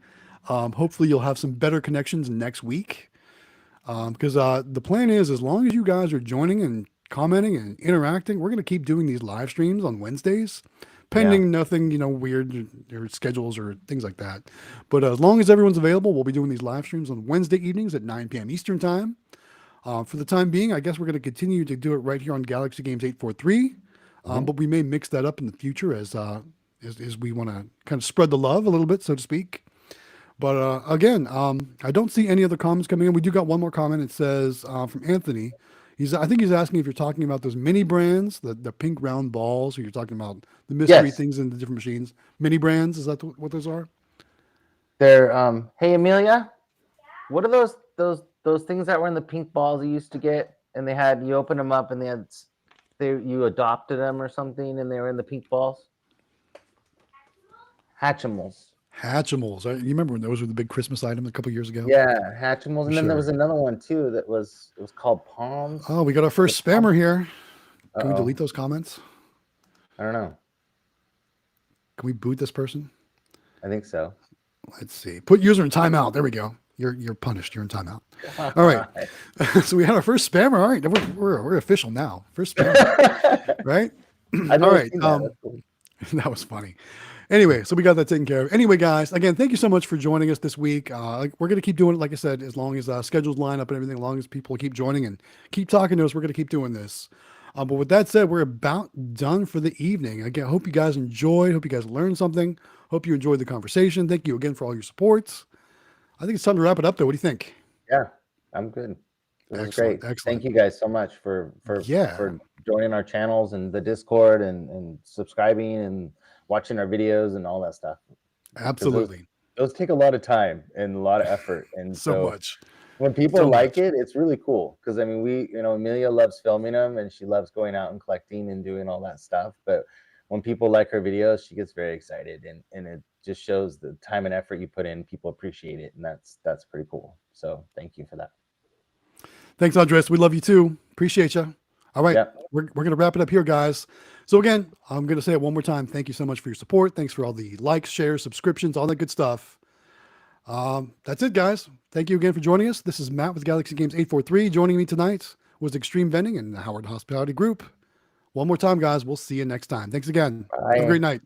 Hopefully, you'll have some better connections next week. Because the plan is, as long as you guys are joining and commenting and interacting, we're going to keep doing these live streams on Wednesdays, pending nothing, weird or schedules or things like that. But as long as everyone's available, we'll be doing these live streams on Wednesday evenings at 9 p.m. Eastern time. For the time being, I guess we're going to continue to do it right here on Galaxy Games 843. But we may mix that up in the future as we want to kind of spread the love a little bit, so to speak. But again, I don't see any other comments coming in. We do got one more comment. It says from Anthony. I think he's asking if you're talking about those mini brands, the pink round balls, or you're talking about the mystery things in the different machines. Mini brands, is that what those are? They're hey Amelia, what are those things that were in the pink balls you used to get, and you open them up and you adopted them or something, and they were in the pink balls? Hatchimals. Hatchimals. You remember when those were the big Christmas item a couple years ago? Yeah, Hatchimals. And then there was another one too it was called Palms. Oh, we got our first spammer here. Can we Uh-oh. delete those comments? I don't know. Can we boot this person? I think so. Let's see. Put user in timeout. There we go. You're punished. You're in timeout. All right. So we had our first spammer. All right. We're official now. First spammer. Right? All right. That was funny. Anyway, so we got that taken care of. Anyway, guys, again, thank you so much for joining us this week. We're going to keep doing it, like I said, as long as schedules line up and everything, as long as people keep joining and keep talking to us, we're going to keep doing this. But with that said, we're about done for the evening. Again, I hope you guys enjoyed. Hope you guys learned something. Hope you enjoyed the conversation. Thank you again for all your support. I think it's time to wrap it up, though. What do you think? Yeah, I'm good. This was great. Excellent. Thank you guys so much for joining our channels and the Discord and subscribing and watching our videos and all that stuff. Absolutely. Those take a lot of time and a lot of effort. And so much. When people like it, it's really cool. Because I mean, Amelia loves filming them and she loves going out and collecting and doing all that stuff. But when people like her videos, she gets very excited, and it just shows the time and effort you put in. People appreciate it, and that's pretty cool. So thank you for that. Thanks, Andres. We love you too. Appreciate you. All right. Yep. We're going to wrap it up here, guys. So again, I'm going to say it one more time. Thank you so much for your support. Thanks for all the likes, shares, subscriptions, all that good stuff. That's it, guys. Thank you again for joining us. This is Matt with Galaxy Games 843. Joining me tonight was Xtreme Vending and the Howard Hospitality Group. One more time, guys. We'll see you next time. Thanks again. Have a Bye. great night.